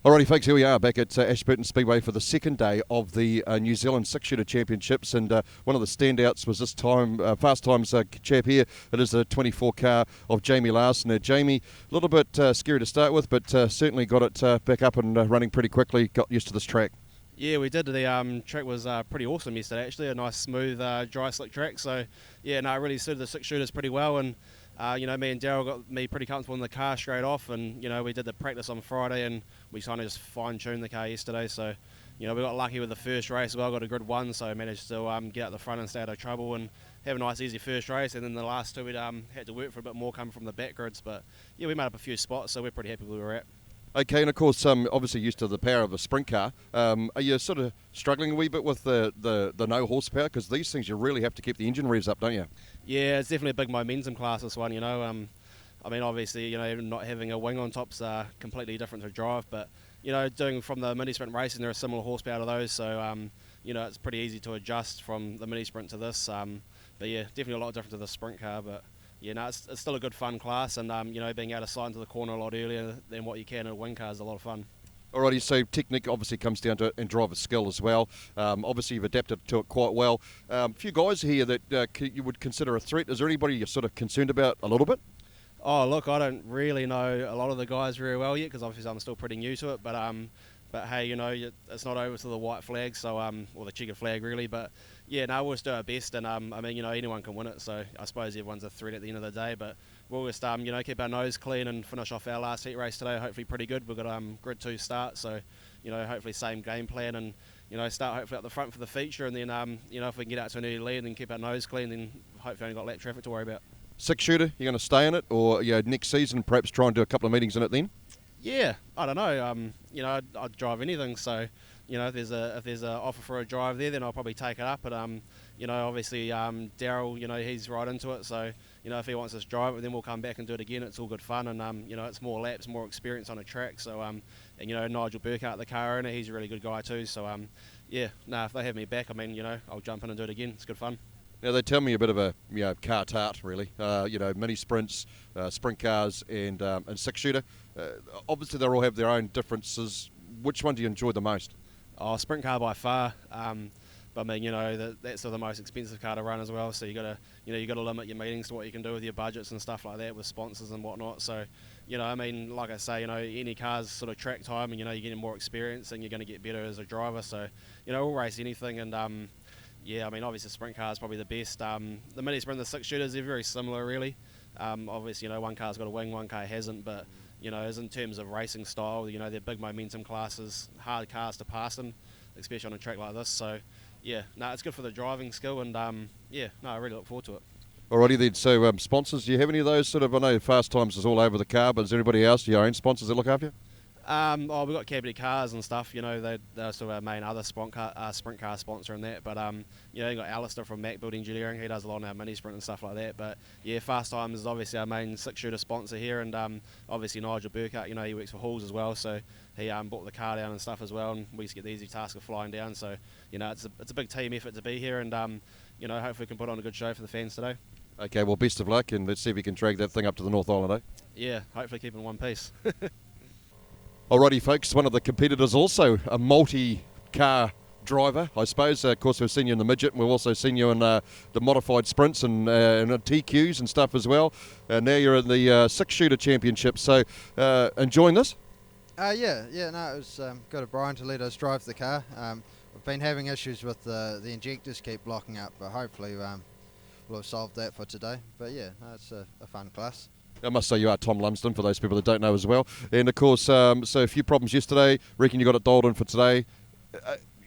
Alrighty folks, here we are back at Ashburton Speedway for the second day of the New Zealand six-shooter championships, and one of the standouts was this time, fast times chap here. It is the 24 car of Jamie Larson. Jamie, a little bit scary to start with, but certainly got it back up and running pretty quickly, got used to this track. Yeah, we did. The track was pretty awesome yesterday, actually. A nice, smooth, dry, slick track. So, yeah, no, it really suited the six shooters pretty well. And, me and Daryl got me pretty comfortable in the car straight off. And, we did the practice on Friday and we kind of just fine-tuned the car yesterday. So, we got lucky with the first race as well. Got a grid one, so managed to get out the front and stay out of trouble and have a nice, easy first race. And then the last two, we'd had to work for a bit more coming from the back grids. But, yeah, we made up a few spots, so we're pretty happy where we're at. Okay, and of course, obviously used to the power of a sprint car. Are you sort of struggling a wee bit with the no horsepower? Because these things, you really have to keep the engine revs up, don't you? Yeah, it's definitely a big momentum class, this one, obviously, not having a wing on top's completely different to drive, but, doing from the mini sprint racing, there are similar horsepower to those, so, it's pretty easy to adjust from the mini sprint to this. But yeah, definitely a lot different to the sprint car, but yeah, no, it's still a good fun class, and being able to slide into the corner a lot earlier than what you can in a wing car is a lot of fun. Alrighty, so technique obviously comes down to and driver skill as well. Obviously you've adapted to it quite well. A few guys here that you would consider a threat. Is there anybody you're sort of concerned about a little bit? Oh, look, I don't really know a lot of the guys very well yet because obviously I'm still pretty new to it, but hey, it's not over to the white flag, so or the checkered flag really, but yeah, no, we'll just do our best, and anyone can win it, so I suppose everyone's a threat at the end of the day, but we'll just keep our nose clean and finish off our last heat race today, hopefully pretty good. We've got grid 2 start, so hopefully same game plan, and start hopefully up the front for the feature, and then if we can get out to an early lead and keep our nose clean, then hopefully only got lap traffic to worry about. Six shooter, you're going to stay in it, or next season perhaps try and do a couple of meetings in it then? Yeah, I don't know. I'd drive anything. So, if there's a offer for a drive there, then I'll probably take it up. But obviously Daryl, he's right into it. So, if he wants us to drive it, then we'll come back and do it again. It's all good fun, and it's more laps, more experience on a track. So, Nigel Burkhart, the car owner, he's a really good guy too. So, if they have me back, I'll jump in and do it again. It's good fun. Now they tell me a bit of a car tart really. Mini sprints, sprint cars, and six shooter. Obviously they all have their own differences. Which one do you enjoy the most? Oh, sprint car by far. But that's the most expensive car to run as well. So you gotta limit your meetings to what you can do with your budgets and stuff like that with sponsors and whatnot. So like I say, any car's sort of track time, and you're getting more experience and you're going to get better as a driver. So we'll race anything, and obviously sprint car is probably the best. The mini sprint, the six shooters, they're very similar really. Obviously, one car's got a wing, one car hasn't, but as in terms of racing style, they're big momentum classes, hard cars to pass them, especially on a track like this. So yeah, it's good for the driving skill, and I really look forward to it. Alrighty then, so sponsors, do you have any of those sort of, I know Fast Times is all over the car, but is there anybody else, your own sponsors that look after you? We've got Cavity Cars and stuff, they're sort of our main other sprint car sponsor and that, but you got Alistair from Mac Build Engineering, he does a lot on our mini sprint and stuff like that, but yeah, Fast Times is obviously our main six shooter sponsor here, and obviously Nigel Burkhart, he works for Halls as well, so he brought the car down and stuff as well, and we just get the easy task of flying down, so it's a big team effort to be here, and hopefully we can put on a good show for the fans today. Okay, well best of luck, and let's see if we can drag that thing up to the North Island, eh? Yeah, hopefully keep it in one piece. Alrighty folks, one of the competitors also a multi-car driver, I suppose. Of course we've seen you in the midget, and we've also seen you in the modified sprints and TQs and stuff as well. Now you're in the six-shooter championship, so enjoying this? It was good of Brian to let us drive the car. We've been having issues with the injectors keep blocking up, but hopefully we'll have solved that for today. But yeah, it's a fun class. I must say you are Tom Lumsden, for those people that don't know as well. And of course, so a few problems yesterday. Reckon you got it dialed in for today.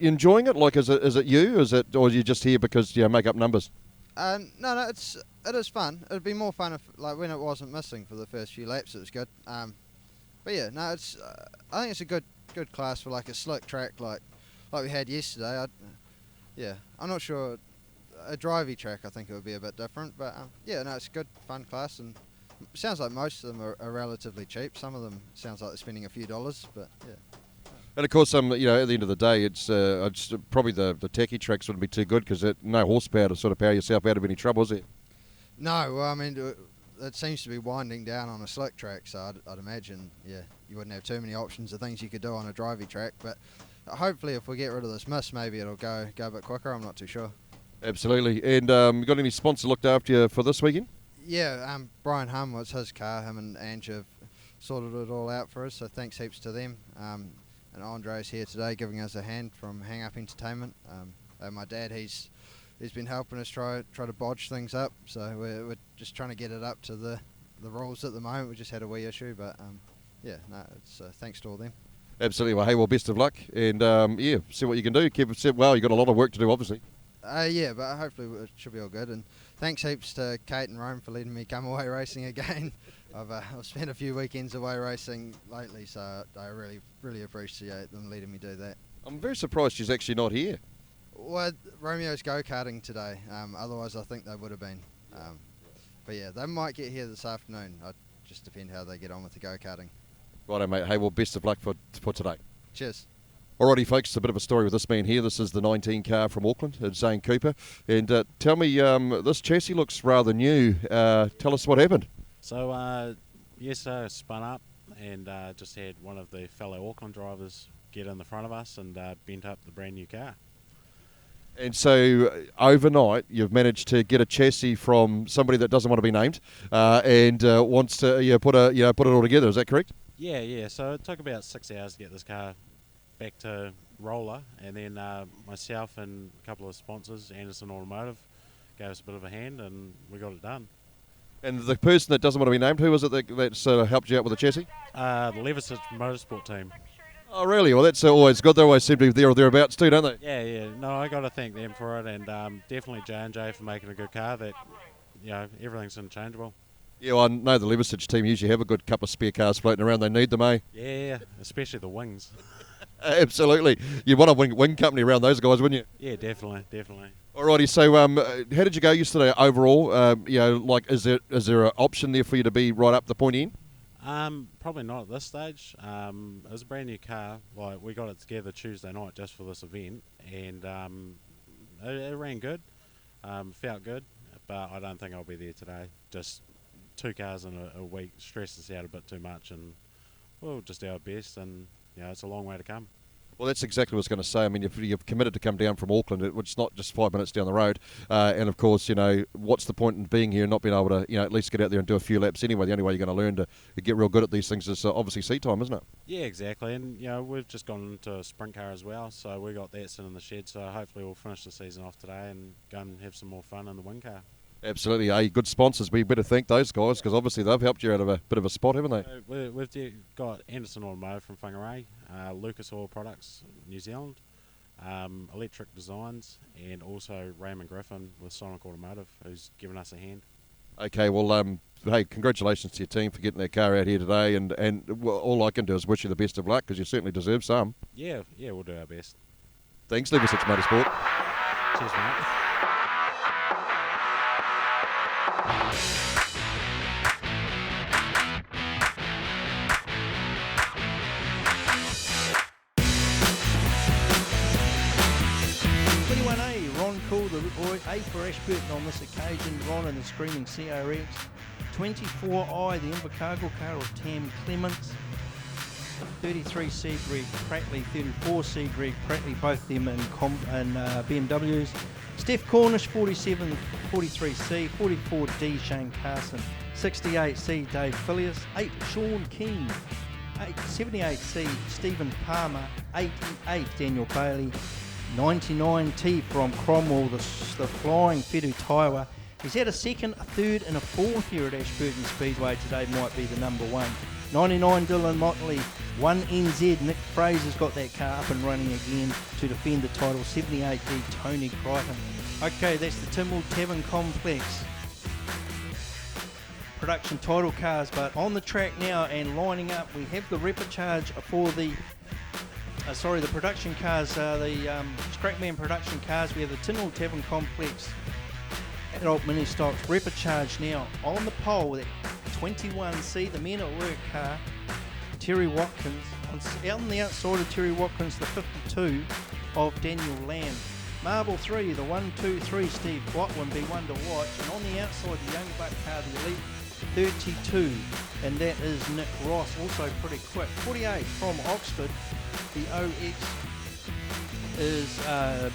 You enjoying it? Like, is it you? Or are you just here because you make up numbers? No, it is fun. It'd be more fun if, like, when it wasn't missing for the first few laps. It was good. But yeah, no, it's. I think it's a good class for like a slick track like we had yesterday. I'm not sure. A drivey track, I think it would be a bit different. But it's a good fun class, and sounds like most of them are relatively cheap. Some of them sounds like they're spending a few dollars, but yeah. And of course, at the end of the day, it's probably the techie tracks wouldn't be too good because no horsepower to sort of power yourself out of any trouble, is it? No, well, I mean, it seems to be winding down on a slick track, so I'd imagine, yeah, you wouldn't have too many options of things you could do on a drivey track. But hopefully, if we get rid of this mist, maybe it'll go a bit quicker. I'm not too sure. Absolutely. And you got any sponsor looked after you for this weekend? Yeah, Brian Hum was his car. Him and Ange have sorted it all out for us, so thanks heaps to them. And Andre's here today giving us a hand from Hang Up Entertainment. My dad, he's been helping us try to bodge things up, so we're just trying to get it up to the rules at the moment. We just had a wee issue, but yeah, no, it's thanks to all them. Absolutely. Well, hey, best of luck, and yeah, see what you can do. Keep it well. You've got a lot of work to do, obviously. Yeah, but hopefully it should be all good. And thanks heaps to Kate and Rome for letting me come away racing again. I've spent a few weekends away racing lately, so I really appreciate them letting me do that. I'm very surprised she's actually not here. Well, Romeo's go-karting today. Otherwise, I think they would have been. But yeah, they might get here this afternoon. It just depends how they get on with the go-karting. Righto, mate. Hey, well, best of luck for today. Cheers. Alrighty, folks, a bit of a story with this man here. This is the 19 car from Auckland, it's Zane Cooper. And tell me, this chassis looks rather new. Tell us what happened. So, yesterday I spun up and just had one of the fellow Auckland drivers get in the front of us and bent up the brand new car. And so overnight, you've managed to get a chassis from somebody that doesn't want to be named, and wants to put it all together. Is that correct? Yeah. So it took about 6 hours to get this car back to roller, and then myself and a couple of sponsors, Anderson Automotive, gave us a bit of a hand, and we got it done. And the person that doesn't want to be named, who was it that's helped you out with the chassis? The Levisage Motorsport team. Oh, really? Well, that's always good. They always seem to be there or thereabouts too, don't they? Yeah. No, I got to thank them for it, and definitely J&J for making a good car. That everything's interchangeable. Yeah, well, I know the Levisage team usually have a good couple of spare cars floating around. They need them, eh? Yeah, especially the wings. Absolutely. You'd want a wing company around those guys, wouldn't you? Yeah, definitely. Alrighty, so how did you go yesterday overall? Is there an option there for you to be right up the point in? Probably not at this stage. It was a brand new car. Like, we got it together Tuesday night just for this event, and it ran good. Felt good, but I don't think I'll be there today. Just 2 cars in a week stresses us out a bit too much, and we'll just do our best. And it's a long way to come. Well, that's exactly what I was going to say. I mean, if you've committed to come down from Auckland, it's not just 5 minutes down the road. And, of course, what's the point in being here and not being able to, at least get out there and do a few laps anyway? The only way you're going to learn to get real good at these things is obviously seat time, isn't it? Yeah, exactly. And, we've just gone into a sprint car as well, so we got that sitting in the shed. So hopefully we'll finish the season off today and go and have some more fun in the wing car. Absolutely. Good sponsors. We better thank those guys because obviously they've helped you out of a bit of a spot, haven't they? We've got Anderson Automotive from Whangarei, Lucas Oil Products, New Zealand, Electric Designs, and also Raymond Griffin with Sonic Automotive, who's given us a hand. Okay, well, hey, congratulations to your team for getting their car out here today, and all I can do is wish you the best of luck because you certainly deserve some. Yeah, we'll do our best. Thanks, Levisage Motorsport. Cheers, mate. A for Ashburton on this occasion, Ron and the Screaming CRX. 24i, the Invercargill car of Tam Clements. 33C Greg Prattley, 34C Greg Prattley, both them in BMWs. Steph Cornish, 47, 43C, 44D Shane Carson, 68C Dave Phileas, 8 Sean Keane, 78C Stephen Palmer, 88 Daniel Bailey, 99T from Cromwell, the flying Fedu Taiwa. He's had a second, a third and a fourth here at Ashburton Speedway. Today might be the number one. 99 Dylan Motley, 1NZ Nick Fraser's got that car up and running again to defend the title. 78D Tony Crichton. Okay, that's the Tynwald Tavern Complex production title cars, but on the track now and lining up we have the Repocharge for the the production cars, the Scrapman production cars. We have the Tynwald Tavern Complex adult mini stocks. Repocharge now on the pole with 21C, the Men at Work car, Terry Watkins. Out on the outside of Terry Watkins, the 52 of Daniel Lamb. Marble 3, the 1, 2, 3, Steve Watwin, be one to watch. And on the outside, the young buck car, the Elite 32, and that is Nick Ross, also pretty quick. 48 from Oxford, the OX is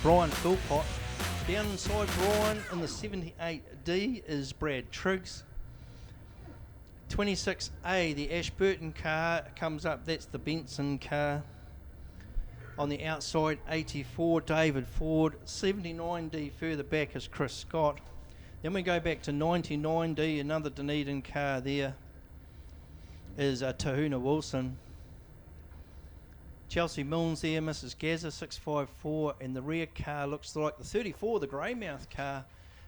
Brian Philpott. Down inside Brian in the 78D is Brad Triggs. 26A, the Ashburton car comes up, that's the Benson car. On the outside, 84, David Ford. 79D further back is Chris Scott. Then we go back to 99D, another Dunedin car there is Tahuna Wilson. Chelsea Milnes there, Mrs. Gaza, 654, and the rear car looks like the 34, the Greymouth car,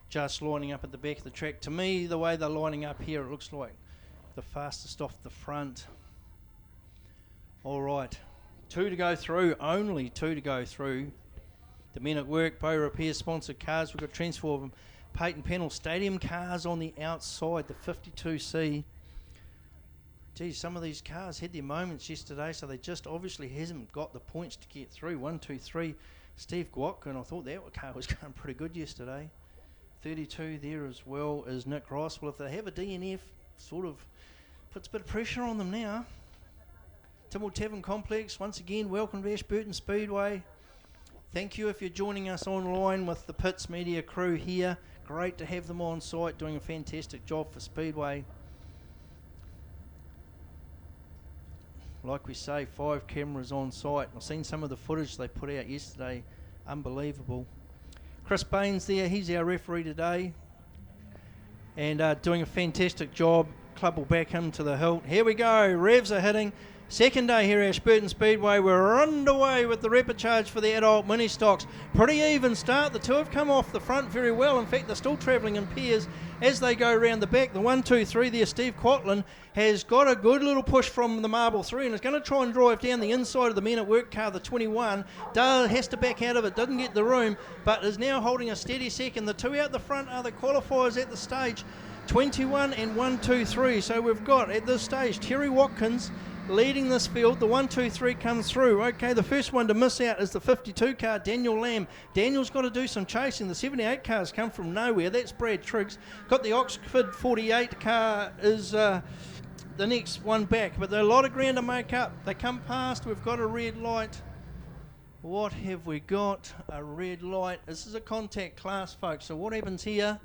just lining up at the back of the track. To me, the way they're lining up here, it looks like the fastest off the front. All right, 2 to go through, only 2 to go through. The Men at Work, Bow Repair sponsored cars. We've got Transform Peyton Panel Stadium cars on the outside, the 52C. Geez, some of these cars had their moments yesterday, so they just obviously hasn't got the points to get through. 1, 2, 3. Steve Gwatkin, I thought that car was going pretty good yesterday. 32 there as well is Nick Ross. Well, if they have a DNF, sort of puts a bit of pressure on them now. Timble Tavern Complex, once again, welcome to Ashburton Speedway. Thank you if you're joining us online with the Pits Media crew here. Great to have them on site doing a fantastic job for Speedway. Like we say, 5 cameras on site. I've seen some of the footage they put out yesterday. Unbelievable. Chris Baines there, he's our referee today. And doing a fantastic job. Club will back him to the hilt. Here we go, revs are hitting. Second day here at Ashburton Speedway. We're underway with the rapid charge for the adult mini stocks. Pretty even start. The two have come off the front very well. In fact, they're still travelling in pairs as they go around the back. The 1, 2, 3 there, Steve Quatland, has got a good little push from the Marble 3 and is going to try and drive down the inside of the Men at Work car, the 21. Has to back out of it, doesn't get the room, but is now holding a steady second. The two out the front are the qualifiers at the stage, 21 and 1, 2, 3. So we've got at this stage Terry Watkins leading this field. The 1, 2, 3 comes through. Okay, the first one to miss out is the 52 car, Daniel Lamb. Daniel's got to do some chasing. The 78 cars come from nowhere. That's Brad Triggs. Got the Oxford 48 car is the next one back, but there's a lot of ground to make up. They come past. We've got a red light. What have we got? A red light. This is a contact class, folks. So what happens here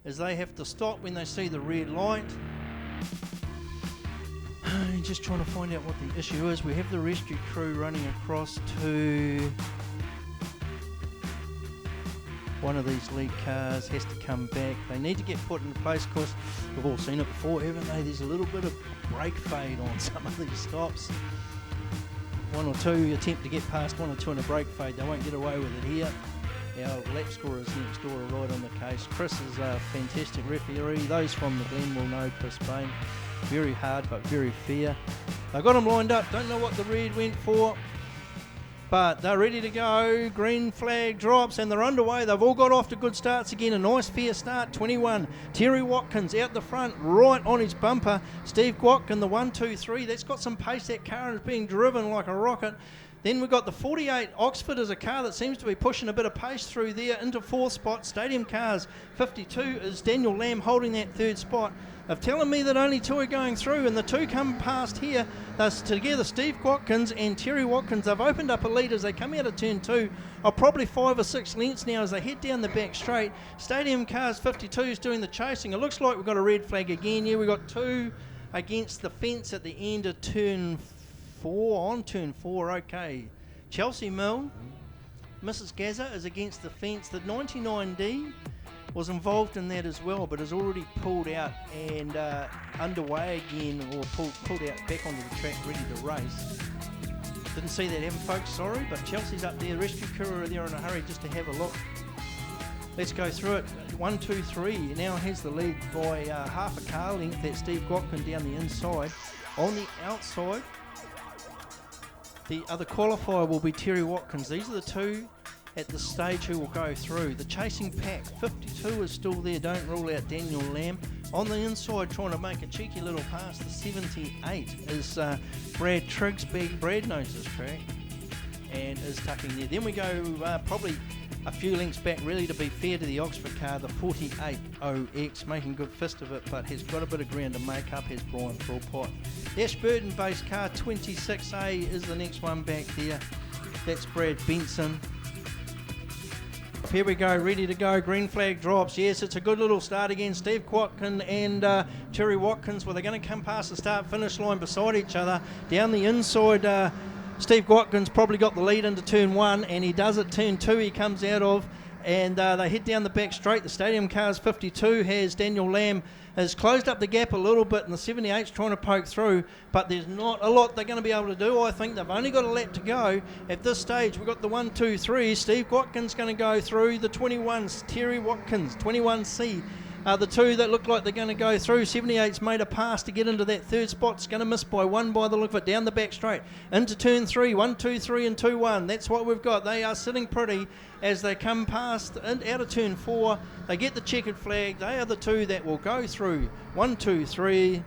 is they have to stop when they see the red light. Just trying to find out what the issue is. We have the rescue crew running across to one of these lead cars, has to come back. They need to get put into place. Of course, we've all seen it before, haven't they? There's a little bit of brake fade on some of these stops. 1 or 2 attempt to get past 1 or 2 in a brake fade. They won't get away with it here. Our lap scorers next door are right on the case. Chris is a fantastic referee. Those from the Glen will know Chris Bain. Very hard but very fair. They've got them lined up. Don't know what the red went for, but they're ready to go. Green flag drops and they're underway. They've all got off to good starts again. A nice fair start. 21. Terry Watkins out the front, right on his bumper. Steve Gwatkin, the 1, 2, 3. That's got some pace. That car is being driven like a rocket. Then we've got the 48 Oxford as a car that seems to be pushing a bit of pace through there into 4th spot. Stadium Cars 52 is Daniel Lamb holding that 3rd spot. They're telling me that only 2 are going through, and the 2 come past here. They're together, Steve Watkins and Terry Watkins. They've opened up a lead as they come out of turn 2 of probably 5 or 6 lengths now as they head down the back straight. Stadium Cars 52 is doing the chasing. It looks like we've got a red flag again here. We've got 2 against the fence at the end of turn 4, on turn 4, okay. Chelsea Mill, Mrs. Gaza is against the fence. The 99D was involved in that as well, but has already pulled out and underway again, or pulled out back onto the track ready to race. Didn't see that happen, folks, sorry, but Chelsea's up there. Rescue crew are there in a hurry just to have a look. Let's go through it. 1, 2, 3 now has the lead by half a car length. That's Steve Gwatkin down the inside. On the outside, the other qualifier will be Terry Watkins. These are the 2 at the stage who will go through. The chasing pack, 52 is still there. Don't rule out Daniel Lamb. On the inside, trying to make a cheeky little pass, the 78 is Brad Triggs. Brad knows this track and is tucking there. Then we go probably a few lengths back, really, to be fair to the Oxford car, the 48OX, making good fist of it, but has got a bit of ground to make up, has Brian Philpott. The Ashburton-based car, 26A, is the next one back there. That's Brad Benson. Here we go, ready to go. Green flag drops. Yes, it's a good little start again. Steve Quatkin and Terry Watkins, well, they're going to come past the start-finish line beside each other. Down the inside, Steve Watkins probably got the lead into turn 1, and he does it. Turn 2 he comes out of, and they head down the back straight. The Stadium Cars 52 has Daniel Lamb, has closed up the gap a little bit, and the 78's trying to poke through, but there's not a lot they're going to be able to do. I think they've only got a lap to go. At this stage, we've got the 1, 2, 3. Steve Watkins going to go through. The 21's Terry Watkins, 21C. The two that look like they're going to go through. 78's made a pass to get into that third spot. It's going to miss by 1 by the look of it. Down the back straight. Into turn 3. 1, 2, 3 and 2, 1. That's what we've got. They are sitting pretty as they come past and out of turn 4. They get the checkered flag. They are the two that will go through. 1, 2, 3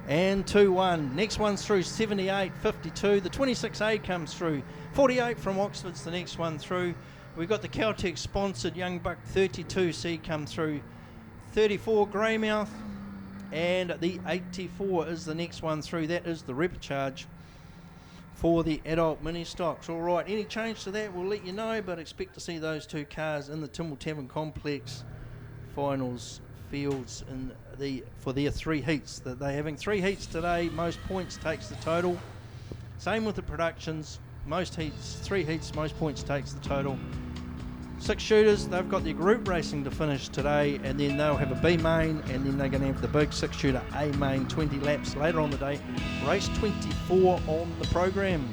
and 2, 1. Next one's through 78, 52. The 26A comes through. 48 from Oxford's the next one through. We've got the Caltech sponsored Young Buck 32C come through. 34 Greymouth, and the 84 is the next one through. That is the repcharge for the adult mini stocks. All right, any change to that, we'll let you know, but expect to see those two cars in the Tynwald Tavern Complex finals fields for their 3 heats. That they're having 3 heats today. Most points takes the total. Same with the productions. Most heats, 3 heats, most points takes the total. 6 shooters, they've got their group racing to finish today, and then they'll have a B main, and then they're going to have the big 6 shooter A main, 20 laps later on the day. Race 24 on the program.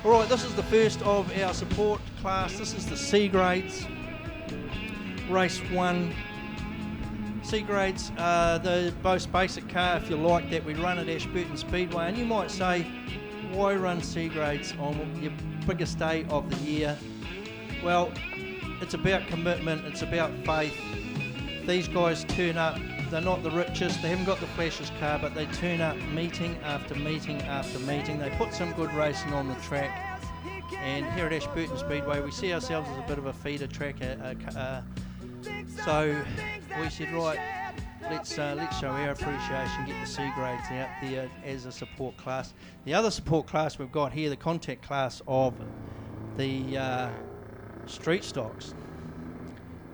Alright, this is the first of our support class. This is the C grades. Race 1. C grades are the most basic car, if you like, that we run at Ashburton Speedway. And you might say, why run C grades on your biggest day of the year? Well, it's about commitment, it's about faith. These guys turn up, they're not the richest, they haven't got the flashiest car, but they turn up meeting after meeting after meeting. They put some good racing on the track. And here at Ashburton Speedway, we see ourselves as a bit of a feeder track. So we said, right, let's show our appreciation, get the C grades out there as a support class. The other support class we've got here, the contact class of the street stocks.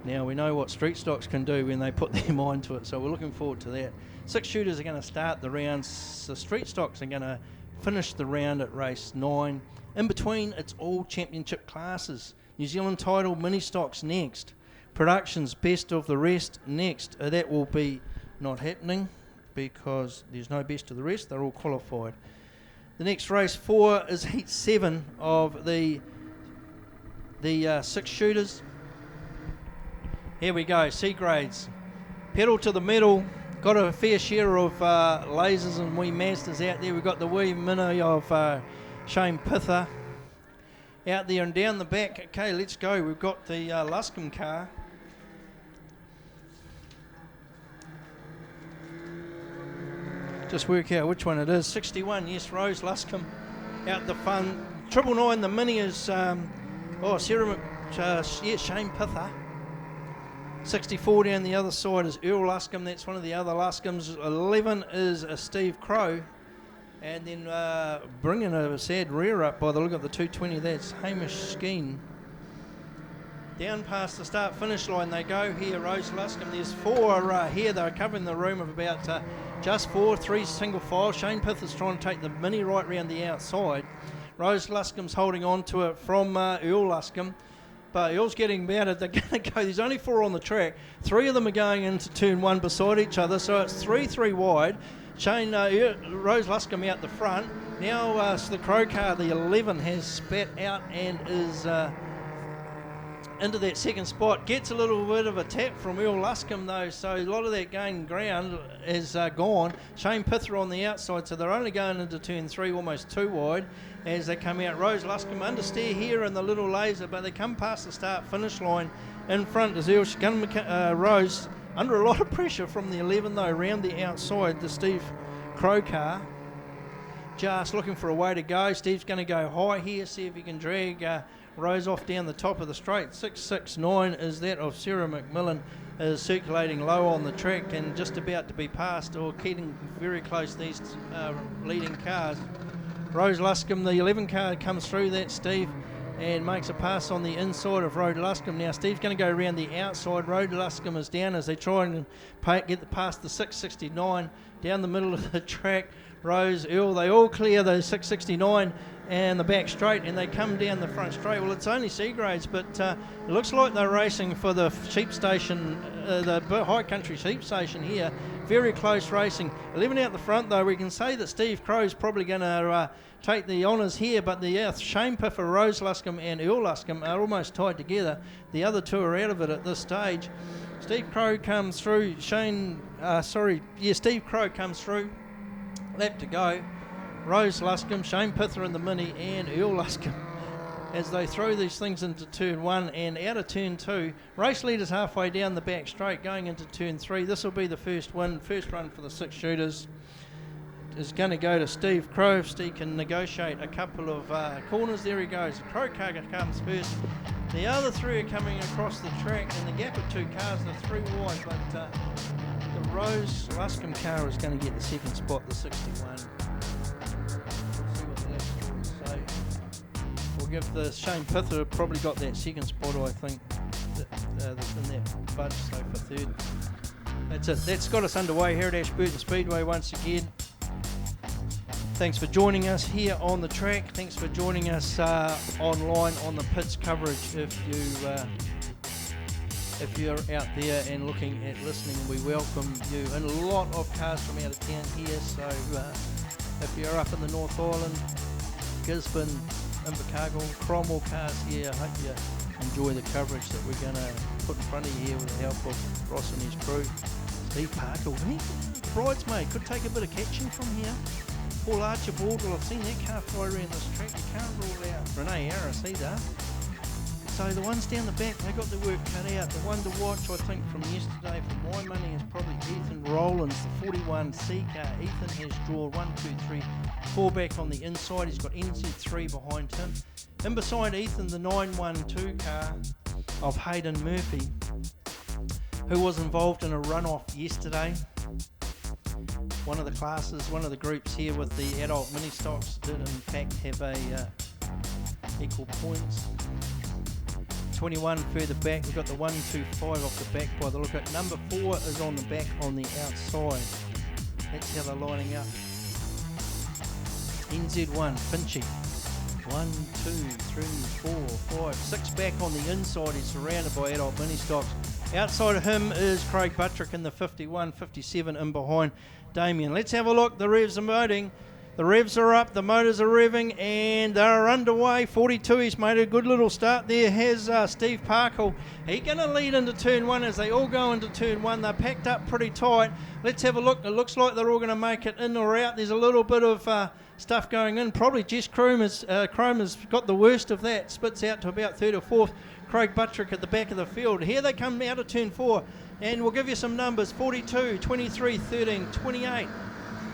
Now we know what street stocks can do when they put their mind to it, so we're looking forward to that. 6 shooters are going to start the rounds. The street stocks are going to finish the round at race 9. In between, it's all championship classes. New Zealand title mini stocks next. Productions best of the rest next. That will be not happening because there's no best of the rest. They're all qualified. The next race 4 is heat 7 of the 6 shooters. Here we go, C grades. Pedal to the metal. Got a fair share of lasers and wee masters out there. We've got the wee mini of Shane Pither out there and down the back. Okay, let's go. We've got the Luscombe car. Just work out which one it is. 61, yes, Rose Luscombe out the front. 999, the mini is Shane Pither. 64 down the other side is Earl Luscombe. That's one of the other Luscombes. 11 is Steve Crow. And then bringing a sad rear up by the look of the 220, that's Hamish Skeen. Down past the start-finish line they go here, Rose Luscombe. There's 4 here. They're covering the room of about just 4, 3 single file. Shane Pither's trying to take the mini right round the outside. Rose Luscombe's holding on to it from Earl Luscombe. But Earl's getting battered. They're going to go. There's only 4 on the track. 3 of them are going into turn 1 beside each other. So it's 3 wide. Shane Rose Luscombe out the front. Now the Crow car, the 11, has spat out and is into that second spot. Gets a little bit of a tap from Earl Luscombe though, so a lot of that gain ground is gone. Shane Pither on the outside, so they're only going into turn 3, almost 2 wide as they come out. Rose Luscombe understeer here in the little laser, but they come past the start-finish line in front as Earl. Rose under a lot of pressure from the 11 though, round the outside, the Steve Crow car. Just looking for a way to go. Steve's going to go high here, see if he can drag Rose off down the top of the straight. 6.69 is that of Sarah McMillan, is circulating low on the track and just about to be passed or getting very close to these leading cars. Rose Luscombe, the 11 car, comes through that, Steve, and makes a pass on the inside of Road Luscombe. Now Steve's going to go around the outside. Road Luscombe is down as they try and get past the 6.69 down the middle of the track. Rose, Earl, they all clear the 6.69 and the back straight, and they come down the front straight. Well, it's only C grades, but it looks like they're racing for the sheep station, the high country sheep station here. Very close racing. 11 out the front, though. We can say that Steve Crow's probably going to take the honours here, but the Shane Piffer, Rose Luscombe and Earl Luscombe are almost tied together. The other two are out of it at this stage. Steve Crow comes through. Steve Crow comes through. Lap to go. Rose Luscombe, Shane Pither in the Mini, and Earl Luscombe as they throw these things into turn 1 and out of turn 2. Race leaders halfway down the back straight going into turn 3. This will be the first run for the 6 shooters. Is going to go to Steve Crow. Steve can negotiate a couple of corners. There he goes. The Crow car comes first. The other 3 are coming across the track, and the gap of 2 cars, the 3 wide, but the Rose Luscombe car is going to get the second spot, the 61. We'll give the Shane Pither probably got that second spot, I think, in that bunch, so for third. That's it. That's got us underway here at Ashburton Speedway once again. Thanks for joining us here on the track. Thanks for joining us online on the pits coverage. If you're out there and looking at listening, we welcome you. And a lot of cars from out of town here. So if you're up in the North Island, Gisborne, Invercargill, Cromwell cars here, I hope you enjoy the coverage that we're going to put in front of you here with the help of Ross and his crew. Steve Parker, bridesmaid, could take a bit of catching from here. Paul Archibald, well, I've seen that car fly around this track. You can't rule out Renee Harris either. So the ones down the back, they got the work cut out. The one to watch, I think, from yesterday, for my money, is probably Ethan Rowlands, the 41C car. Ethan has drawn 1, 2, 3, 4 back on the inside. He's got NZ3 behind him. In beside Ethan, the 912 car of Hayden Murphy, who was involved in a runoff yesterday. One of the classes, one of the groups here with the adult mini stocks did in fact have a equal points. 21 further back, we've got the 125 off the back by the look at. Number 4 is on the back on the outside. That's how they're lining up. NZ1, Finchy. 1, 2, 3, 4, 5, 6 back on the inside. He's surrounded by adult mini stocks. Outside of him is Craig Buttrick in the 51, 57 in behind Damien. Let's have a look. The revs are motoring. The revs are up, the motors are revving, and they're underway. 42, he's made a good little start there. Has Steve Parkle. He's going to lead into turn 1 as they all go into turn 1. They're packed up pretty tight. Let's have a look. It looks like they're all going to make it in or out. There's a little bit of stuff going in. Probably Jess Crome has got the worst of that. Spits out to about 3rd or 4th. Craig Buttrick at the back of the field. Here they come out of turn 4. And we'll give you some numbers. 42, 23, 13, 28.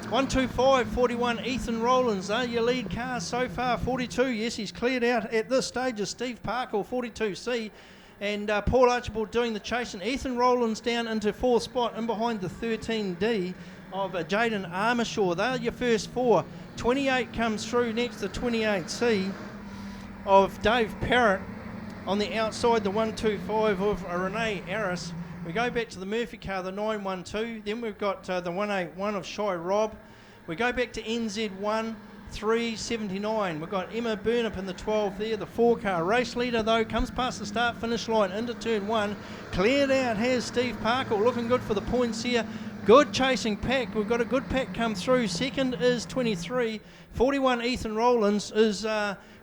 125, 41, Ethan Rowlands, are your lead cars so far. 42, yes, he's cleared out at this stage is Steve Parkle, 42C, and Paul Archibald doing the chasing. Ethan Rowlands down into 4th spot, in behind the 13D of Jaden Armishaw. They're your first 4. 28 comes through next to 28C of Dave Parrott. On the outside, the 125 of Renee Harris. We go back to the Murphy car, the 912. Then we've got the 181 of Shy Rob. We go back to NZ1, 379. We've got Emma Burnip in the 12 there, the 4 car. Race leader, though, comes past the start-finish line into turn 1. Cleared out has Steve Parkle, looking good for the points here. Good chasing pack. We've got a good pack come through. Second is 23. 41, Ethan Rowlands, is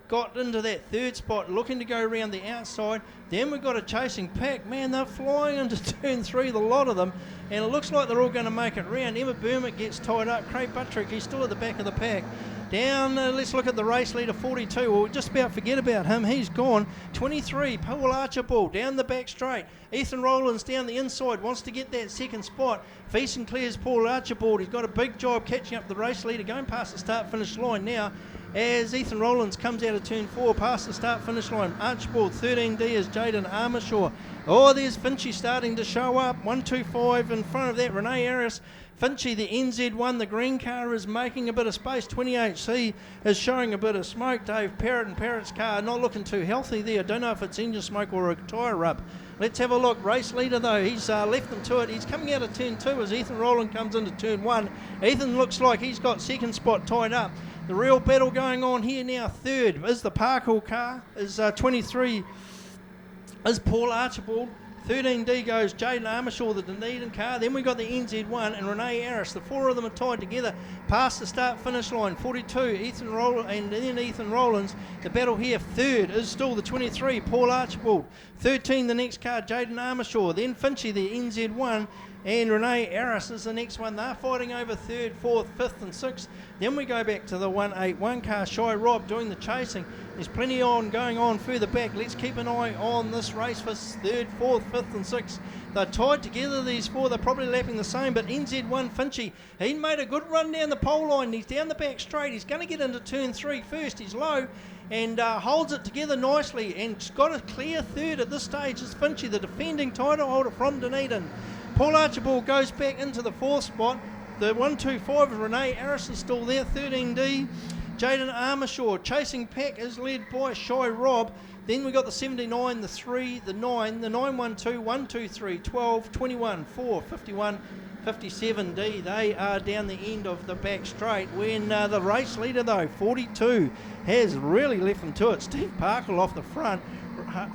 got into that 3rd spot, looking to go around the outside. Then we've got a chasing pack. Man, they're flying into turn 3, the lot of them, and it looks like they're all going to make it round. Emma Burmott gets tied up. Craig Buttrick, he's still at the back of the pack. Down, let's look at the race leader, 42. We'll just about forget about him. He's gone. 23, Paul Archibald, down the back straight. Ethan Rowlands down the inside, wants to get that 2nd spot. Feason clears Paul Archibald. He's got a big job catching up the race leader, going past the start-finish line now. as Ethan Rowlands comes out of turn 4 past the start-finish line. Archibald 13D is Jaden Armishaw. Oh, there's Finchy starting to show up. 125 in front of that, Renee Harris. Finchy, the NZ1, the green car is making a bit of space. 28C is showing a bit of smoke. Dave Parrott and Parrott's car not looking too healthy there. Don't know if it's engine smoke or a tyre rub. Let's have a look. Race leader though, he's left them to it. He's coming out of turn 2 as Ethan Rowland comes into turn 1. Ethan looks like he's got second spot tied up. The real battle going on here now. Third is the Parkhill car, is 23 is Paul Archibald. 13D goes Jaden Armishaw, the Dunedin car. Then we got the NZ1 and Renee Harris. The four of them are tied together past the start-finish line. 42, Ethan Rowland, and then Ethan Rowlands. The battle here, third, is still the 23, Paul Archibald. 13, the next car, Jaden Armishaw. Then Finchy, the NZ1, and Renee Harris is the next one. They're fighting over third, fourth, fifth, and sixth. Then we go back to the 181 car, Shy Rob doing the chasing. There's plenty on going on further back. Let's keep an eye on this race for third, fourth, fifth, and sixth. They're tied together, these four. They're probably lapping the same, but NZ1 Finchy, he made a good run down the pole line. He's down the back straight. He's going to get into turn 3 first. He's low and holds it together nicely and got a clear third at this stage. Is Finchy, the defending title holder from Dunedin. Paul Archibald goes back into the fourth spot. The 125 of Renee Harris is still there. 13D, Jaden Armishaw. Chasing pack is led by Shy Rob. Then we got the 79, the 3, the 9, the 912, 123, 12, 21, 4, 51, 57D. They are down the end of the back straight. When the race leader, though, 42, has really left them to it. Steve Parkhill off the front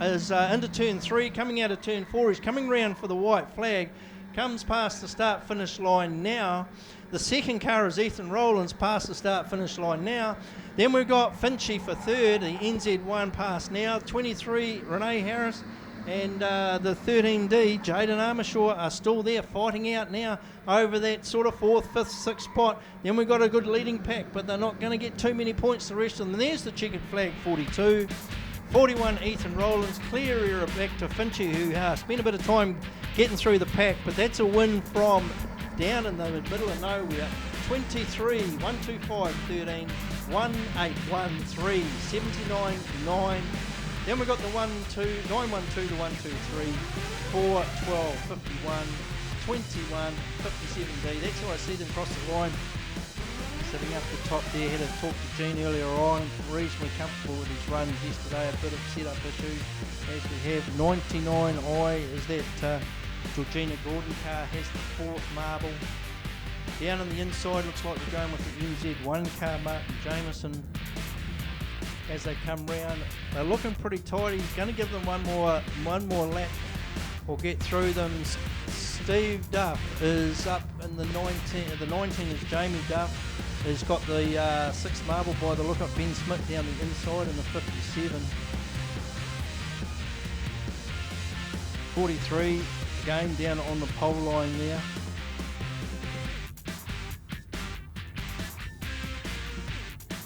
is into turn 3, coming out of turn 4. He's coming round for the white flag. Comes past the start-finish line now. The second car is Ethan Rowlands past the start-finish line now. Then we've got Finchy for third, the NZ1 past now. 23, Renee Harris, and the 13D, Jaden Armishaw, are still there fighting out now over that sort of fourth, fifth, sixth spot. Then we've got a good leading pack, but they're not going to get too many points, the rest of them. There's the checkered flag, 42. 41, Ethan Rowlands, clear area back to Finchy, who spent a bit of time getting through the pack, but that's a win from down in the middle of nowhere. 23, 125, 13, 1813, 79, 9. Then we got the 912 to 123, 4, 12, 51, 21, 57D. That's how I see them cross the line. Sitting up the top there, had a talk to Gene earlier on, reasonably comfortable with his runs yesterday, a bit of setup issues as we have. 99I is that Georgina Gordon car, has the fourth marble. Down on the inside, looks like we're going with the NZ1 car, Martin Jameson. As they come round, they're looking pretty tight. He's going to give them one more lap or get through them. Steve Duff is up in the 19. The 19 is Jamie Duff. He's got the 6th marble by the look of Ben Smith down the inside in the 57. 43 again down on the pole line there.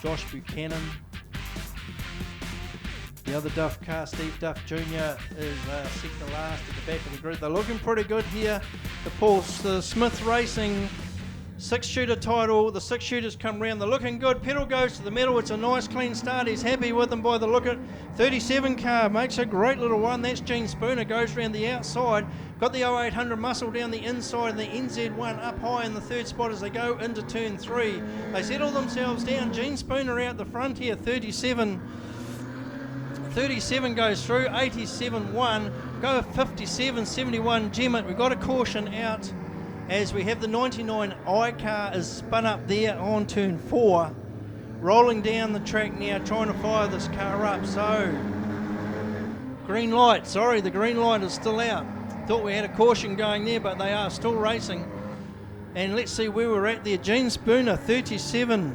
Josh Buchanan. The other Duff car, Steve Duff Jr., is second to last at the back of the grid. They're looking pretty good here. The Smith Racing 6-shooter title. The 6 shooters come round. They're looking good. Pedal goes to the middle. It's a nice clean start. He's happy with them by the look at 37 car. Makes a great little one. That's Gene Spooner. Goes round the outside. Got the 0800 muscle down the inside and the NZ1 up high in the third spot as they go into turn 3. They settle themselves down. Gene Spooner out the front here. 37 goes through. 87-1. Go 57, 71 Gemmet. We've got a caution out as we have the 99I car is spun up there on turn 4. Rolling down the track now, trying to fire this car up. So, green light. Sorry, the green light is still out. Thought we had a caution going there, but they are still racing. And let's see where we're at there. Gene Spooner, 37C,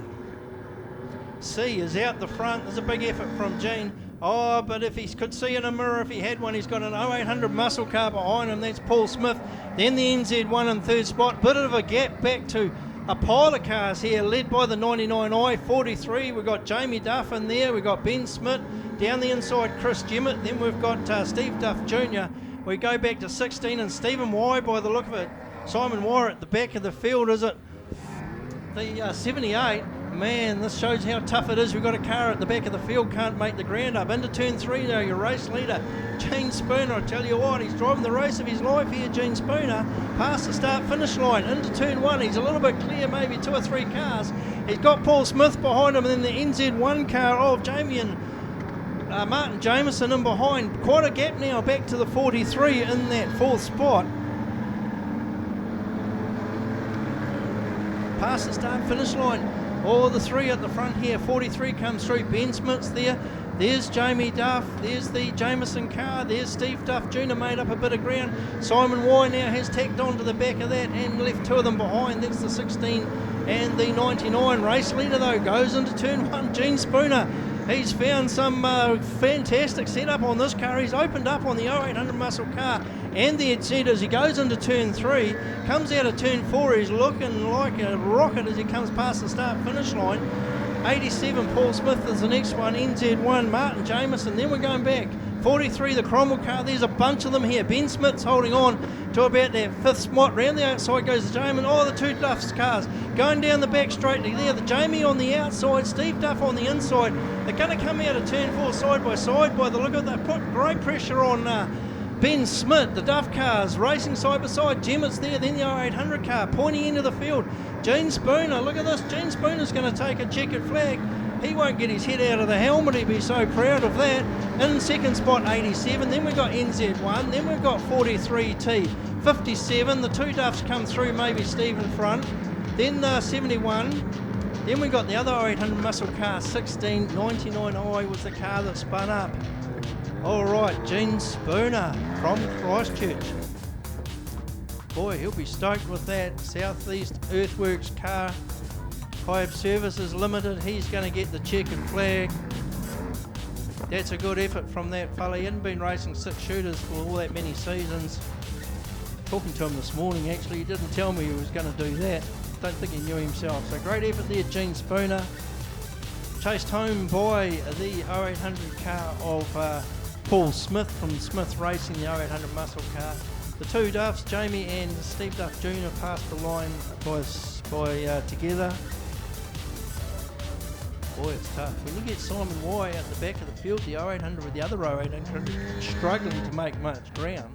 is out the front. There's a big effort from Gene. Oh, but if he could see in a mirror, if he had one, he's got an 0800 muscle car behind him. That's Paul Smith. Then the NZ1 in third spot. Bit of a gap back to a pile of cars here, led by the 99I. 43, we've got Jamie Duff in there. We've got Ben Smith. Down the inside, Chris Gemmet. Then we've got Steve Duff Jr. We go back to 16 and Stephen Y by the look of it. Simon Wire at the back of the field, is it? The 78. Man, this shows how tough it is. We've got a car at the back of the field, can't make the ground up. Into turn 3 now, your race leader, Gene Spooner. I tell you what, he's driving the race of his life here, Gene Spooner. Past the start-finish line, into turn 1. He's a little bit clear, maybe 2 or 3 cars. He's got Paul Smith behind him, and then the NZ1 car of Jamie and Martin Jameson in behind. Quite a gap now, back to the 43 in that 4th spot. Past the start-finish line. All the 3 at the front here. 43 comes through. Ben Smith's there. There's Jamie Duff. There's the Jameson car. There's Steve Duff Jr. made up a bit of ground. Simon Y now has tacked on to the back of that and left 2 of them behind. That's the 16 and the 99. Race leader though goes into turn 1. Gene Spooner. He's found some fantastic setup on this car. He's opened up on the 0800 muscle car and the EZ as he goes into turn 3, comes out of turn 4. He's looking like a rocket as he comes past the start-finish line. 87, Paul Smith is the next one. NZ1, Martin Jameson. Then we're going back. 43, the Cromwell car. There's a bunch of them here. Ben Smith's holding on to about that 5th spot. Round the outside goes the Jamie. Oh, the 2 Duff's cars going down the back straight there. The Jamie on the outside, Steve Duff on the inside. They're going to come out of turn 4 side by side by the look of it. They put great pressure on Ben Smith. The Duff cars racing side by side. Gemmett's there, then the 0800 car pointing into the field. Gene Spooner, look at this. Gene Spooner's going to take a checkered flag. He won't get his head out of the helmet. He'd be so proud of that. In 2nd spot, 87. Then we've got NZ1. Then we've got 43T. 57. The 2 Duffs come through, maybe Steve in front. Then 71. Then we've got the other 0800 muscle car, 16. 99i was the car that spun up. All right, Gene Spooner from Christchurch. Boy, he'll be stoked with that. Southeast Earthworks car. Hive Services Limited. He's going to get the checkered flag. That's a good effort from that fella. He hadn't been racing 6 shooters for all that many seasons. Talking to him this morning, actually, he didn't tell me he was going to do that. Don't think he knew himself. So great effort there, Gene Spooner. Chased home by the 0800 car of Paul Smith from Smith Racing, the 0800 muscle car. The 2 Duffs, Jamie and Steve Duff Jr. passed the line by together. Boy, it's tough. When you get Simon Y out the back of the field, the 0800 with the other 0800 struggling to make much ground.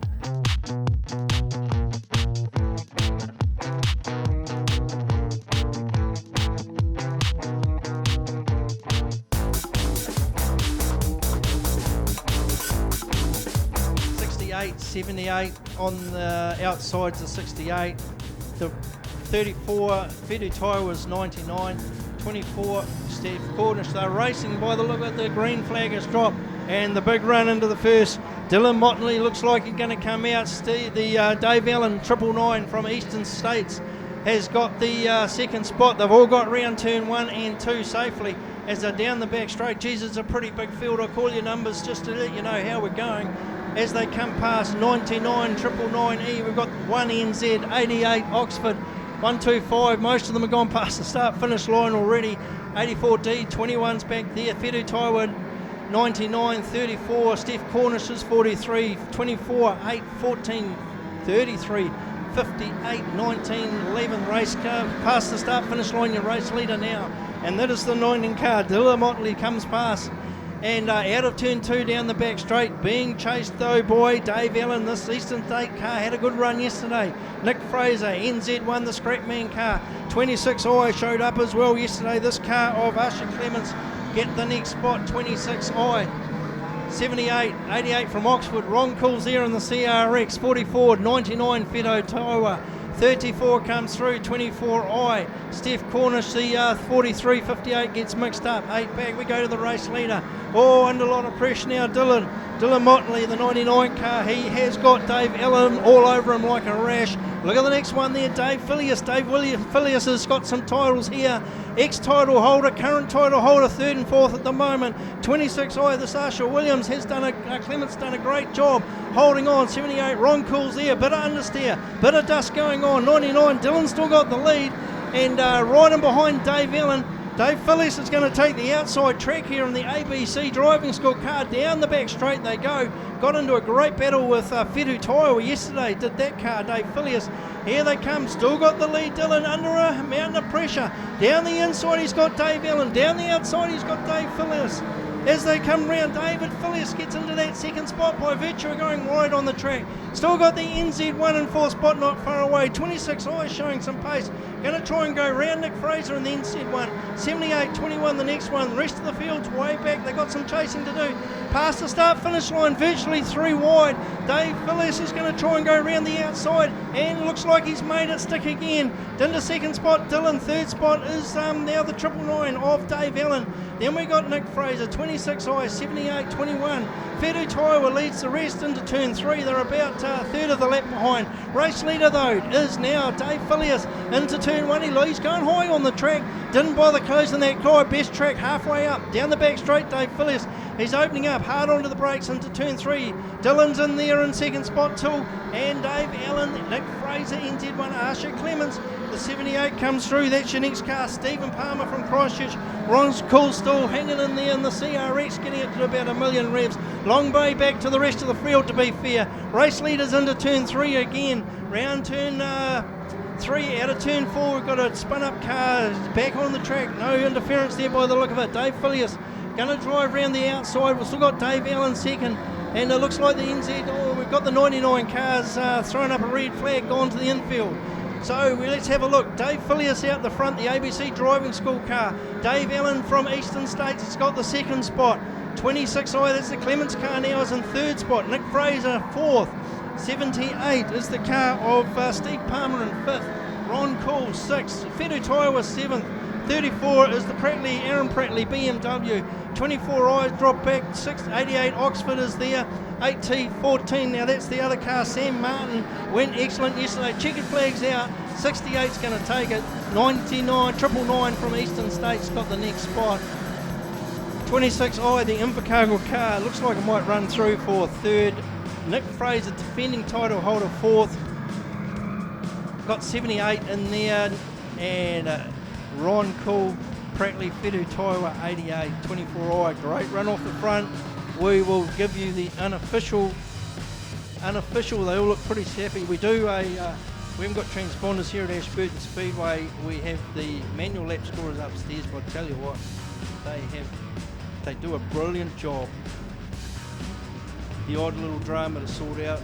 '68, 78 on the outsides of 68. The 34, Fedu Tyre was 99. 24, Steve Cornish. They're racing by the look at the green flag has dropped and the big run into the first. Dylan Motley looks like he's going to come out. The Dave Allen 999 from Eastern States has got the 2nd spot. They've all got round turn 1 and 2 safely as they're down the back straight. Geez, it's a pretty big field. I'll call your numbers just to let you know how we're going. As they come past 99, 999E, we've got 1 NZ, 88 Oxford, 125, most of them have gone past the start-finish line already. 84D, 21's back there. Fedu Taiwan, 99, 34. Steph Cornish is 43, 24, 8, 14, 33, 58, 19, 11 race car. Past the start-finish line, your race leader now. And that is the 19 car. Dylan Motley comes past. And out of turn 2 down the back straight, being chased though by Dave Allen. This Eastern State car had a good run yesterday. Nick Fraser, NZ1, the Scrapman car. 26i showed up as well yesterday. This car of Usher Clements get the next spot, 26i. 78, 88 from Oxford. Ron Cool's there in the CRX. 44, 99 Fedo Taiwa. 34 comes through, 24i. Steph Cornish, the 43, 58 gets mixed up. 8 back, we go to the race leader. Oh, under a lot of pressure now, Dylan Motley, the 99 car. He has got Dave Allen all over him like a rash. Look at the next one there, Dave Filius. Filius has got some titles here. Ex-title holder, current title holder, 3rd and 4th at the moment. 26i, the Sasha Williams has done Clement's done a great job holding on. 78, Ron Cool's there, bit of understeer, bit of dust going on. 99, Dylan's still got the lead, and right in behind Dave Allen. Dave Phillips is going to take the outside track here in the ABC driving school car. Down the back straight they go. Got into a great battle with Fetu Toiwa yesterday, did that car, Dave Phillips. Here they come, still got the lead, Dylan under a mountain of pressure. Down the inside he's got Dave Allen, down the outside he's got Dave Phillips. As they come round, David Phillips gets into that second spot by virtue of going wide on the track. Still got the NZ1 in fourth spot not far away. 26 eyes showing some pace. Going to try and go round Nick Fraser in the NZ1. 78-21 the next one. The rest of the field's way back. They got some chasing to do. Past the start-finish line, virtually 3 wide. Dave Phillips is going to try and go round the outside, and looks like he's made it stick again. Into second spot, Dylan. Third spot is now the 999 of Dave Allen. Then we got Nick Fraser, 26 eyes, 78-21. Fetu Toiwa leads the rest into turn 3. They're about a third of the lap behind. Race leader though is now Dave Phillips into turn 1. He's going high on the track. Didn't bother closing that car. Best track halfway up. Down the back straight, Dave Phillips. He's opening up hard onto the brakes into turn 3. Dylan's in there in second spot too. And Dave Allen, Nick Fraser, NZ1, Asher Clements. The 78 comes through. That's your next car. Stephen Palmer from Christchurch. Ron's Cool still hanging in there in the CRX, getting it to about 1 million revs. Long Bay back to the rest of the field, to be fair. Race leaders into turn 3 again. Round turn 3 out of turn 4. We've got a spun up car back on the track. No interference there by the look of it. Dave Phillips going to drive round the outside. We've still got Dave Allen second. And it looks like the NZ, we've got the 99 cars throwing up a red flag, gone to the infield. So let's have a look. Dave Phillips out the front, the ABC driving school car. Dave Allen from Eastern States has got the second spot. 26i, that's the Clements car now, is in third spot. Nick Fraser fourth. 78 is the car of Steve Palmer in fifth. Ron Cool sixth. Fetu Toiwa seventh. 34 is the Aaron Prattley BMW. 24 eyes drop back. 88 Oxford is there. 8T14. Now that's the other car. Sam Martin went excellent yesterday. Checkered flags out. 68's going to take it. 999 from Eastern States got the next spot. 26i, the Invercargill car. Looks like it might run through for third. Nick Fraser, defending title holder, fourth. Got 78 in there. And Ron Cool, Prattley, Fetu Toiwa, 88, 24i. Great run off the front. We will give you the unofficial. They all look pretty snappy. We haven't got transponders here at Ashburton Speedway. We have the manual lap scorers upstairs, but I tell you what, they do a brilliant job. The odd little drama to sort out.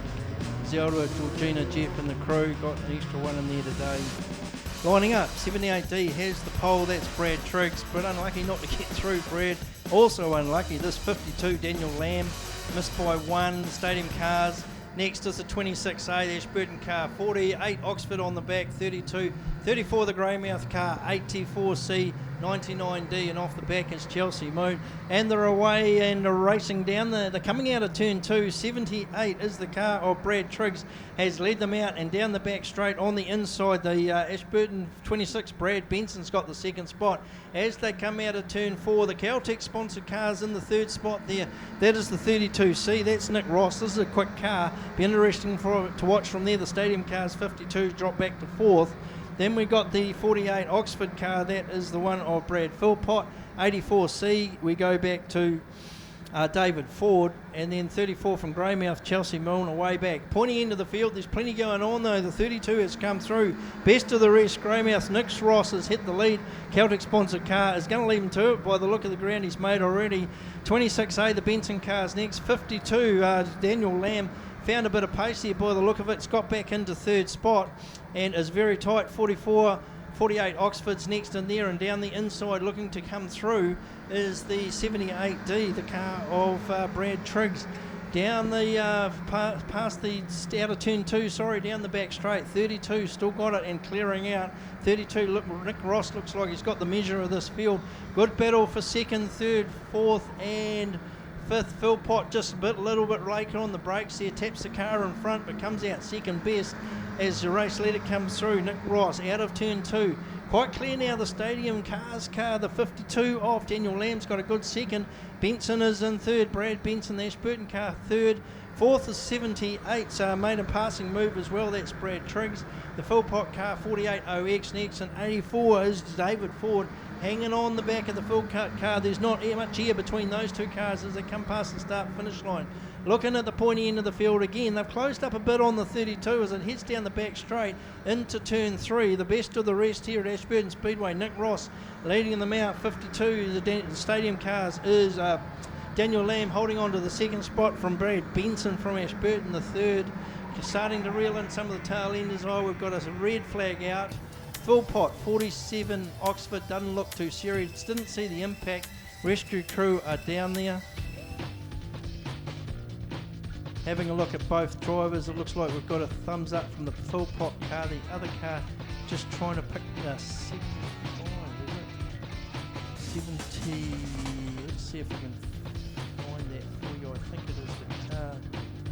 Zelda, Georgina, Jeff and the crew got an extra one in there today. Lining up, 78D has the pole, that's Brad Triggs, but unlucky not to get through, Brad. Also unlucky, this 52, Daniel Lamb, missed by 1, Stadium Cars. Next is the 26A, the Ashburton car, 48 Oxford on the back, 32, 34 the Greymouth car, 8T4C, 99D, and off the back is Chelsea Moon. And they're away and they're racing down, they're coming out of turn 2, 78 is the car of Brad Triggs, has led them out, and down the back straight on the inside, the Ashburton 26, Brad Benson's got the second spot. As they come out of turn 4, the Caltech sponsored cars in the third spot there. That is the 32C, that's Nick Ross. This is a quick car, be interesting to watch from there. The Stadium Cars 52 drop back to fourth. Then we got the 48 Oxford car, that is the one of Brad Philpott. 84C, we go back to David Ford, and then 34 from Greymouth, Chelsea Milne, away back. Pointy end of the field, there's plenty going on though. The 32 has come through. Best of the rest, Greymouth, Nick Ross has hit the lead. Celtic sponsored car is going to leave him to it by the look of the ground he's made already. 26A, the Benson car's next. 52, Daniel Lamb found a bit of pace here by the look of it. It's got back into third spot and is very tight. 44, 48 Oxford's next in there, and down the inside looking to come through is the 78D, the car of Brad Triggs. Down the past the out of turn 2, down the back straight. 32 still got it and clearing out. 32, look, Nick Ross looks like he's got the measure of this field. Good battle for second, third, fourth and fifth. Philpott just a little bit raking on the brakes there, taps the car in front but comes out second best as the race leader comes through. Nick Ross out of turn 2. Quite clear now, the Stadium Cars car, the 52 off. Daniel Lamb's got a good second. Benson is in third. Brad Benson, the Ashburton car, third. Fourth is 78, made a passing move as well. That's Brad Triggs. The Philpott car, 48 OX next, and 84 is David Ford. hanging on the back of the full car. There's not much air between those two cars as they come past the start-finish line. Looking at the pointy end of the field again, they've closed up a bit on the 32 as it heads down the back straight into turn 3. The best of the rest here at Ashburton Speedway. Nick Ross leading them out. 52, the stadium cars, is Daniel Lamb holding on to the second spot from Brad Benson from Ashburton, the third. Starting to reel in some of the tail enders. We've got a red flag out. Full pot, 47 Oxford, doesn't look too serious. Didn't see the impact. Rescue crew are down there. Having a look at both drivers, it looks like we've got a thumbs up from the full pot car. The other car just trying to pick the 70. Let's see if we can find that for you. I think it is the car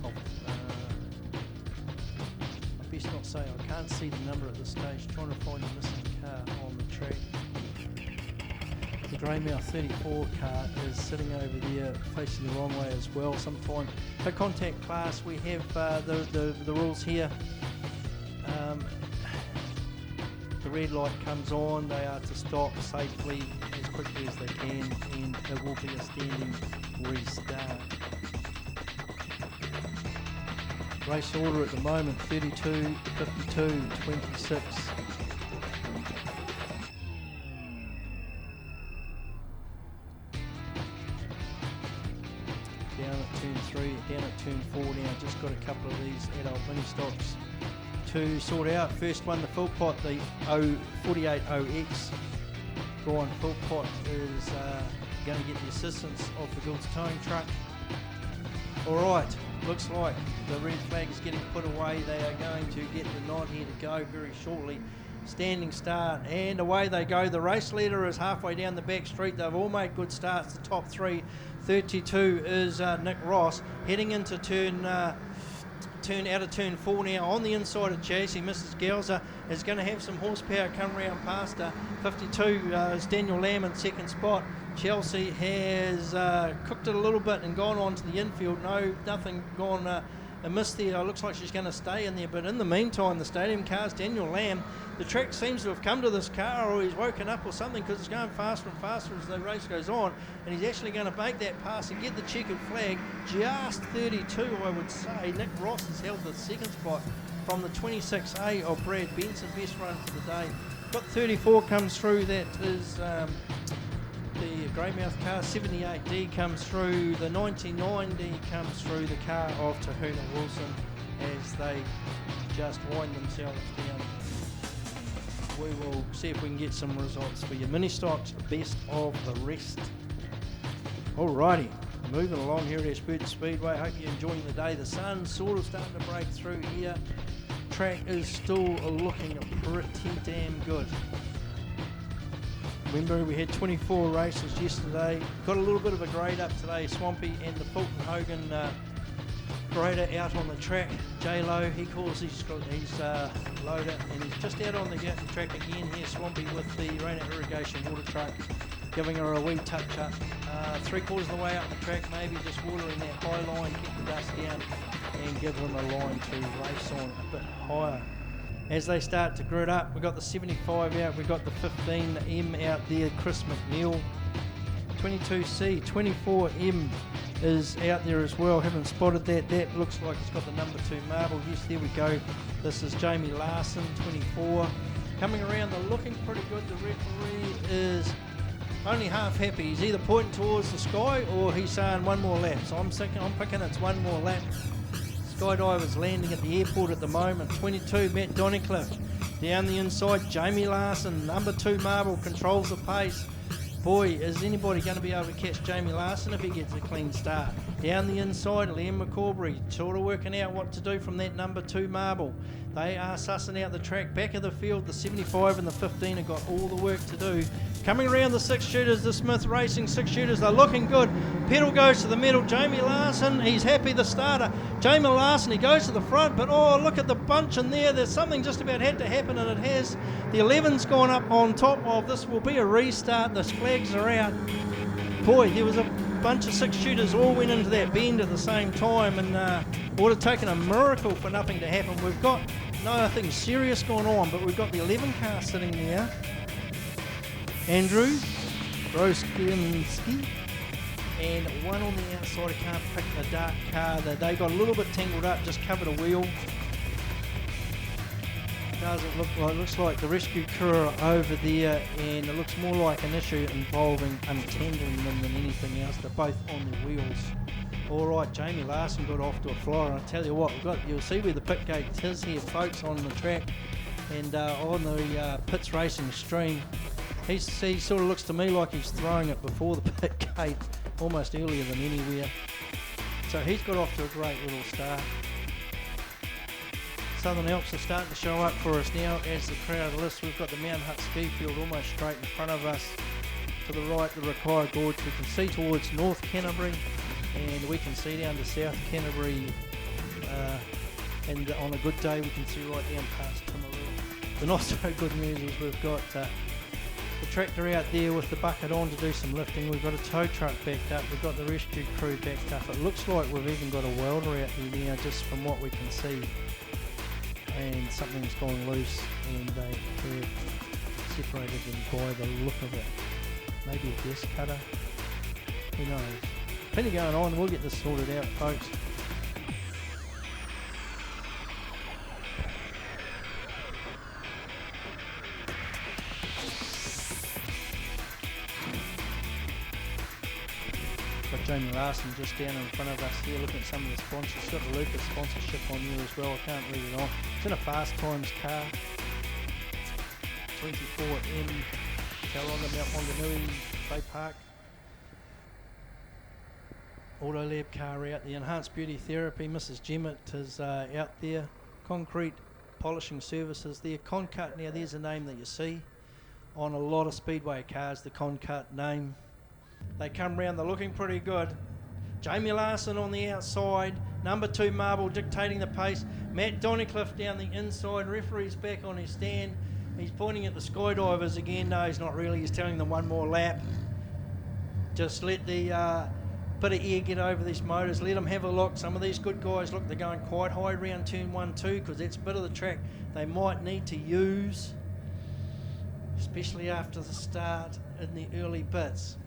of. I best not say. I can't see the number at this stage. Trying to find the missing car on the track. The Greymouth 34 car is sitting over there facing the wrong way as well. Sometime for contact class we have the rules here. The red light comes on, they are to stop safely as quickly as they can, and it will be a standing restart. Race order at the moment 32, 52, 26. Down at turn 3, down at turn 4 now. Just got a couple of these adult mini stocks to sort out. First one, the full pot, the 48OX. Brian Philpott is going to get the assistance of the Gould's towing truck. Alright, looks like the red flag is getting put away. They are going to get the nod here to go very shortly. Standing start, and away they go. The race leader is halfway down the back street. They've all made good starts. The top three, 32 is Nick Ross, heading into turn out of turn 4 now on the inside of Chassis. Mrs. Gelser is going to have some horsepower come round past her. 52 is Daniel Lamb in second spot. Chelsea has cooked it a little bit and gone on to the infield. Nothing gone amiss there. Looks like she's going to stay in there, but in the meantime the stadium cars, Daniel Lamb, the track seems to have come to this car, or he's woken up or something, because it's going faster and faster as the race goes on, and he's actually going to make that pass and get the checkered flag. Just 32, I would say. Nick Ross has held the second spot from the 26A of Brad Benson. Best run for the day. Got 34 comes through. That is the Greymouth car. 78D comes through. The 99D comes through. The car of Tahuna Wilson as they just wind themselves down. We will see if we can get some results for you. Mini stocks, best of the rest. Alrighty, moving along here at Ashburton Speedway. Hope you're enjoying the day. The sun's sort of starting to break through here. Track is still looking pretty damn good. Remember, we had 24 races yesterday. Got a little bit of a grade up today. Swampy and the Fulton Hogan grader out on the track. J-Lo, he calls his loader, and he's just out on the track again here. Swampy with the Rainer Irrigation water truck, giving her a wee touch up. 3/4 of the way up the track, maybe just watering that high line, keep the dust down, and give them a line to race on a bit higher. As they start to grid up, we've got the 75 out, we've got the 15M out there, Chris McNeil. 22C, 24M is out there as well. Haven't spotted that. That looks like it's got the number 2 marble. Yes, there we go. This is Jamie Larson, 24. Coming around, they're looking pretty good. The referee is only half happy. He's either pointing towards the sky or he's saying one more lap. So I'm picking it's one more lap. Skydiver's landing at the airport at the moment. 22, Matt Donnicliffe. Down the inside, Jamie Larson, number 2 marble, controls the pace. Boy, is anybody going to be able to catch Jamie Larson if he gets a clean start. Down the inside, Liam McCaubrey, sort of working out what to do from that number 2 marble. They are sussing out the track. Back of the field, the 75 and the 15 have got all the work to do. Coming around the 6-shooters, the Smith Racing 6-shooters, they're looking good. Pedal goes to the middle. Jamie Larson, he's happy, the starter. Jamie Larson, he goes to the front, but oh, look at the bunch in there. There's something just about had to happen, and it has. The 11's gone up on top of this. Will be a restart. The flags are out. Boy, there was a bunch of 6-shooters all went into that bend at the same time, and it would have taken a miracle for nothing to happen. We've got nothing serious going on, but we've got the 11 car sitting there. Andrew Groskinski, and one on the outside. I can't pick the dark car. They got a little bit tangled up, just covered a wheel. Doesn't look like, looks like the rescue crew are over there, and it looks more like an issue involving untangling them than anything else. They're both on the wheels. All right, Jamie Larson got off to a flyer, and I tell you what, you'll see where the pit gate is here, folks, on the track, and on the pits racing stream. He sort of looks to me like he's throwing it before the pit gate, almost earlier than anywhere. So he's got off to a great little start. Southern Alps are starting to show up for us now as the crowd lifts. We've got the Mount Hutt ski field almost straight in front of us. To the right, the Rakaia Gorge. We can see towards North Canterbury, and we can see down to South Canterbury. And on a good day, we can see right down past Timaru. The not so good news is we've got the tractor out there with the bucket on to do some lifting. We've got a tow truck backed up. We've got the rescue crew backed up. It looks like we've even got a welder out there now, just from what we can see. And something's gone loose, and they have separated them by the look of it. Maybe a gas cutter. Who knows? Plenty going on. We'll get this sorted out, folks. Got Jamie Larson just down in front of us here, looking at some of the sponsors. Got the Lucas sponsorship on here as well. I can't read it on. It's in a Fast Times car. 24M Tauranga Mount Wanganui Bay Park. Auto Lab car out. The Enhanced Beauty Therapy, Mrs. Gemmett is out there. Concrete polishing services there. Concut, now there's a name that you see on a lot of Speedway cars, the Concut name. They come round, they're looking pretty good. Jamie Larson on the outside, number 2 Marble dictating the pace. Matt Donnicliffe down the inside, referee's back on his stand. He's pointing at the skydivers again. No, he's not really, he's telling them one more lap. Just let the bit of air get over these motors, let them have a look. Some of these good guys, look, they're going quite high around turn 1, 2, because that's a bit of the track they might need to use, especially after the start in the early bits.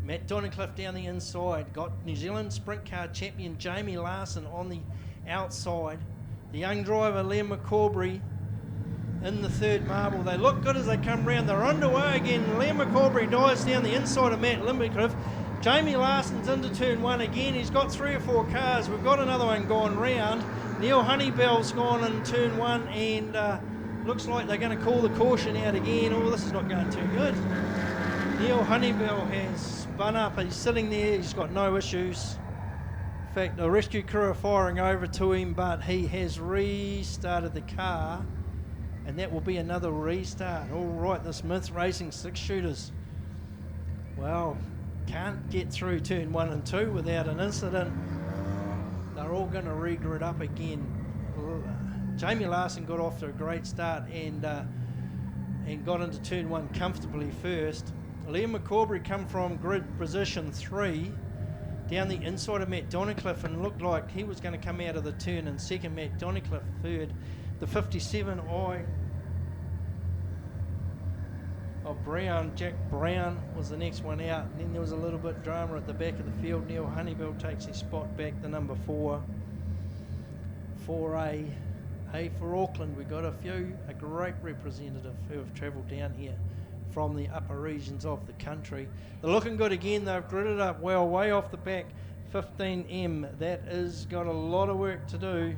Matt Donnicliffe down the inside, got New Zealand Sprint Car champion Jamie Larson on the outside. The young driver Liam McCaubrey in the 3rd Marble. They look good as they come round. They're underway again. Liam McCaubrey dives down the inside of Matt Donnicliffe. Jamie Larson's into turn 1 again. He's got 3 or 4 cars. We've got another one going round. Neil Honeybell's gone in turn 1, and looks like they're going to call the caution out again. Oh, this is not going too good. Neil Honeybell has spun up. He's sitting there. He's got no issues. In fact, the rescue crew are firing over to him, but he has restarted the car, and that will be another restart. All right, the Smith Racing 6-shooters. Well, can't get through turn 1 and 2 without an incident. They're all going to regrid up again. Jamie Larson got off to a great start and got into turn 1 comfortably first. Liam McCaubrey come from grid position 3 down the inside of Matt Donnicliffe, and looked like he was going to come out of the turn in second. Matt Donnicliffe third. The 57i of Brown, Jack Brown, was the next one out. And then there was a little bit drama at the back of the field. Neil Honeybell takes his spot back, the number 4. 4A. Hey, for Auckland, we got a great representative who have travelled down here from the upper regions of the country. They're looking good again. They've gridded up well, way off the back. 15M, that is got a lot of work to do.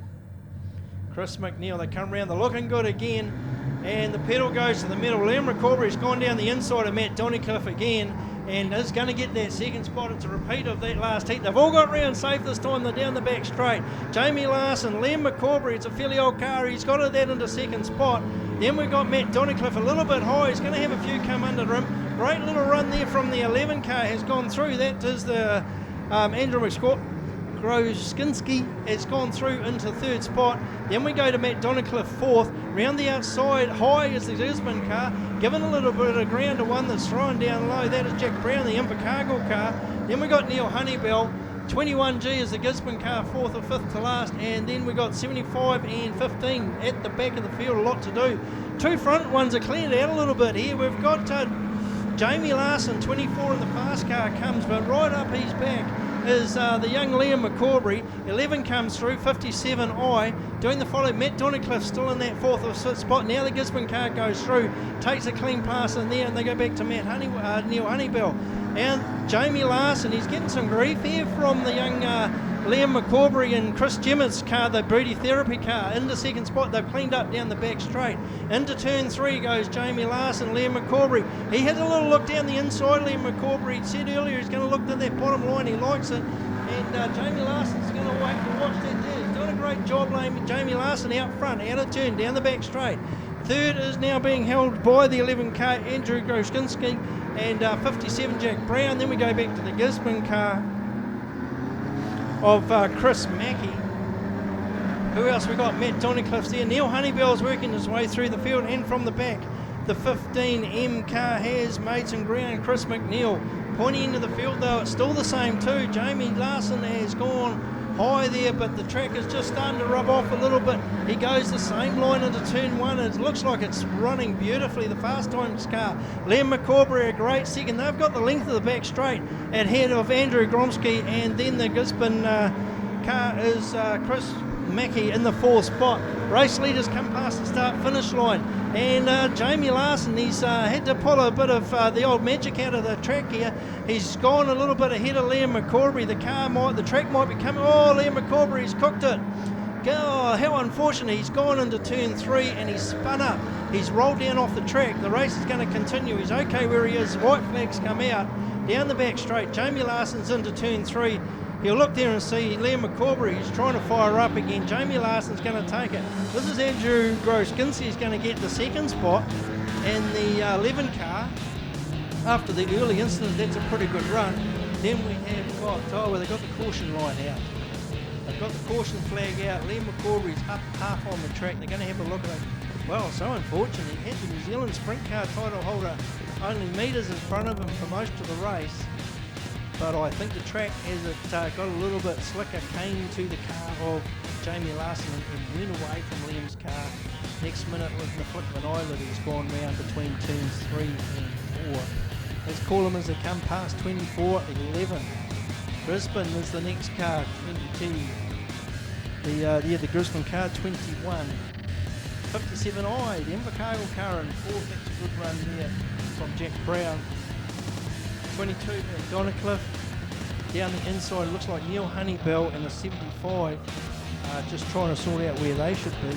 Chris McNeil, they come round, they're looking good again, and the pedal goes to the middle. Liam McCaubrey's gone down the inside of Matt Donnicliffe again, and is going to get that second spot. It's a repeat of that last heat. They've all got round safe this time. They're down the back straight. Jamie Larson, Liam McCaubrey, it's a fairly old car. He's got that into second spot. Then we've got Matt Donnicliffe a little bit high. He's going to have a few come under him. Great little run there from the 11 car has gone through. That is the Andrew Groskinski has gone through into third spot. Then we go to Matt Donnicliffe fourth. Round the outside, high is the Gisborne car, giving a little bit of ground to one that's thrown down low. That is Jack Brown, the Invercargill car. Then we got Neil Honeybell. 21G is the Gisborne car, fourth or fifth to last. And then we got 75 and 15 at the back of the field, a lot to do. Two front ones are cleared out a little bit here. We've got Jamie Larson, 24 in the fast car, comes, but right up his back is the young Liam McCaubrey. 11 comes through, 57I, doing the follow. Matt Donnicliffe still in that 4th or 5th spot. Now the Gisborne car goes through, takes a clean pass in there, and they go back to Neil Honeybell. And Jamie Larson, he's getting some grief here from the young Liam McCaubrey and Chris Gemmett's car, the Broody Therapy car, into 2nd spot. They've cleaned up down the back straight. Into turn 3 goes Jamie Larson, Liam McCaubrey. He had a little look down the inside, Liam McCaubrey. He said earlier he's going to look to that bottom line, he likes it. And Jamie Larson's going to wait to watch that there. He's doing a great job, Jamie Larson out front, out of turn, down the back straight. 3rd is now being held by the 11 car, Andrew Groskinski, and 57 Jack Brown. Then we go back to the Gisborne car of Chris Mackey. Who else we got? Matt Donnicliffe's there. Neil Honeybell's working his way through the field, and from the back the 15M car has made some ground. Chris McNeil pointing into the field, though it's still the same too. Jamie Larson has gone high there, but the track is just starting to rub off a little bit. He goes the same line into turn 1. It looks like it's running beautifully, the Fast Times car. Liam McCaubrey a great second. They've got the length of the back straight ahead of Andrew Gromsky, and then the Gisborne car is Chris Mackey in the 4th spot. Race leaders come past the start-finish line, and Jamie Larson, he's had to pull a bit of the old magic out of the track here. He's gone a little bit ahead of Liam McCaubrey. The track might be coming. Oh, Liam McCaubrey's cooked it. Oh, how unfortunate. He's gone into turn 3 and he's spun up. He's rolled down off the track. The race is going to continue. He's okay where he is. White flags come out. Down the back straight, Jamie Larson's into turn 3. He'll look there and see Liam McCaubrey. He's trying to fire up again. Jamie Larson's going to take it. This is Andrew Groskinski is going to get the 2nd spot. And the 11 car, after the early incident, that's a pretty good run. Then we have got, they've got the caution line out. They've got the caution flag out. Liam McCaubrey's up half on the track. They're going to have a look at it. Well, so unfortunate. He had the New Zealand sprint car title holder only metres in front of him for most of the race. But I think the track, as it got a little bit slicker, came to the car of Jamie Larson and went away from Liam's car. Next minute, with the flick of an eyelid, he's gone round between turns 3 and 4. Let's call them as they come past 24-11. Gisborne is the next car, 22. The Gisborne car, 21. 57I, the Invercargill car in 4th. That's a good run there from Jack Brown. 22, Donnicliffe. Down the inside, it looks like Neil Honeybell and the 75 just trying to sort out where they should be.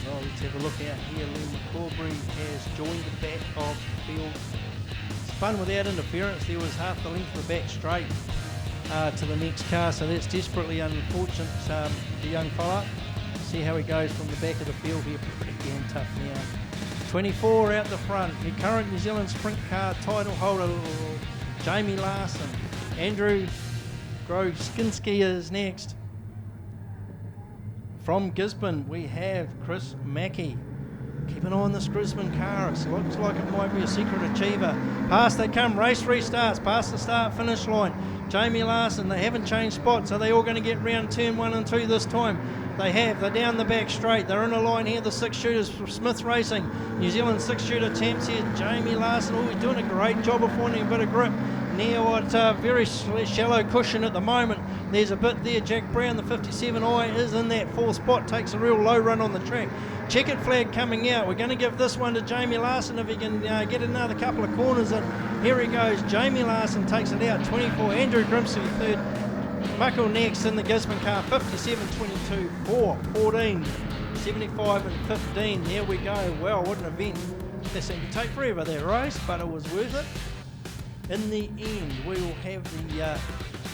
Well, let's have a look out here. Liam McCaubrey has joined the back of the field. Spun without interference. There was half the length of the back straight to the next car, so that's desperately unfortunate. The young fella. See how he goes from the back of the field here. Pretty damn tough now. 24 out the front, the current New Zealand sprint car title holder, Jamie Larson. Andrew Groskinski is next. From Gisborne, we have Chris Mackey. Keep an eye on this Gisborne car. It looks like it might be a secret achiever. Past they come, race restarts, past the start-finish line. Jamie Larson, they haven't changed spots. Are they all going to get round turn 1 and 2 this time? They have. They're down the back straight. They're in a line here. The 6-shooters from Smith Racing. New Zealand 6-shooter Temps here. Jamie Larson, he's doing a great job of finding a bit of grip. Now at very shallow cushion at the moment. There's a bit there. Jack Brown, the 57I, is in that 4th spot. Takes a real low run on the track. Checkered flag coming out. We're going to give this one to Jamie Larson if he can get another couple of corners in. Here he goes. Jamie Larson takes it out. 24. Andrew Grimsey 3rd. Muckle next in the Gisborne car. 57-22. 4-14. 75 and 15. There we go. Well, what an event. They seemed to take forever, that race, but it was worth it. In the end, we will have the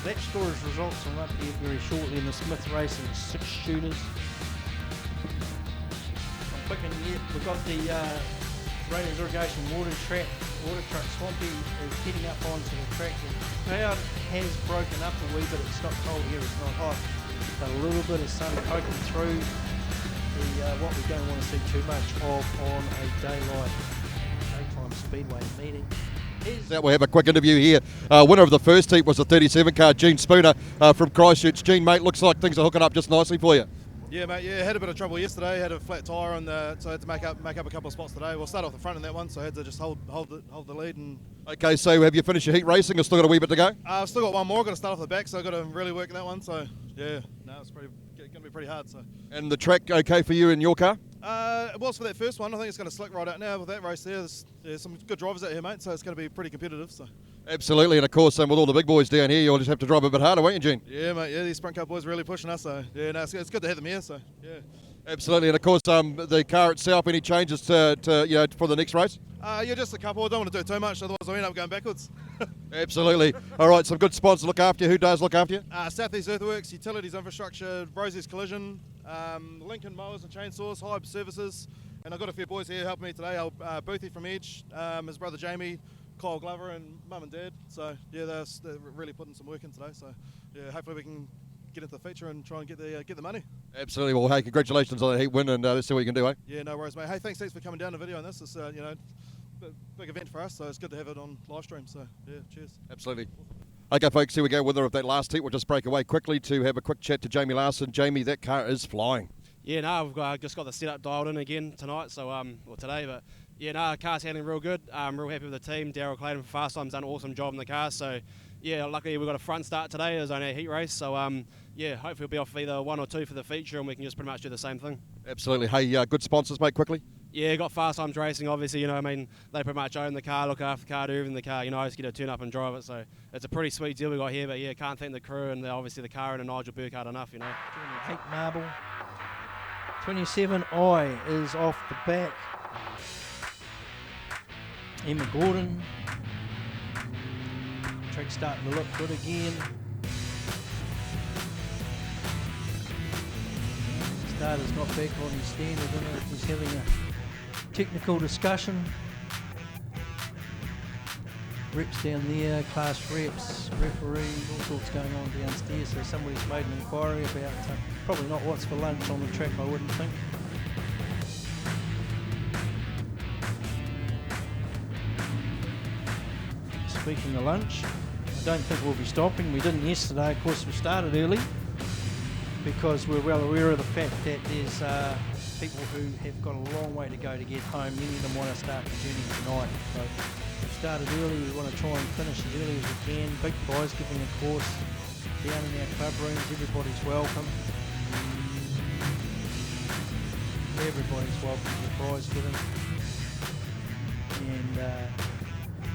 lap storage results on up here very shortly in the Smith Racing 6-shooters. I'm clicking here. We've got the Raiders Irrigation water truck Swampy is heading up onto the track. The cloud has broken up a wee bit. It's not cold here, it's not hot. But a little bit of sun poking through what we don't want to see too much of on a daytime speedway meeting. Now we'll have a quick interview here. Winner of the first heat was the 37 car, Gene Spooner from Christchurch. Gene, mate, looks like things are hooking up just nicely for you. Yeah, mate. Yeah, had a bit of trouble yesterday. Had a flat tyre on so I had to make up a couple of spots today. We'll start off the front in that one, so I had to just hold the lead. And Okay, so have you finished your heat racing or still got a wee bit to go? I've still got one more. Got to start off the back, so I've got to really work in that one. So yeah, no, it's going to be pretty hard. So. And the track okay for you in your car? It was for that first one. I think it's going to slick right out now with that race there. There's some good drivers out here, mate. So it's going to be pretty competitive. So. Absolutely, and of course, with all the big boys down here, you'll just have to drive a bit harder, won't you, Gene? Yeah, mate. Yeah, these sprint car boys are really pushing us. So yeah, no, it's good to have them here. So yeah. Absolutely, and of course, the car itself. Any changes to for the next race? Yeah, just a couple. I don't want to do too much, otherwise I'll end up going backwards. Absolutely. All right, some good sponsors look after you. Who does look after you? Southeast Earthworks, Utilities Infrastructure, Rosie's Collision, Lincoln Mowers and Chainsaws, Hybe Services, and I've got a few boys here helping me today. Boothie from Edge, his brother Jamie, Kyle Glover, and Mum and Dad. So yeah, they're really putting some work in today. So yeah, hopefully we can get into the feature and try and get the money. Absolutely. Well, hey, congratulations on the heat win, and let's see what you can do, eh? Yeah, no worries, mate. Hey, thanks for coming down to video on this. It's big event for us, so it's good to have it on live stream. So yeah, cheers. Absolutely. Okay, folks, here we go. Winner of that last heat. We'll just break away quickly to have a quick chat to Jamie Larson. Jamie, that car is flying. Yeah, no, I've just got the setup dialed in again tonight, so or today, but yeah, no, the car's handling real good. I'm real happy with the team. Daryl Clayton from Fast Time's done an awesome job in the car, so yeah, luckily we got a front start today. It was only a heat race, so yeah, hopefully we'll be off either 1 or 2 for the feature, and we can just pretty much do the same thing. Absolutely. Hey, good sponsors, mate, quickly. Yeah, got Fast Times Racing, obviously, I mean, they pretty much own the car, look after the car, do everything in the car, I just get to turn up and drive it, so it's a pretty sweet deal we got here, but yeah, can't thank the crew and obviously the car and Nigel Burkhardt enough, 8 marble. 27i is off the back. Emma Gordon. Track's starting to look good again. Starter's not back on his stand. I don't know if he's having a technical discussion. Reps down there, class reps, referee, all sorts going on downstairs. So somebody's made an inquiry about probably not what's for lunch on the track, I wouldn't think. Speaking of lunch, I don't think we'll be stopping. We didn't yesterday. Of course, we started early because we're well aware of the fact that there's people who have got a long way to go to get home. Many of them want to start the journey tonight. So we've started early. We want to try and finish as early as we can. Big prize giving, of course, down in our club rooms. Everybody's welcome. Everybody's welcome to the prize giving. And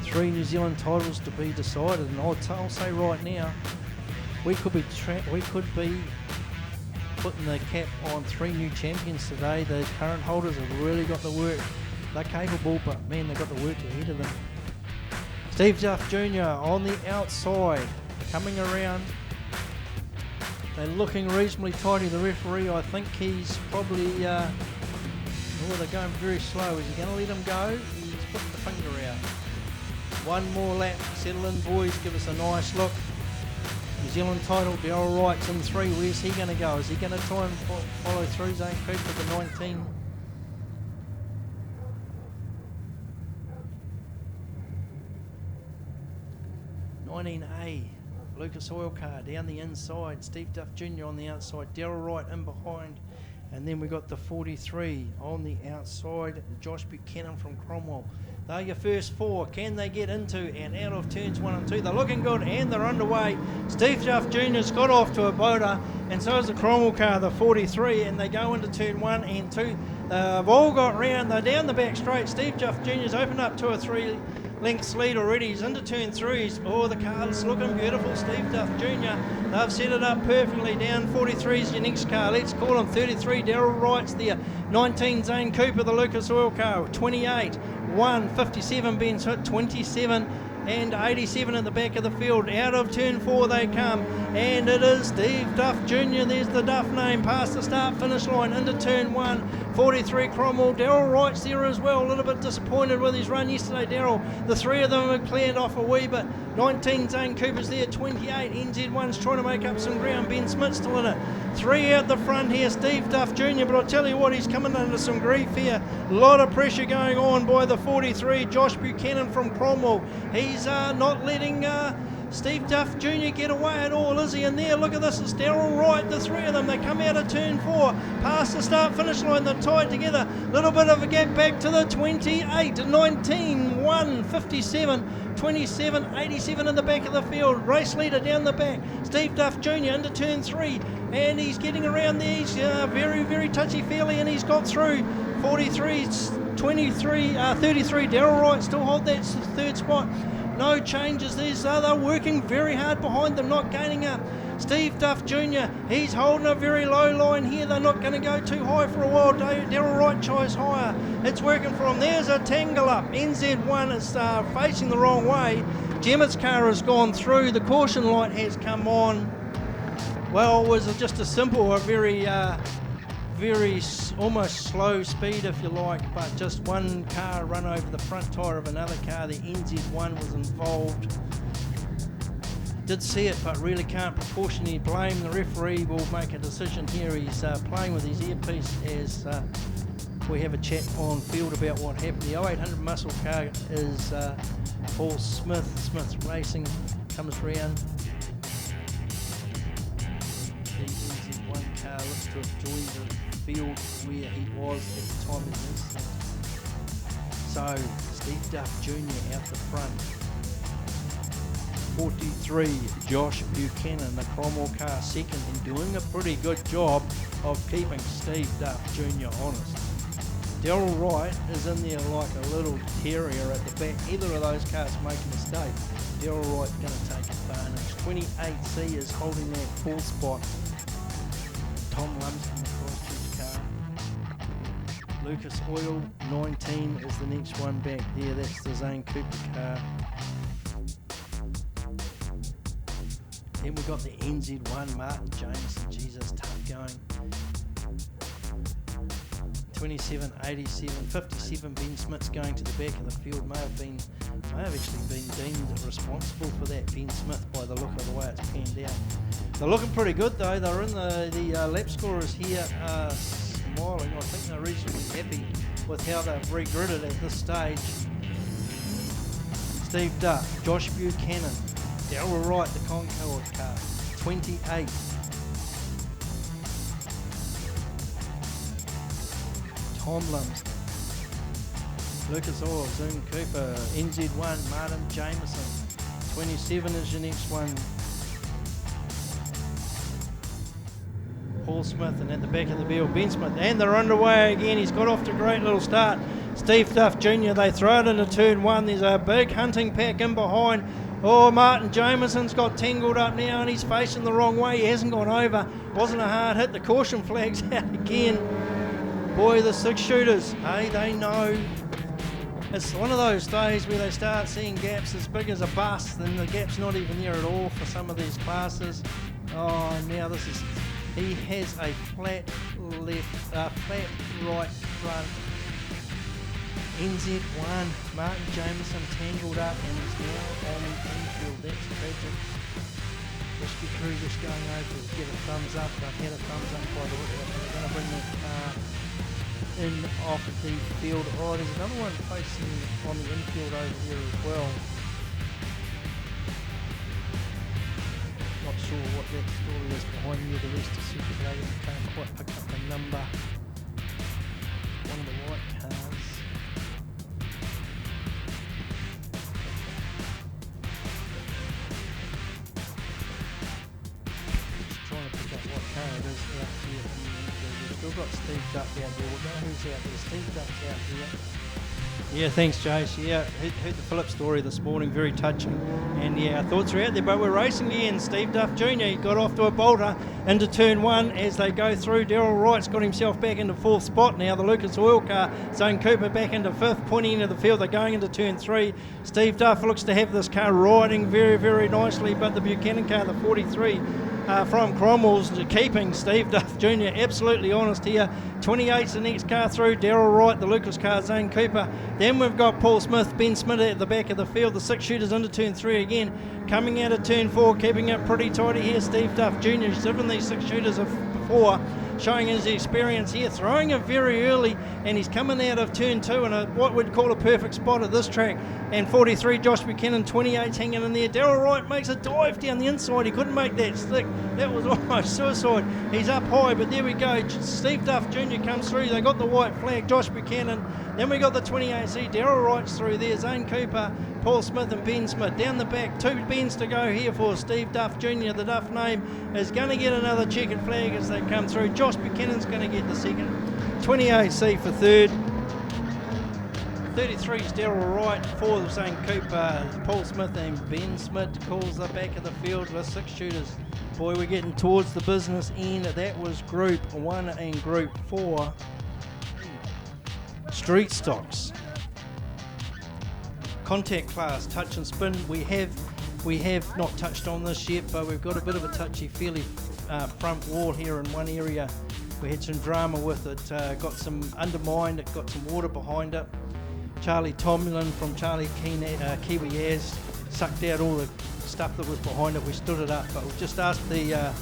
3 New Zealand titles to be decided, and I'll say right now, we could be putting the cap on 3 new champions today. The current holders have really got the work. They're capable, but man, they've got the work ahead of them. Steve Duff Jr. on the outside, coming around. They're looking reasonably tidy. The referee, I think he's probably, they're going very slow. Is he going to let him go? He's put the finger out. One more lap, settle in boys, give us a nice look. New Zealand title, Daryl Wright's in 3, where's he going to go? Is he going to try and follow through Zane Cooper, the 19? A Lucas Oil Car down the inside, Steve Duff Jr. on the outside, Daryl Wright in behind, and then we got the 43 on the outside, Josh Buchanan from Cromwell. They're your first 4. Can they get into and out of turns 1 and 2? They're looking good and they're underway. Steve Duff Jr.'s got off to a boater, and so is the Cromwell car, the 43, and they go into turn 1 and 2. They've all got round. They're down the back straight. Steve Duff Jr.'s opened up 2 or 3 lengths lead already. He's into turn 3. Oh, the car's looking beautiful. Steve Duff Jr. They've set it up perfectly. Down 43's your next car. Let's call him 33. Daryl Wright's there. 19 Zane Cooper, the Lucas Oil car. 28. 57 Ben's hit, 27 and 87 at the back of the field. Out of turn 4 they come, and it is Steve Duff Jr. There's the Duff name past the start finish line into turn 1. 43 Cromwell. Daryl Wright's there as well. A little bit disappointed with his run yesterday, Daryl. The 3 of them have cleared off a wee bit. 19 Zane Cooper's there. 28 NZ1's trying to make up some ground. Ben Smith's still in it. 3 out the front here, Steve Duff Jr. But I'll tell you what, he's coming under some grief here. A lot of pressure going on by the 43, Josh Buchanan from Cromwell. He's not letting Steve Duff Jr. get away at all, is he? And there, look at this, it's Daryl Wright, the three of them. They come out of turn 4, past the start-finish line, they're tied together. Little bit of a gap back to the 28, 19, 1, 57, 27, 87 in the back of the field. Race leader down the back, Steve Duff Jr. into turn 3, and he's getting around there. He's very, very touchy-feely, and he's got through 43, 23, 33. Daryl Wright still hold that third spot. No changes. They're working very hard behind them, not gaining up. Steve Duff Jr., he's holding a very low line here. They're not going to go too high for a while. Daryl Wright tries higher. It's working for him. There's a tangle up. NZ1 is facing the wrong way. Gemmett's car has gone through. The caution light has come on. Well, it was just a simple, a very almost slow speed, if you like, but just one car run over the front tyre of another car. The NZ1 was involved. Did see it, but really can't proportionally blame. The referee will make a decision here. He's playing with his earpiece as we have a chat on field about what happened. The 0800 muscle car is Paul Smith. Smith's Racing comes round. The NZ1 car looks to have joined the field where he was at the time of the incident. So Steve Duff Jr. out the front. 43, Josh Buchanan, the Cromwell car second, and doing a pretty good job of keeping Steve Duff Jr. honest. Daryl Wright is in there like a little terrier at the back. Either of those cars make a mistake, Daryl Wright's going to take advantage. 28C is holding that 4th spot. Tom Lumsden, the Christchurch car. Lucas Oil, 19, is the next one back there. That's the Zane Cooper car. Then we've got the NZ1, Martin Jameson. Jesus, tough going. 27, 87, 57, Ben Smith's going to the back of the field. May have actually been deemed responsible for that, Ben Smith, by the look of the way it's panned out. They're looking pretty good though. They're in the lap scorers here smiling. I think they're reasonably happy with how they've regridded at this stage. Steve Duff, Josh Buchanan, Daryl Wright, the Concord car, 28. Tom Lumsden, Lucas Oil, Zoom Cooper, NZ1, Martin Jameson, 27 is your next one. Paul Smith, and at the back of the field, Ben Smith, and they're underway again. He's got off to a great little start. Steve Duff Jr., they throw it into turn 1. There's a big hunting pack in behind. Oh, Martin Jameson's got tangled up now and he's facing the wrong way. He hasn't gone over. Wasn't a hard hit. The caution flag's out again. Boy, the 6-shooters, hey, they know. It's one of those days where they start seeing gaps as big as a bus, and the gap's not even there at all for some of these classes. Oh, now this is... He has a flat right front. NZ1, Martin Jameson tangled up and is now on the infield. That's tragic. Rescue crew just going over to get a thumbs up. They've had a thumbs up by the look of it. They're going to bring that car in off the field. Oh, there's another one facing on the infield over here as well. Not sure what that story is behind you. The rest is super late. Can't quite pick up the number. One of the white cars. Just trying to pick up what car it is out here in the infield. We've still got Steve Duff out there. We'll know who's out there. Steve Duff's out there. Yeah, thanks, Jace. Yeah, heard the Phillip story this morning, very touching. And yeah, our thoughts are out there, but we're racing again. Steve Duff Jr. got off to a bolter into turn 1 as they go through. Daryl Wright's got himself back into 4th spot now. The Lucas Oil car, Zane Cooper back into 5th, pointing into the field. They're going into turn 3. Steve Duff looks to have this car riding very, very nicely, but the Buchanan car, the 43, from Cromwell's keeping Steve Duff Jr. absolutely honest here. 28's the next car through. Daryl Wright, the Lucas car, Zane Cooper. Then we've got Paul Smith, Ben Smith at the back of the field. The 6-shooters into turn 3 again. Coming out of turn 4, keeping it pretty tidy here. Steve Duff Jr. He's driven these 6-shooters before. showing his experience here, throwing it very early, and he's coming out of turn 2 in what we'd call a perfect spot at this track. And 43, Josh Buchanan, 28's hanging in there. Daryl Wright makes a dive down the inside. He couldn't make that stick. That was almost suicide. He's up high, but there we go. Steve Duff Jr. comes through. They got the white flag, Josh Buchanan. Then we got the 28C, Daryl Wright's through there, Zane Cooper, Paul Smith and Ben Smith. Down the back, 2 bends to go here for Steve Duff Jr. The Duff name is going to get another checkered flag as they come through. Josh Buchanan's going to get the second. 28C for third. 33 is Daryl Wright, 4 of Zane Cooper, Paul Smith and Ben Smith calls the back of the field with 6 shooters. Boy, we're getting towards the business end. That was Group 1 and Group 4. Street stocks. Contact class, touch and spin. We have not touched on this yet, but we've got a bit of a touchy-feely front wall here in one area. We had some drama with it, got some undermined, it got some water behind it. Charlie Tomlin from Charlie Kiwi Yaz sucked out all the stuff that was behind it. We stood it up, but we've just asked the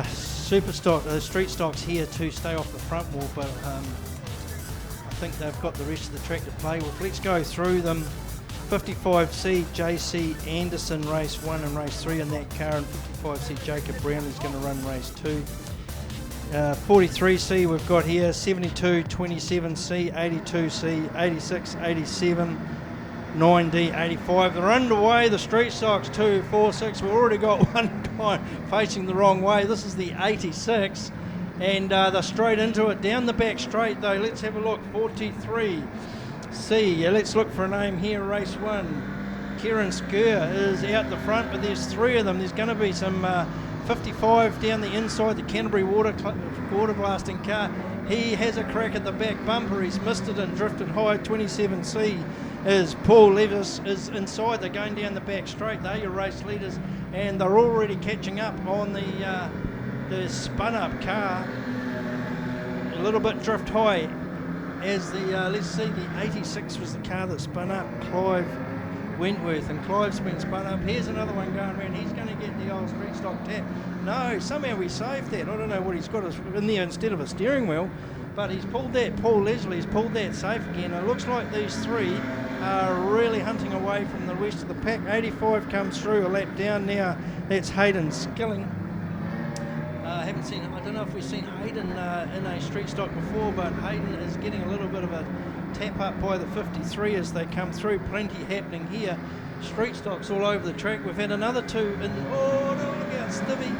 super stock, the street stocks here to stay off the front wall, but I think they've got the rest of the track to play with. Let's go through them. 55C JC Anderson race 1 and race 3 in that car, and 55C Jacob Brown is going to run race 2. 43C we've got here, 72, 27C, 82C, 86, 87, 9D, 85. They're underway, the street stocks 2, 4, 6. We've already got one guy facing the wrong way. This is the 86, and they're straight into it. Down the back straight though, let's have a look. 43C, let's look for a name here, race 1. Kieran Skur is out the front, but there's 3 of them. There's going to be some 55 down the inside, the Canterbury water blasting car. He has a crack at the back bumper. He's missed it and drifted high. 27C is Paul Levis is inside. They're going down the back straight. They're your race leaders, and they're already catching up on the spun up car. A little bit drift high as the let's see, the 86 was the car that spun up. Clive Wentworth, and Clive's been spun up. Here's another one going around. He's going to get the old street stock tap. No, somehow we saved that. I don't know what he's got in there instead of a steering wheel, but he's pulled that. Paul Leslie's pulled that safe again. It looks like these 3 are really hunting away from the rest of the pack. 85 comes through a lap down now. That's Hayden Skilling. I don't know if we've seen Hayden in a street stock before, but Hayden is getting a little bit of a tap up by the 53 as they come through. Plenty happening here. Street stocks all over the track. We've had another 2 in. Oh no, look out, Stibby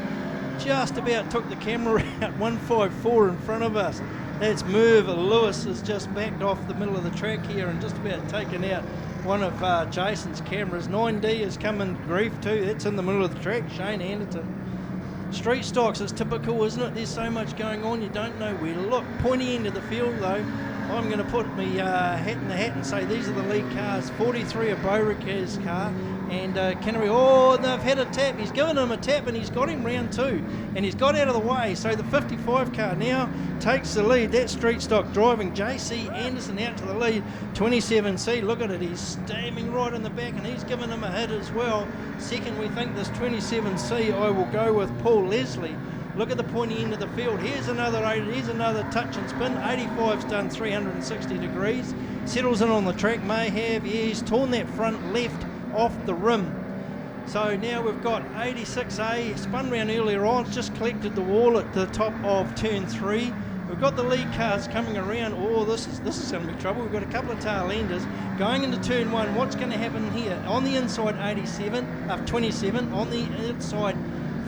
just about took the camera out. 154 in front of us. That's Merv Lewis has just backed off the middle of the track here and just about taken out one of Jason's cameras. 9D has come in grief too. That's in the middle of the track. Shane Anderton. Street stocks is typical, isn't it? There's so much going on, you don't know where to look. Pointy end of the field though, I'm going to put my hat in the hat and say these are the lead cars. 43 a Beauregard's car, and Canterbury, they've had a tap. He's given him a tap and he's got him round 2, and he's got out of the way. So the 55 car now takes the lead. That street stock driving, JC Anderson out to the lead. 27C, look at it, he's standing right in the back and he's given him a hit as well. Second, we think this 27C, I will go with Paul Leslie. Look at the pointy end of the field. Here's another touch and spin. 85's done 360 degrees. Settles in on the track. May have, yeah, he's torn that front left off the rim. So now we've got 86A, spun round earlier on, just collected the wall at the top of turn 3. We've got the lead cars coming around. This is going to be trouble. We've got a couple of tail enders going into turn 1. What's going to happen here? On the inside 27, on the inside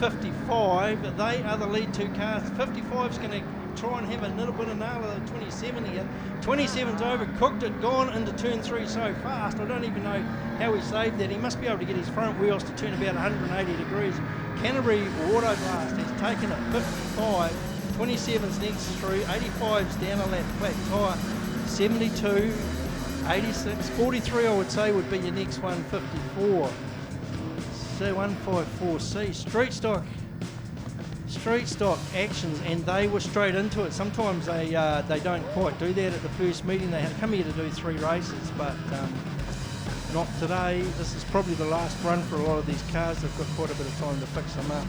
55, they are the lead 2 cars. 55's going to try and have a little bit of nail of the 27 here. 27's overcooked it, gone into turn 3 so fast. I don't even know how he saved that. He must be able to get his front wheels to turn about 180 degrees. Canterbury Auto Blast has taken it 55. 27's next through. 85's down on that flat tyre. 72, 86, 43 I would say would be your next one. 54. So 154C street stock actions, and they were straight into it. Sometimes they don't quite do that at the first meeting. They had to come here to do 3 races, but not today. This is probably the last run for a lot of these cars. They've got quite a bit of time to fix them up.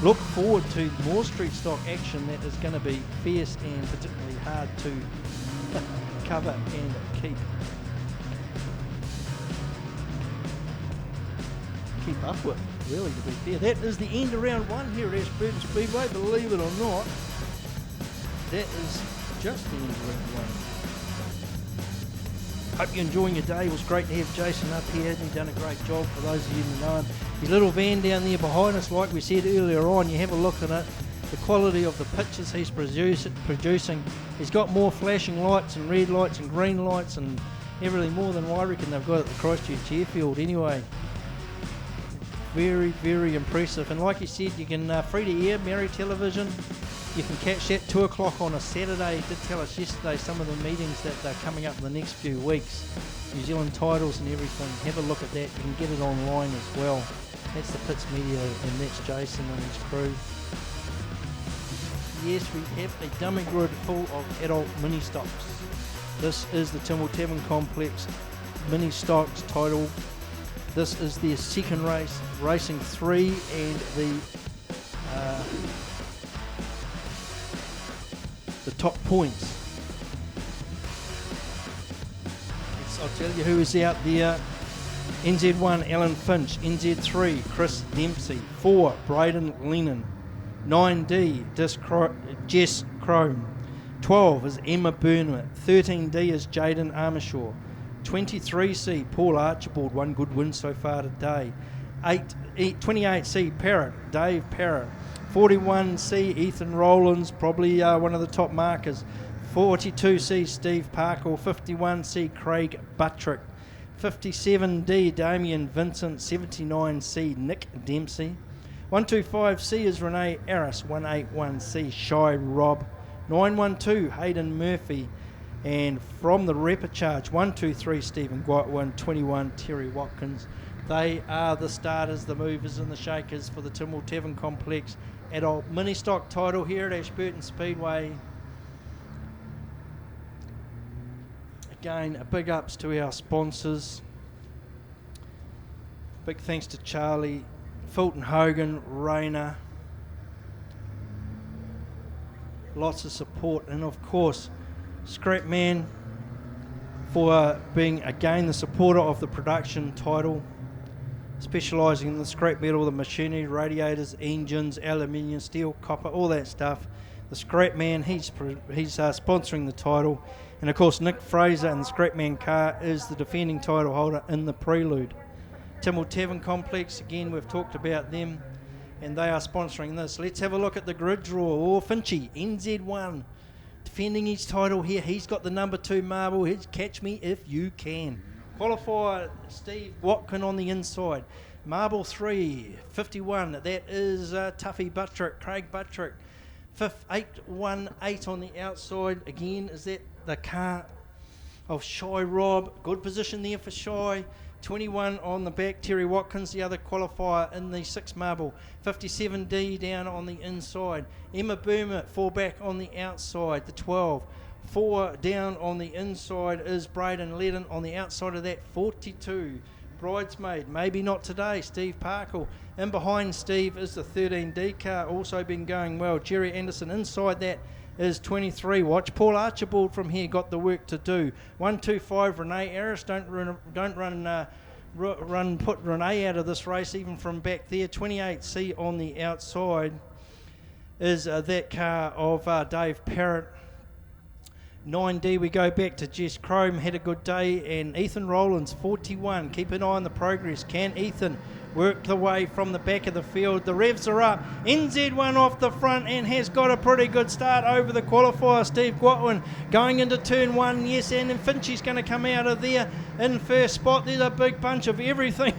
look forward to more street stock action that is going to be fierce and particularly hard to cover and keep up with, really, to be fair. That is the end of round one here at Ashburton Speedway, believe it or not. That is just the end of round one. Hope you're enjoying your day. It was great to have Jason up here. He's done a great job for those of you who know him. His little van down there behind us, like we said earlier on, you have a look at it. The quality of the pictures he's producing. He's got more flashing lights and red lights and green lights and everything more than I reckon they've got at the Christchurch Airfield anyway. Very, very impressive. And like you said, you can free to air Mary Television. You can catch that 2 o'clock on a Saturday. He did tell us yesterday some of the meetings that are coming up in the next few weeks. New Zealand titles and everything. Have a look at that. You can get it online as well. That's the Pits Media and that's Jason and his crew. Yes, we have a dummy grid full of adult mini stocks. This is the Timble Tavern Complex mini stocks title. This is their second race, racing 3, and the top points. I'll tell you who is out there. NZ1 Alan Finch, NZ3 Chris Dempsey, 4 Braden Lennon, 9D Jess Crome, 12 is Emma Burnett, 13D is Jaden Armishaw, 23C Paul Archibald, one good win so far today, 28C Parrott, Dave Parrott, 41C Ethan Rowlands, probably one of the top markers, 42C Steve Parker, 51C Craig Buttrick, 57D Damien Vincent, 79C Nick Dempsey, 125C is Renee Arris, 181C Shy Rob, 912 Hayden Murphy, and from the Repechage, 123 Stephen Gwatwin, 21 Terry Watkins. They are the starters, the movers and the shakers for the Timble Tavern Complex adult mini stock title here at Ashburton Speedway. Again, a big ups to our sponsors. Big thanks to Charlie, Fulton Hogan, Rayner. Lots of support, and of course Scrapman for being again the supporter of the production title, specialising in the scrap metal, the machinery, radiators, engines, aluminium, steel, copper, all that stuff. The Scrapman, he's sponsoring the title, and of course Nick Fraser and the Scrapman car is the defending title holder in the Prelude. Timble Tavern Complex, again we've talked about them, and they are sponsoring this. Let's have a look at the grid draw. Finchy, NZ1, defending his title here. He's got the number 2 marble. He's Catch Me If You Can. Qualifier Steve Watkin on the inside. Marble 3, 51. That is Tuffy Buttrick, Craig Buttrick. 818 on the outside. Again, is that the car of Shy Rob? Good position there for Shy. 21 on the back, Terry Watkins, the other qualifier in the 6 marble. 57D down on the inside. Emma Boomer, 4 back on the outside, the 12. 4 down on the inside is Braden Ledden. On the outside of that, 42. Bridesmaid, maybe not today, Steve Parkle. In behind Steve is the 13D car, also been going well. Jerry Anderson inside that is 23. Watch Paul Archibald from here, got the work to do. 125 Renee Arris, don't put Renee out of this race even from back there. 28C on the outside is that car of Dave Parrott. 9D, we go back to Jess Crome, had a good day, and Ethan Rowlands, 41. Keep an eye on the progress. Can Ethan work the way from the back of the field? The revs are up. NZ1 off the front and has got a pretty good start over the qualifier. Steve Gwatwin going into turn 1, yes, and then Finchy's going to come out of there in first spot. There's a big bunch of everything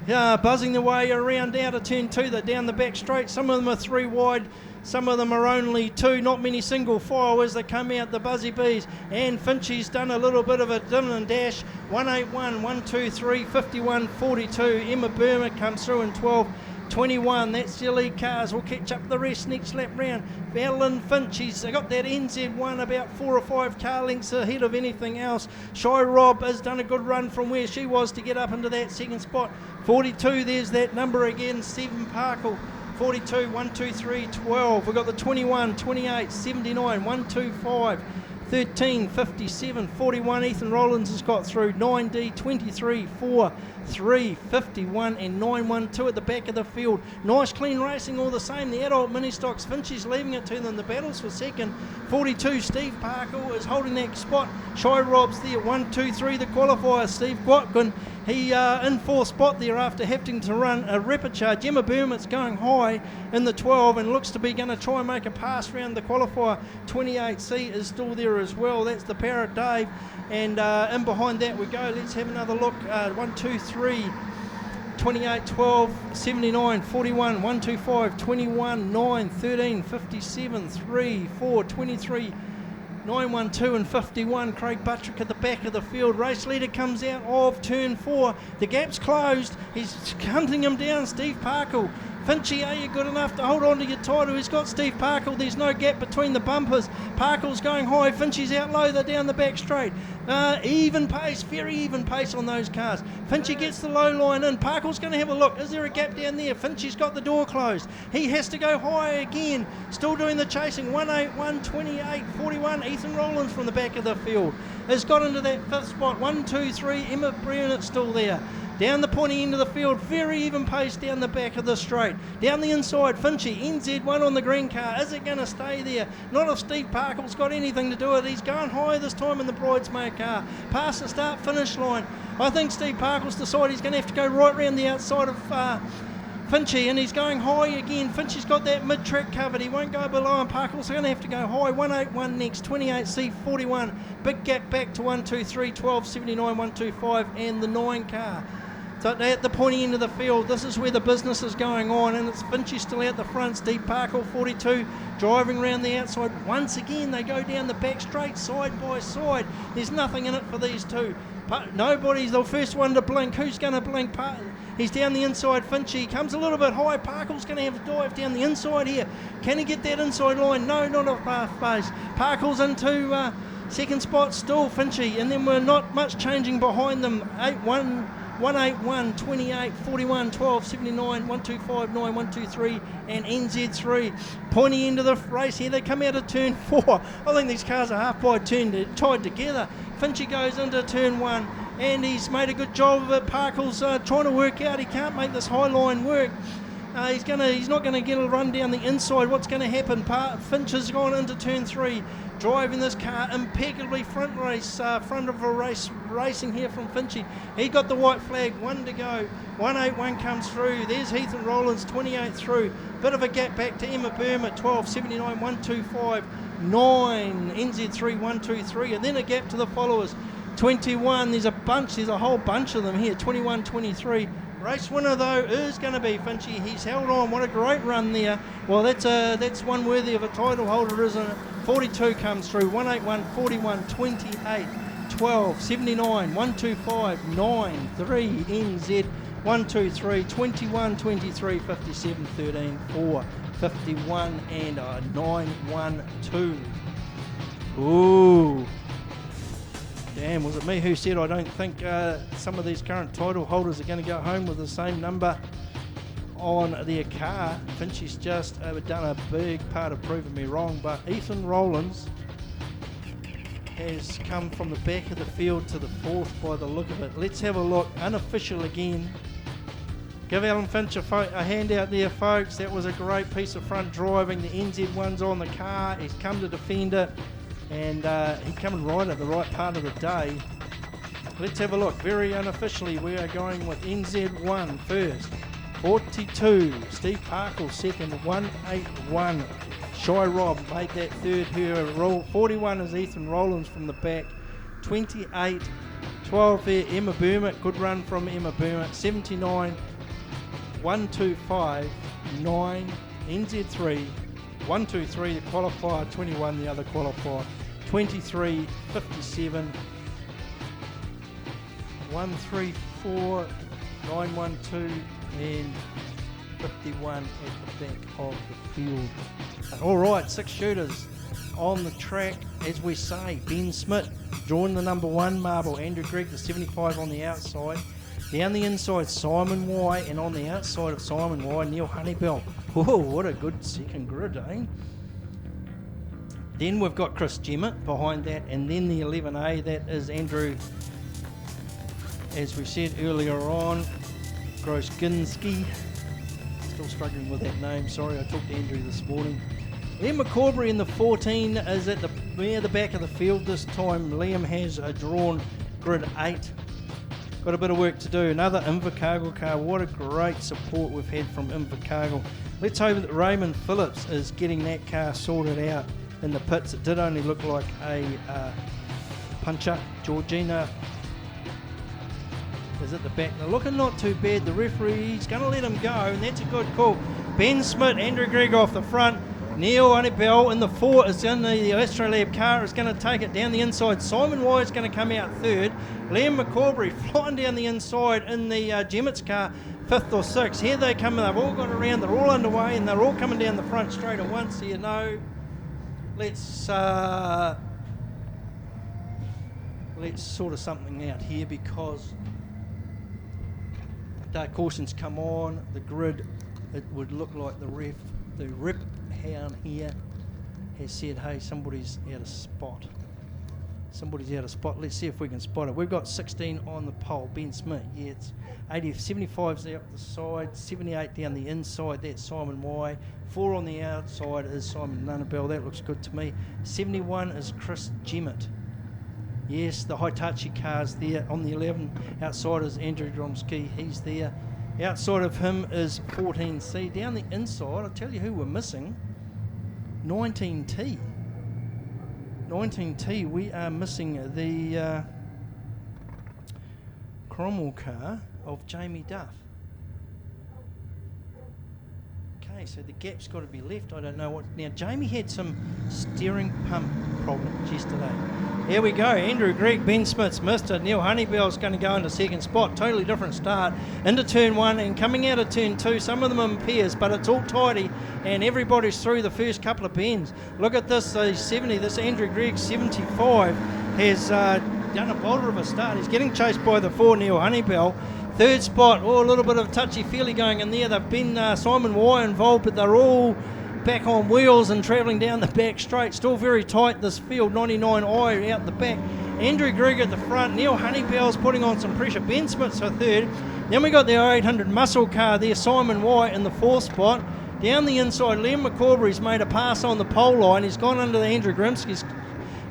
buzzing the way around out of turn 2. They're down the back straight. Some of them are 3 wide. Some of them are only 2, not many single file as they come out, the Buzzy Bees. And Finchy's done a little bit of a dim and dash. 181, 123, 51, 42. Emma Burma comes through in 12, 21. That's your lead cars. We'll catch up the rest next lap round. Alan Finch, he's got that NZ1 about 4 or 5 car lengths ahead of anything else. Shy Rob has done a good run from where she was to get up into that second spot. 42, there's that number again, Stephen Parkle. 42, 1, 2, 3, 12. We've got the 21, 28, 79, 1, 2, 5, 13, 57, 41. Ethan Rollins has got through. 9D, 23, 4, 3, 51 and 912 at the back of the field. Nice clean racing all the same. The adult mini stocks, Finchie's leaving it to them. The battles for second. 42, Steve Parkle is holding that spot. Shy Rob's there. 1, 2, 3, the qualifier. Steve Watkin, he in fourth spot there after having to run a rapid charge. Emma Bermit's going high in the 12 and looks to be going to try and make a pass round the qualifier. 28C is still there as well. That's the Parrot Dave. And in behind that we go. Let's have another look. 1, 2, 3, 28, 12, 79, 41, 1, 2, 5, 21, 9, 13, 57, 3, 4, 23, 9, 1, 2 and 51. Craig Buttrick at the back of the field. Race leader comes out of turn 4. The gap's closed. He's hunting him down, Steve Parkle. Finchie, are you good enough to hold on to your title? He's got Steve Parkle. There's no gap between the bumpers. Parkle's going high. Finchie's out low. They're down the back straight. Even pace, very even pace on those cars. Finchie gets the low line in. Parkle's going to have a look. Is there a gap down there? Finchie's got the door closed. He has to go high again. Still doing the chasing. 181, 28, 41. Ethan Rollins from the back of the field has got into that fifth spot. 1, 2, 3. Emma Brunet's still there. Down the pointy end of the field, very even pace down the back of the straight. Down the inside, Finchie, NZ1 on the green car. Is it going to stay there? Not if Steve Parkle's got anything to do with it. He's going high this time in the bridesmaid car. Past the start-finish line. I think Steve Parkle's decided he's going to have to go right round the outside of Finchie, and he's going high again. Finchie's got that mid-track covered. He won't go below, and Parkle's going to have to go high. 181 next, 28C, 41. Big gap back to 1, 2, 3, 12, 79, 125, and the 9 car. So at the pointy end of the field, this is where the business is going on, and it's Finchie still out the front. Steve Parkle, 42, driving around the outside. Once again, they go down the back straight, side by side. There's nothing in it for these two. Nobody's the first one to blink. Who's going to blink? He's down the inside. Finchie comes a little bit high. Parkle's going to have a dive down the inside here. Can he get that inside line? No, not off half base. Parkle's into second spot still, Finchie, and then we're not much changing behind them. 181, 28, 41, 12, 79, 125, 9, 123 and NZ3. Pointy end of the race here. They come out of turn 4. I think these cars are half by turn tied together. Finchie goes into turn 1 and he's made a good job of it. Parkle's trying to work out. He can't make this high line work. He's not going to get a run down the inside. What's going to happen? Finch has gone into turn 3, driving this car impeccably front of a race, racing here from Finchie. He got the white flag, 1 to go. 181 comes through. There's Heath and Rollins, 28 through. Bit of a gap back to Emma Berma, 12, 79, 125, 9, NZ3, 123, and then a gap to the followers. 21, there's a whole bunch of them here, 21, 23. Race winner though is going to be Finchie. He's held on. What a great run there. Well, that's one worthy of a title holder, isn't it? 42 comes through. 181, 41, 28, 12, 79, 125, 9, 3, NZ, 123, 21, 23, 57, 13, 4, 51 and 9, 1, 2. Ooh. Damn, was it me who said I don't think some of these current title holders are going to go home with the same number on their car? Finchie's just done a big part of proving me wrong, but Ethan Rollins has come from the back of the field to the 4th by the look of it. Let's have a look, unofficial again. Give Alan Finch a hand out there, folks. That was a great piece of front driving. The NZ1's on the car. He's come to defend it. And he's coming right at the right part of the day. Let's have a look. Very unofficially, we are going with NZ1 first. 42, Steve Parkle second, 181. Shy Rob made that third here. 41 is Ethan Rollins from the back. 28, 12 there, Emma Berma. Good run from Emma Berma. 79, 125, 9, NZ3. 123 the qualifier, 21 the other qualifier, 23, 57, 134, 912 and 51 at the back of the field. Alright, 6 shooters on the track, as we say. Ben Smith drawing the number 1 marble, Andrew Gregg the 75 on the outside, Down the inside, Simon Y, and on the outside of Simon Y, Neil Honeybell. Whoa, what a good second grid, eh? Then we've got Chris Gemmett behind that, and then the 11A, that is Andrew, as we said earlier on, Grosginski. Still struggling with that name, sorry, I talked to Andrew this morning. Liam McCaubrey in the 14 is at the near the back of the field this time. Liam has drawn grid 8. Got a bit of work to do. Another Invercargill car. What a great support we've had from Invercargill. Let's hope that Raymond Phillips is getting that car sorted out in the pits. It did only look like a punch-up. Georgina is at the back. They're looking not too bad. The referee's going to let him go, and that's a good call. Ben Smith, Andrew Gregg off the front. Neil Honeybell in the 4 is in the Astrolab car, is going to take it down the inside. Simon Y is going to come out third. Liam McCaubrey flying down the inside in the Gemmett's car, 5th or 6th. Here they come, they've all gone around, they're all underway, and they're all coming down the front straight at once. So you know, let's sort of something out here, because dark cautions come on the grid. It would look like the rip hound here has said, hey, somebody's out of spot. Somebody's out of spot. Let's see if we can spot it. We've got 16 on the pole. Ben Smith, yeah, it's 80, 75's there up the side, 78 down the inside. That's Simon Y. 4 on the outside is Simon Nunnabell. That looks good to me. 71 is Chris Gemmett. Yes, the Hitachi car's there. On the 11 outside is Andrew Dromsky. He's there. Outside of him is 14C. Down the inside, I'll tell you who we're missing. 19T. 19T, we are missing the Cromwell car of Jamie Duff. Okay, so the gap's got to be left. I don't know what. Now, Jamie had some steering pump problems yesterday. Here we go. Andrew Gregg, Ben Smith's missed it. Neil Honeybell's going to go into second spot. Totally different start. Into turn 1 and coming out of turn 2. Some of them in pairs, but it's all tidy and everybody's through the first couple of bends. Look at this, 70. This Andrew Gregg, 75, has done a bolter of a start. He's getting chased by the 4, Neil Honeybell. Third spot, a little bit of touchy-feely going in there. They've been Simon Y involved, but they're all back on wheels and travelling down the back straight. Still very tight, this field. 99i out the back. Andrew Gregg at the front. Neil Honeybell's putting on some pressure. Ben Smith's for third. Then we got the 0800 muscle car there. Simon Y in the 4th spot. Down the inside, Liam McCaubrey's made a pass on the pole line. He's gone under the Andrew Grimsky's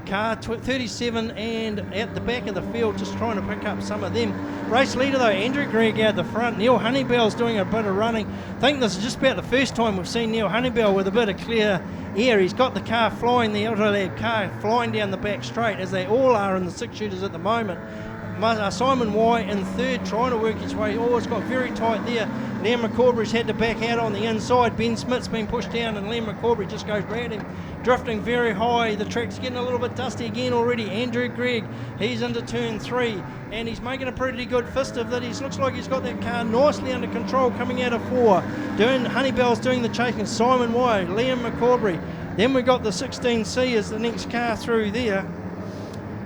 car, 37, and at the back of the field, just trying to pick up some of them. Race leader though, Andrew Gregg out the front. Neil Honeybell's doing a bit of running. I think this is just about the first time we've seen Neil Honeybell with a bit of clear air. He's got the car flying, the Autolab car flying down the back straight, as they all are in the 6-shooters at the moment. Simon Y in third, trying to work his way. Oh, it's got very tight there. Liam McCaubrey's had to back out on the inside. Ben Smith's been pushed down and Liam McCaubrey just goes round him, drifting very high. The track's getting a little bit dusty again already. Andrew Gregg, he's into turn 3 and he's making a pretty good fist of it. He looks like he's got that car nicely under control coming out of 4. Honeybell's doing the chasing. Simon Y, Liam McCaubrey. Then we've got the 16C as the next car through there.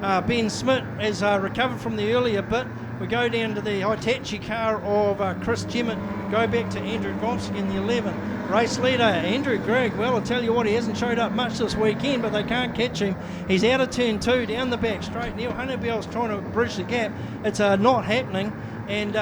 Ben Smith has recovered from the earlier bit. We go down to the Hitachi car of Chris Gemmett, go back to Andrew Gomsky in the 11. Race leader, Andrew Gregg. Well, I'll tell you what, he hasn't showed up much this weekend, but they can't catch him. He's out of turn 2, down the back straight. Neil Honeybell's trying to bridge the gap. It's not happening. And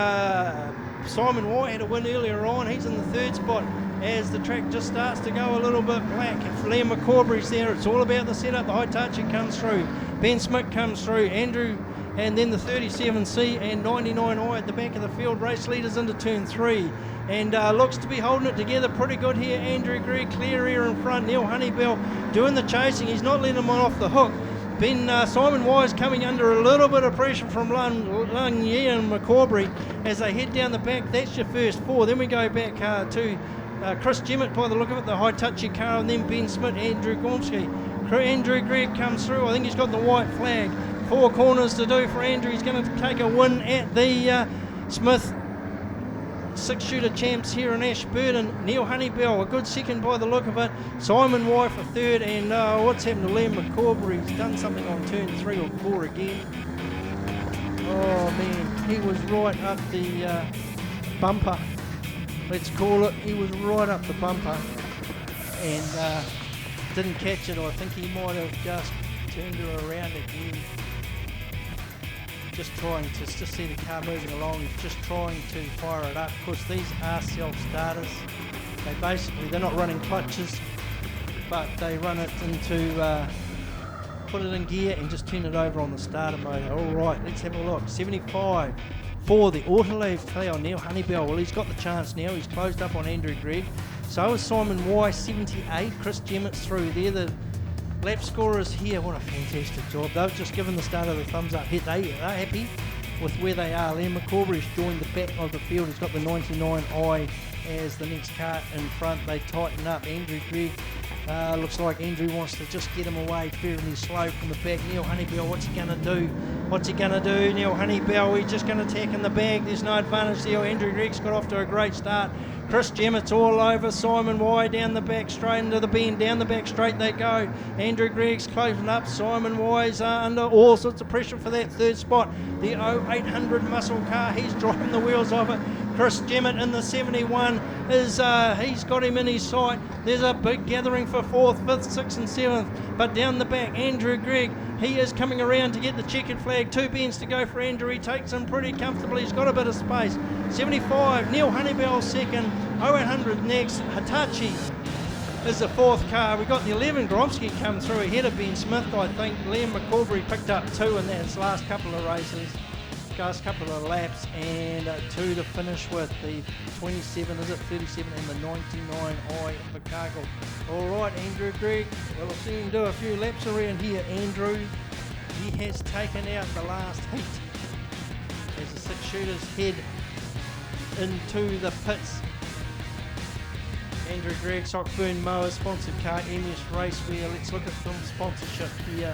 Simon White had a win earlier on. He's in the 3rd spot as the track just starts to go a little bit black. If Liam McCaubrey's there, it's all about the setup. The Hitachi comes through. Ben Smith comes through. Andrew, and then the 37C and 99i at the back of the field. Race leaders into turn 3. And looks to be holding it together pretty good here. Andrew Gregg, clear air in front. Neil Honeybell doing the chasing. He's not letting him off the hook. Simon Wise coming under a little bit of pressure from Lung Yi and McCaubrey as they head down the back. That's your first 4. Then we go back to Chris Gemmett by the look of it, the Hitachi car, and then Ben Smith, Andrew Gormsky. Andrew Gregg comes through. I think he's got the white flag. 4 corners to do for Andrew. He's going to take a win at the Smith 6-shooter champs here in Ashburton. Neil Honeybell, a good second by the look of it. Simon Y for 3rd, and what's happened to Liam McCaubrey? He's done something on turn 3 or 4 again. Oh man. he was right up the bumper. Let's call it. He was right up the bumper and didn't catch it. I think he might have just turned her around again. Just trying to just see the car moving along. He's just trying to fire it up. Of course, these are self-starters. They're not running clutches, but they run it into, put it in gear and just turn it over on the starter motor. All right, let's have a look. 75 for the Autolev Cleo, Neil Honeybell. Well, he's got the chance now. He's closed up on Andrew Gregg. So is Simon Y, 78. Chris Gemmett's through there. The lap scorers here, what a fantastic job. They've just given the starter the thumbs up. They're happy with where they are. Liam McCaubrey's joined the back of the field. He's got the 99i as the next car in front. They tighten up. Andrew Gregg, looks like Andrew wants to just get him away fairly slow from the back. Neil Honeybell, what's he going to do? What's he going to do? Neil Honeybell, he's just going to tack in the bag. There's no advantage there. Andrew Gregg's got off to a great start. Chris Gemmett's all over. Simon Y down the back straight into the bend. Down the back straight they go. Andrew Gregg's closing up. Simon Y's under all sorts of pressure for that third spot. The 0800 muscle car, he's driving the wheels off it. Chris Gemmett in the 71 is he's got him in his sight. There's a big gathering for 4th, 5th, 6th and 7th. But down the back, Andrew Gregg, he is coming around to get the checkered flag. 2 bends to go for Andrew. He takes him pretty comfortably. He's got a bit of space. 75, Neil Honeybell second. 0800 next. Hitachi is the 4th car. We got the 11 Gromsky come through ahead of Ben Smith, I think. Liam McCaubrey picked up 2 in his last couple of races. Last couple of laps, and 2 to finish with the 27, is it 37, and the 99i Chicago. All right, Andrew Gregg. Well, I've seen him do a few laps around here. Andrew, he has taken out the last heat as the 6 shooters head into the pits. Andrew Gregg, Sockburn Mower, sponsored car, MS Raceware. Let's look at some sponsorship here.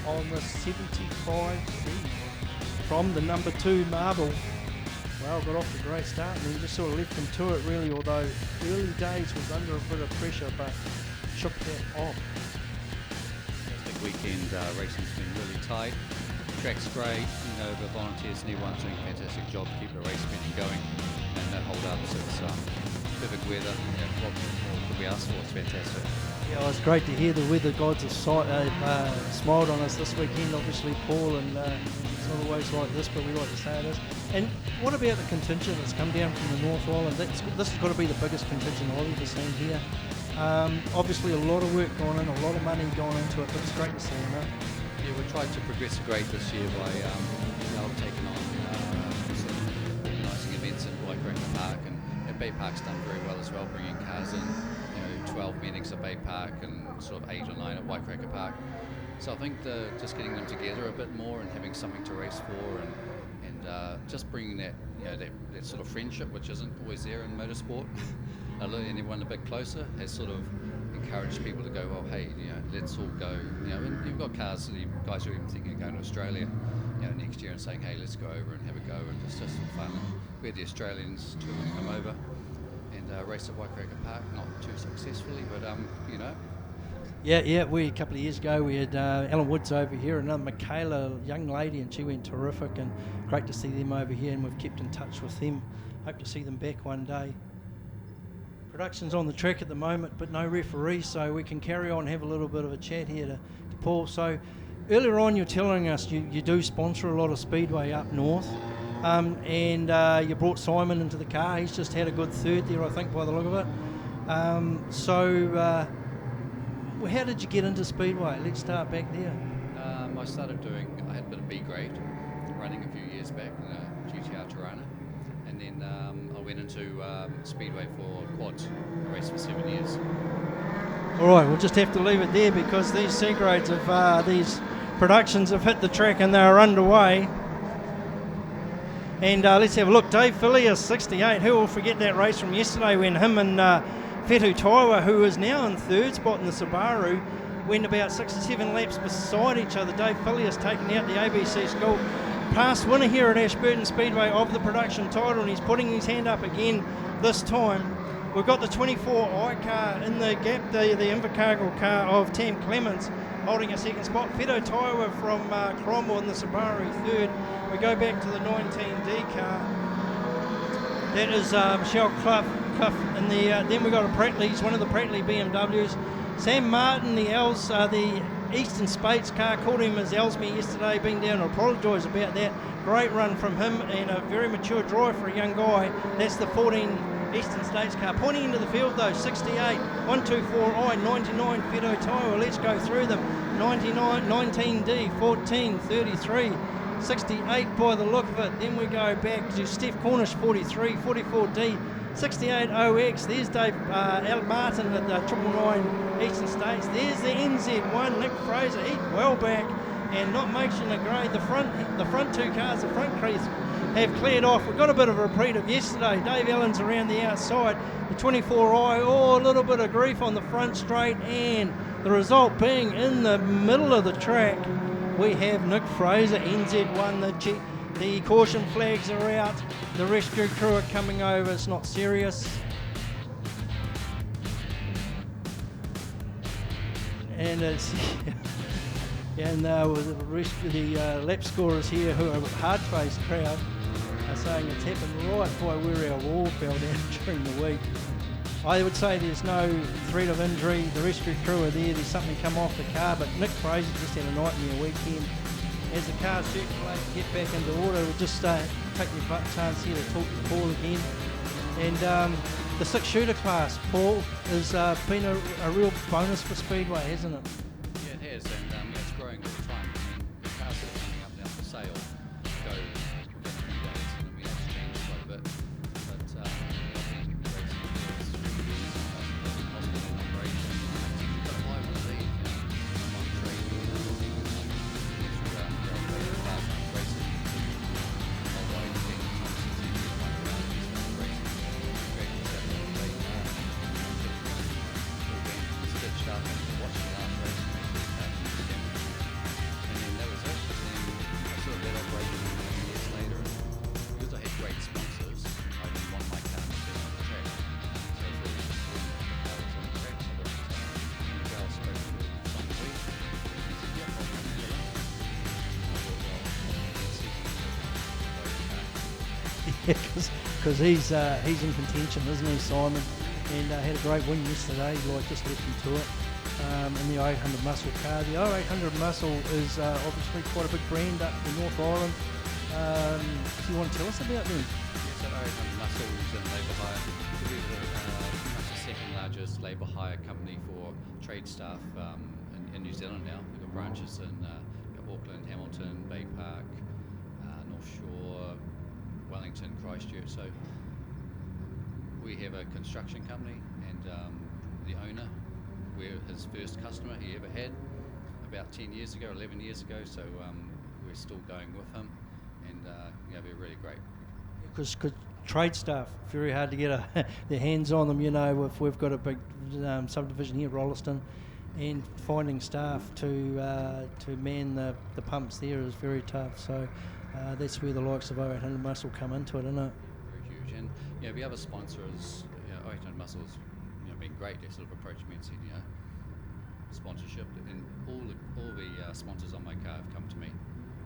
On the 75C from the number 2 Marble. Well, got off to a great start and then just sort of left them to it really, although early days was under a bit of pressure, but shook that off. Fantastic weekend, racing's been really tight. Track's great, you know, the volunteers and everyone's doing a fantastic job to keep the race spinning going, and that hold up, so it's perfect weather. Yeah, what more could we ask for? It's fantastic. Yeah, well, it's great to hear the weather gods have smiled on us this weekend. Obviously, Paul, and it's not always like this, but we like to say it is. And what about the contingent that's come down from the North Island? This has got to be the biggest contingent I've ever seen here. Obviously, a lot of work gone in, a lot of money gone into it, but it's great to see them. Yeah, we tried to progress the grade this year by taking on some organising events at Waikaremoana Park, and Bay Park's done very well as well, bringing cars in. 12 meetings at Bay Park and sort of 8 or 9 at Waikaremoana Park. So I think just getting them together a bit more and having something to race for, and just bringing that that sort of friendship, which isn't always there in motorsport, and everyone a bit closer, has sort of encouraged people to go, well, hey, let's all go. And you've got guys who are even thinking of going to Australia, next year and saying, hey, let's go over and have a go and just some fun. And we had the Australians touring come over and race at Waikaremoana Park, not too successfully, but Yeah, a couple of years ago we had Alan Woods over here, another Michaela, young lady, and she went terrific, and great to see them over here, and we've kept in touch with them. Hope to see them back one day. Production's on the track at the moment, but no referee, so we can carry on and have a little bit of a chat here to Paul. So earlier on you're telling us you do sponsor a lot of Speedway up north. And you brought Simon into the car. He's just had a good third there, I think, by the look of it. So how did you get into Speedway? Let's start back there. I had a bit of B grade running a few years back in a GTR Tirana, and then I went into Speedway for quads. I raced for 7 years. All right, we'll just have to leave it there because these C grades of these productions have hit the track and they are underway. And let's have a look. Dave Filliers, 68. Who will forget that race from yesterday when him and Fetu Taiwa, who is now in 3rd spot in the Subaru, went about 6 or 7 laps beside each other. Dave Filliers taking out the ABC School past winner here at Ashburton Speedway of the production title, and he's putting his hand up again this time. We've got the 24i car in the gap, the Invercargill car of Tam Clements holding a second spot. Fido Taiwa from Cromwell in the Subaru third. We go back to the 19D car. That is Michelle Clough in the. Then we got a Prattley's, one of the Prattley BMWs. Sam Martin, the Eastern Spates car, called him as Ellesmere yesterday, been down to apologise about that. Great run from him and a very mature drive for a young guy. That's the 14 Eastern States car. Pointing into the field though, 68, 124i, 99 Fido Taiwa. Let's go through them. 99, 19D, 14, 33. 68 by the look of it. Then we go back to Steph Cornish, 43, 44D, 68 OX. There's Dave Martin at the 999 Eastern States. There's the NZ1, Nick Fraser. He's well back and not making a grade. The front two cars, the front crease have cleared off. We've got a bit of a repeat of yesterday. Dave Allen's around the outside. The 24i, a little bit of grief on the front straight, and the result being in the middle of the track. We have Nick Fraser, NZ1, the caution flags are out, the rescue crew are coming over, it's not serious. And it's, and the lap scorers here, who are a hard-faced crowd, are saying it's happened right by where our wall fell down during the week. I would say there's no threat of injury. The rescue crew are there. There's something come off the car, but Nick Fraser just had a nightmare weekend. As the cars circulate, get back into order, we'll just take your chance here to talk to Paul again. And the six-shooter class, Paul, has been a real bonus for Speedway, hasn't it? Yeah, it has, and it's growing all the time. I mean, the cars that are coming up now for sale go within 3 days, and I mean, that's changed quite a bit. But racing is hospital in operation. You've got to buy one of these, on trade, racing. I'll buy anything since you get one around racing. Great yourself on the plate. Stitched up and watched the last race and make sure it's happening again. And then that was it. Then I sort of let operation a few years later, and because I had great sponsors, I didn't want my car to be on the track. So I thought it was important that the car was on the track. So I got the girl spoke to Tom Week. He said, yeah, I'll come to you. I thought, well, let's see if we can Yeah, because he's in contention, isn't he, Simon? And had a great win yesterday, just left him to it, in the 0800 Muscle car. The 0800 Muscle is obviously quite a big brand up in North Island. Do you want to tell us about them? Yes, so 0800 Muscles and Labour Hire. We're pretty much the second largest labour hire company for trade staff in New Zealand now. We've got branches in Auckland, Hamilton, Bay Park, North Shore, Wellington, Christchurch. So we have a construction company, and the owner, we're his first customer he ever had about 10 years ago, 11 years ago, so we're still going with him, and we're really great. Because trade staff, very hard to get their hands on them, if we've got a big subdivision here, Rolleston, and finding staff to man the pumps there is very tough, so that's where the likes of 0800 Muscle come into it, isn't it? Very huge, and the other sponsor is 0800 Muscles, been great. They sort of approached me and said, sponsorship, and all the sponsors on my car have come to me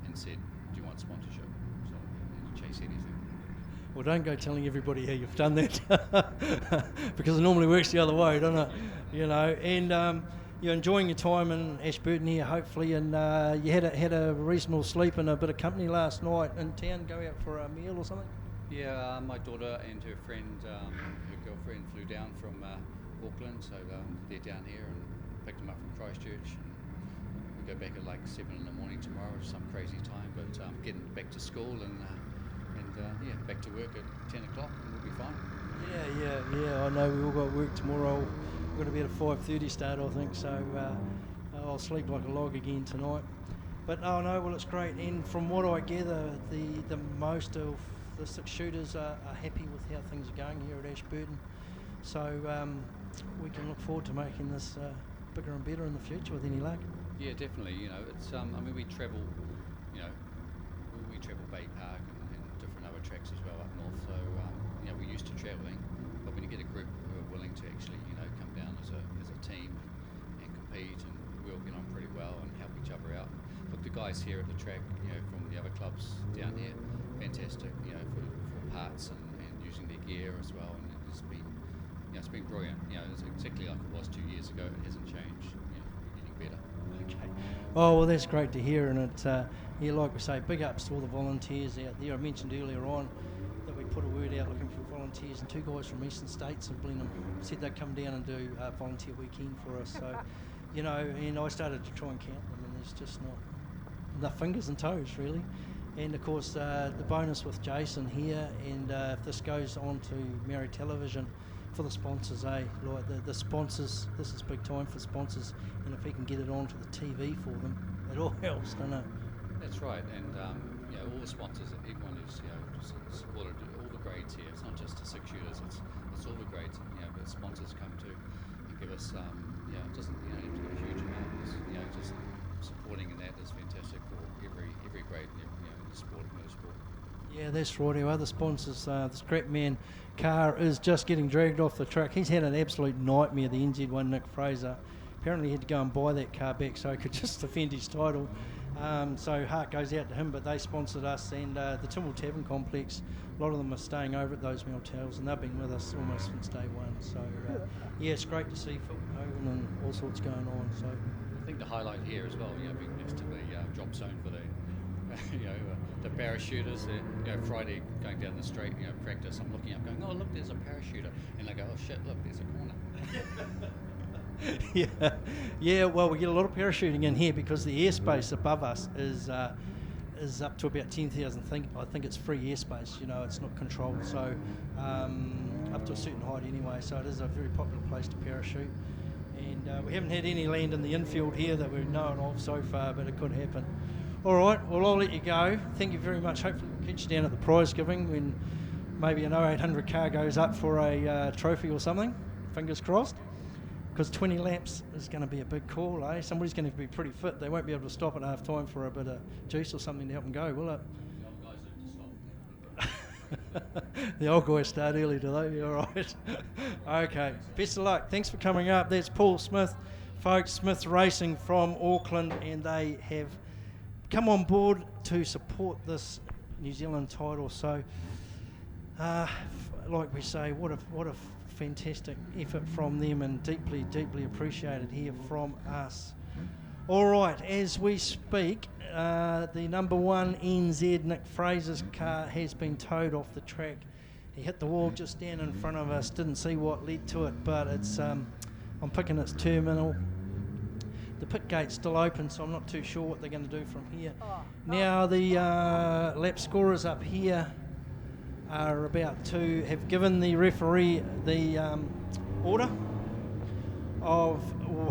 and said, do you want sponsorship? So I didn't chase anything. Well, don't go telling everybody how you've done that, because it normally works the other way, doesn't it? And you're enjoying your time in Ashburton here, hopefully, and you had a reasonable sleep and a bit of company last night in town. Go out for a meal or something? Yeah, my daughter and her friend, her girlfriend, flew down from Auckland, so they're down here, and picked them up from Christchurch. And we go back at like 7 in the morning tomorrow, some crazy time, but getting back to school and back to work at 10 o'clock, and we'll be fine. Yeah. I know we all got work tomorrow. We've got to be at a 5:30 start, I think. So I'll sleep like a log again tonight. But well, it's great. And from what I gather, the most of the six shooters are happy with how things are going here at Ashburton. So we can look forward to making this bigger and better in the future with any luck. Yeah, definitely. It's we travel. We travel Bay Park and different other tracks as well up north. So we're used to travelling, but when you get a group who are willing to actually come down as a team and compete and we all get on pretty well and help each other out. Look, the guys here at the track, from the other clubs down here, fantastic, for parts and using their gear as well, and it's been brilliant. It's exactly like it was 2 years ago. It hasn't changed. Getting better. Okay. Oh, well, that's great to hear, and like we say, big ups to all the volunteers out there. I mentioned earlier on that we put a word out looking for volunteers, and 2 guys from Eastern States of Blenheim said they'd come down and do a volunteer weekend for us. So, and I started to try and count them, and there's just not enough fingers and toes, really. And of course, the bonus with Jason here, and if this goes on to Mary Television for the sponsors, like the sponsors, this is big time for sponsors, and if he can get it onto the TV for them, it all helps, doesn't it? That's right, and all the sponsors, everyone who's supported all the grades here. It's not just the 6 shooters; it's all the grades. But sponsors come to and give us, it doesn't have to be a huge amount. It's, just supporting in that is fantastic for every grade in the sport, motorsport. Yeah, that's right. Our other sponsors, the Scrapman car is just getting dragged off the track. He's had an absolute nightmare, the NZ1 Nick Fraser. Apparently he had to go and buy that car back so he could just defend his title. So heart goes out to him, but they sponsored us, and the Timble Tavern Complex, a lot of them are staying over at those motels, and they've been with us almost since day one. So it's great to see Phil Hogan and all sorts going on. So I think the highlight here as well, being next to the drop zone for the the parachuters. Friday going down the straight, practice. I'm looking up, going, oh look, there's a parachuter, and I go, oh shit, look, there's a corner. Yeah. Well, we get a lot of parachuting in here because the airspace above us is up to about 10,000. I think it's free airspace. It's not controlled, so up to a certain height anyway. So it is a very popular place to parachute. And we haven't had any land in the infield here that we've known of so far, but it could happen. All right, well, I'll let you go. Thank you very much. Hopefully we'll catch you down at the prize giving when maybe an 0800 car goes up for a trophy or something. Fingers crossed. Because 20 laps is going to be a big call, eh? Somebody's going to be pretty fit. They won't be able to stop at half time for a bit of juice or something to help them go, will it? The old guys start early, do they? All right. Okay. Best of luck. Thanks for coming up. That's Paul Smith, folks, Smith Racing from Auckland, and they have come on board to support this New Zealand title. So, like we say, what a fantastic effort from them, and deeply, deeply appreciated here from us. All right, as we speak, the number 1 NZ Nick Fraser's car has been towed off the track. He hit the wall just down in front of us, didn't see what led to it, but it's I'm picking its terminal. The pit gate's still open, so I'm not too sure what they're going to do from here. Now the lap scorers up here are about to have given the referee the order of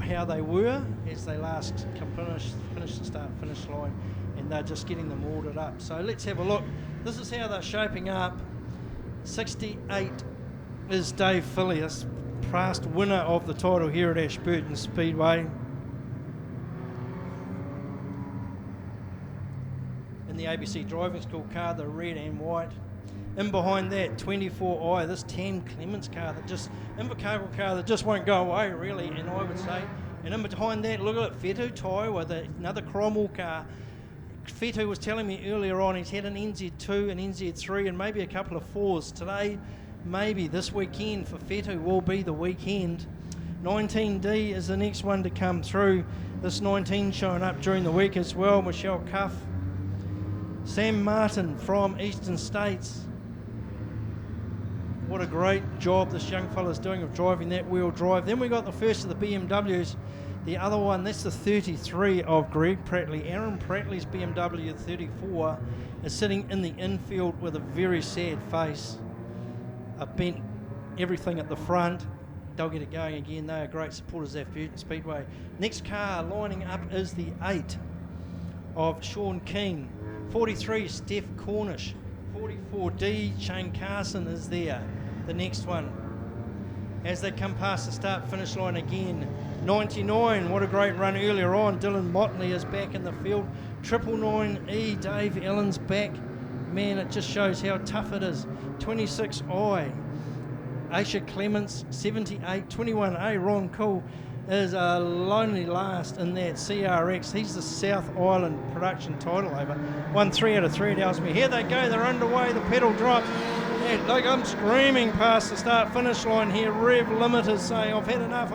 how they were as they last finished the start-finish line, and they're just getting them ordered up. So let's have a look. This is how they're shaping up. 68 is Dave Filius, past winner of the title here at Ashburton Speedway. In the ABC driving school car, the red and white. In behind that, 24i, this Tam Clements car Invercargill car that just won't go away, really, and I would say. And in behind that, look at it, Fetu Tai with another Cromwell car. Fetu was telling me earlier on he's had an NZ2, an NZ3, and maybe a couple of 4s. Today, maybe this weekend for Fetu will be the weekend. 19D is the next one to come through. This 19 showing up during the week as well, Michelle Cuff. Sam Martin from Eastern States. What a great job this young fella's doing of driving that wheel drive. Then we got the first of the BMWs. The other one, that's the 33 of Greg Prattley. Aaron Prattley's BMW 34 is sitting in the infield with a very sad face. Bent everything at the front. They'll get it going again. They are great supporters of Ashburton Speedway. Next car lining up is the 8 of Sean King. 43, Steph Cornish. 44D, Shane Carson is there. The next one. As they come past the start-finish line again. 99, what a great run earlier on. Dylan Motley is back in the field. 999E, Dave Allen's back. Man, it just shows how tough it is. 26I, Aisha Clements. 78, 21A, Ron Cool is a lonely last in that CRX. He's the South Island production title over. Won 3 out of 3 at Ellesmere. Here they go, they're underway, the pedal drops. And like I'm screaming past the start finish line here. Rev limiters saying, I've had enough.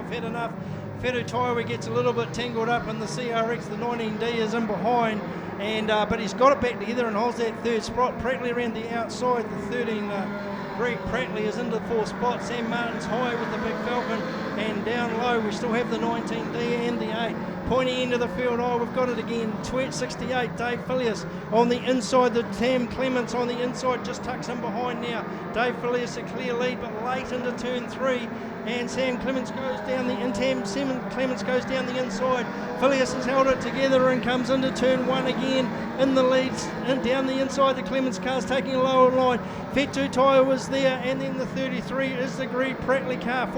Whetu Taiwa gets a little bit tangled up in the CRX. The 19D is in behind, and but he's got it back together and holds that third spot. Prattley around the outside. The 13 Greg Prattley is into the 4th spot. Sam Martin's high with the Big Falcon, and down low we still have the 19D and the 8. Pointy end of the field, we've got it again. 68, Dave Filius on the inside. The Sam Clements on the inside just tucks him behind now. Dave Filius a clear lead, but late into turn 3. And Sam Clements goes down the inside. Filius has held it together and comes into turn 1 again in the leads and down the inside. The Clements car's taking a lower line. Whetu Taiwa was there, and then the 33 is the Greg Prattley car.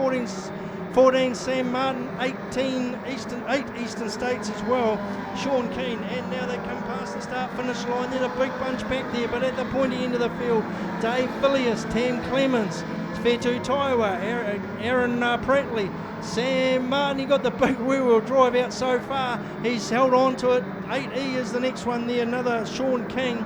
14 Sam Martin, 18 8 Eastern States as well, Sean Keane, and now they come past the start finish line. There's a big bunch back there, but at the pointy end of the field, Dave Filius, Tam Clements, Whetu Taiwa, Aaron Prattley, Sam Martin. He got the big rear-wheel drive out so far, he's held on to it. 8E is the next one there, another Sean King.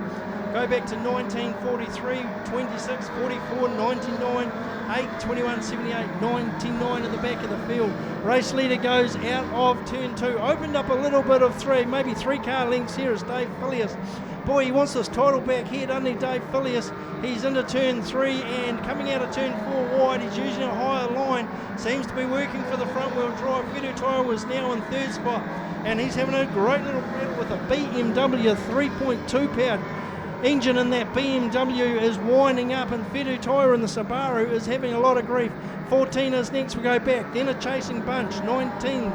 Go back to 1943, 26, 44, 99, 8, 21, 78, 99 at the back of the field. Race leader goes out of turn 2. Opened up a little bit of 3, maybe 3 car lengths here is Dave Filius. Boy, he wants this title back here, doesn't he, Dave Filius? He's into turn 3 and coming out of turn 4 wide. He's using a higher line. Seems to be working for the front wheel drive. Whetu Taiwa was now in 3rd spot, and he's having a great little battle with a BMW 3.2 powered engine in that BMW is winding up, and Whetu Taiwa in the Subaru is having a lot of grief. 14 is next, we go back, then a chasing bunch, 19,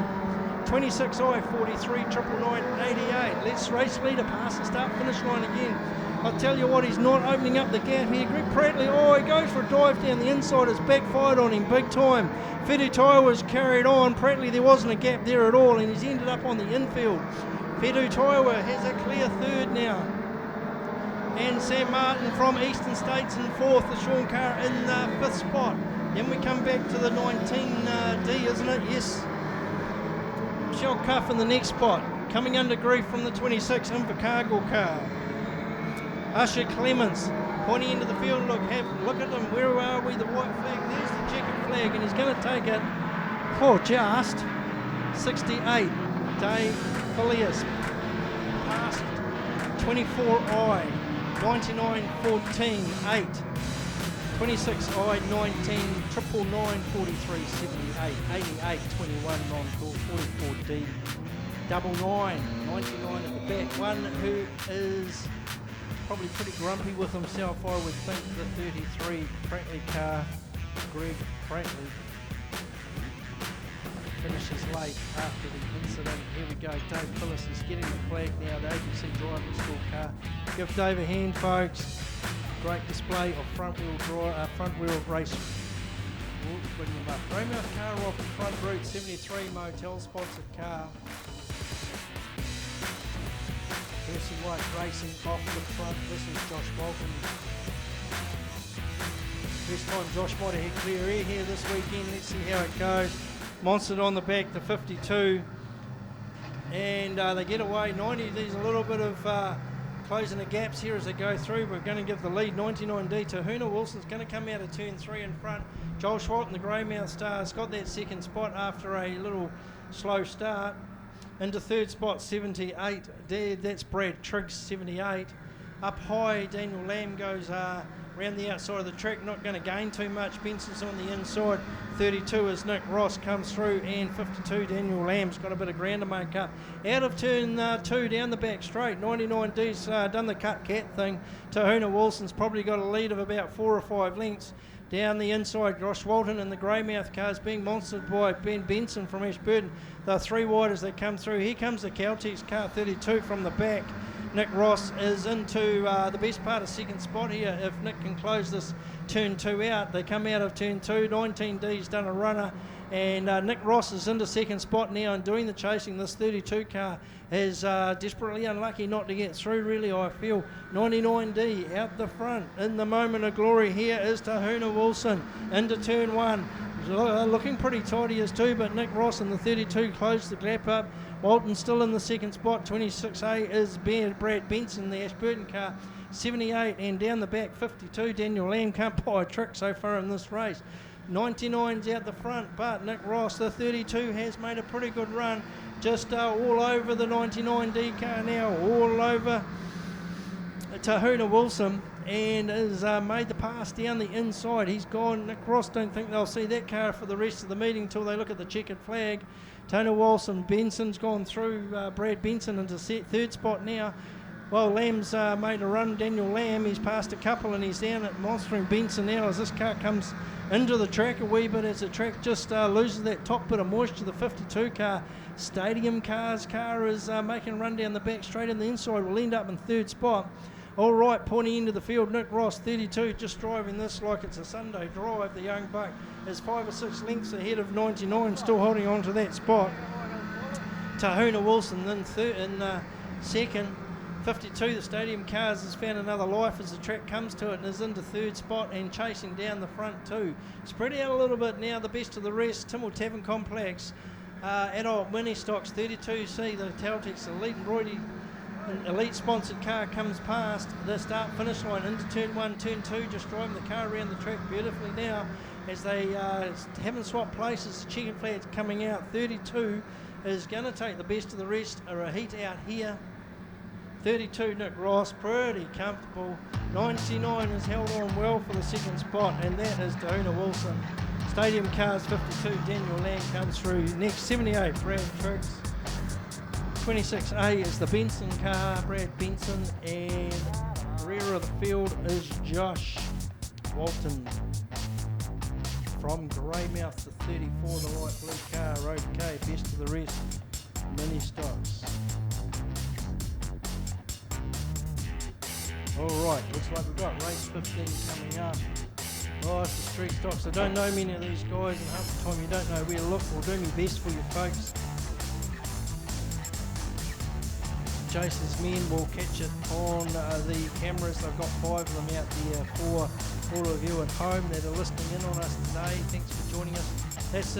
26i, 43, 999, 88. Let's race leader past the start finish line again. I'll tell you what, he's not opening up the gap here. Greg Prattley, he goes for a dive down the inside, it's backfired on him big time. Whetu Taiwa was carried on. Prattley, there wasn't a gap there at all, and he's ended up on the infield. Whetu Taiwa has a clear 3rd now. And Sam Martin from Eastern States in 4th, the Sean car in the 5th spot. Then we come back to the 19D, isn't it? Yes. Michelle Cuff in the next spot. Coming under grief from the 26 Invercargill car. Usher Clements, pointing into the field. Look at him. Where are we? The white flag. There's the checkered flag, and he's going to take it. Just 68. Dave Filius past 24i. 99, 14, 8, 26i, 19, 999, 43, 78, 88, 21, non-call, 44D, 99, 99 at the back. One who is probably pretty grumpy with himself, I would think, the 33 Prattley car, Greg Prattley. Finishes late after the incident. Here we go. Dave Filius is getting the flag now. The ABC driving school car. Give Dave a hand, folks. Great display of front wheel race. Bring them up. Greymouth car off the front route. 73 motel sponsored car. Percy White racing off the front. This is Josh Walton. First time Josh might have had clear air here this weekend. Let's see how it goes. Monstered on the back, the 52, and they get away. 90, there's a little bit of closing the gaps here as they go through. We're going to give the lead. 99D to Huna Wilson's going to come out of turn 3 in front. Joel Schwartz, the Greymouth Stars, got that 2nd spot after a little slow start. Into 3rd spot, 78. There, that's Brad Triggs, 78. Up high, Daniel Lamb goes around the outside of the track, not going to gain too much. Benson's on the inside. 32 as Nick Ross comes through, and 52 Daniel Lamb's got a bit of ground to make up. Out of turn 2 down the back straight. 99D's done the cut cat thing. Tahuna Wilson's probably got a lead of about 4 or 5 lengths. Down the inside, Josh Walton and the Greymouth cars being monstered by Ben Benson from Ashburton. They're 3 wide as they come through. Here comes the Caltex car 32 from the back. Nick Ross is into the best part of 2nd spot here. If Nick can close this turn 2 out, they come out of turn 2. 19D's done a runner, and Nick Ross is into 2nd spot now and doing the chasing. This 32 car is desperately unlucky not to get through, really, I feel. 99D out the front. In the moment of glory here is Tahuna Wilson into turn 1. looking pretty tidy as too, but Nick Ross in the 32 closed the gap up. Walton still in the second spot. 26A is Brad Benson, the Ashburton car. 78, and down the back 52, Daniel Lamb can't buy a trick so far in this race. 99's out the front, but Nick Ross, the 32, has made a pretty good run. Just all over the 99D car now, all over Tahuna Wilson, and has made the pass down the inside. He's gone. Nick Ross don't think they'll see that car for the rest of the meeting until they look at the checkered flag. Tahuna Wilson, Benson's gone through Brad Benson into third spot now. Well, Lamb's made a run, Daniel Lamb, he's passed a couple and he's down at monstering Benson now as this car comes into the track a wee bit, as the track just loses that top bit of moisture. The 52 car, Stadium Car's car, is making a run down the back straight in the inside, will end up in third spot. All right, pointing into the field, Nick Ross, 32, just driving this like it's a Sunday drive. The young buck is 5 or 6 lengths ahead of 99, still holding on to that spot. Tahuna Wilson in second. 52, the Stadium Cars, has found another life as the track comes to it and is into third spot and chasing down the front too. Spread out a little bit now, the best of the rest. Timwell Tavern Complex, adult mini stocks, 32C, the Teltex Elite sponsored car comes past the start finish line into turn 1, turn 2, just driving the car around the track beautifully now as they haven't swapped places. The chicken flag's coming out. 32 is going to take the best of the rest, a heat out here. 32, Nick Ross, pretty comfortable. 99 has held on well for the second spot, and that is Tahuna Wilson. Stadium Cars 52, Daniel Lamb comes through next. 78, Brad Triggs. 26A is the Benson car, Brad Benson, and rear of the field is Josh Walton. From Greymouth to 34, the light blue car, okay, best of the rest, mini stocks. Alright, looks like we've got race 15 coming up. Oh, it's the street stocks. I don't know many of these guys, and half the time you don't know where to look. We'll do my best for you folks. Jason's men will catch it on the cameras. I've got 5 of them out there for all of you at home that are listening in on us today. Thanks for joining us. That's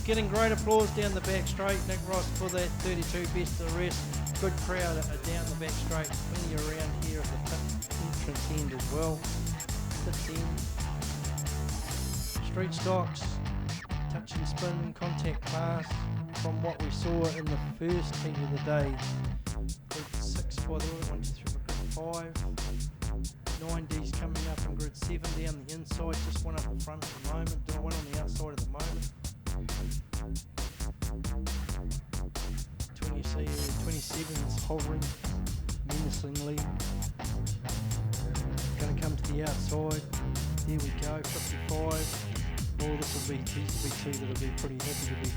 getting great applause down the back straight. Nick Ross for that 32, best of the rest. Good crowd down the back straight. Plenty around here at the entrance end as well. Pit end. Street stocks, touch and spin, contact class from what we saw in the first heat of the day. Grid 6 by the way, 1, 2, 3, grid 5. 9D's coming up in grid 7 down the inside, just one up the front at the moment, one on the outside at the moment. 27 is hovering menacingly. Going to come to the outside. There we go, 55. Oh, these will be two that'll be pretty happy to be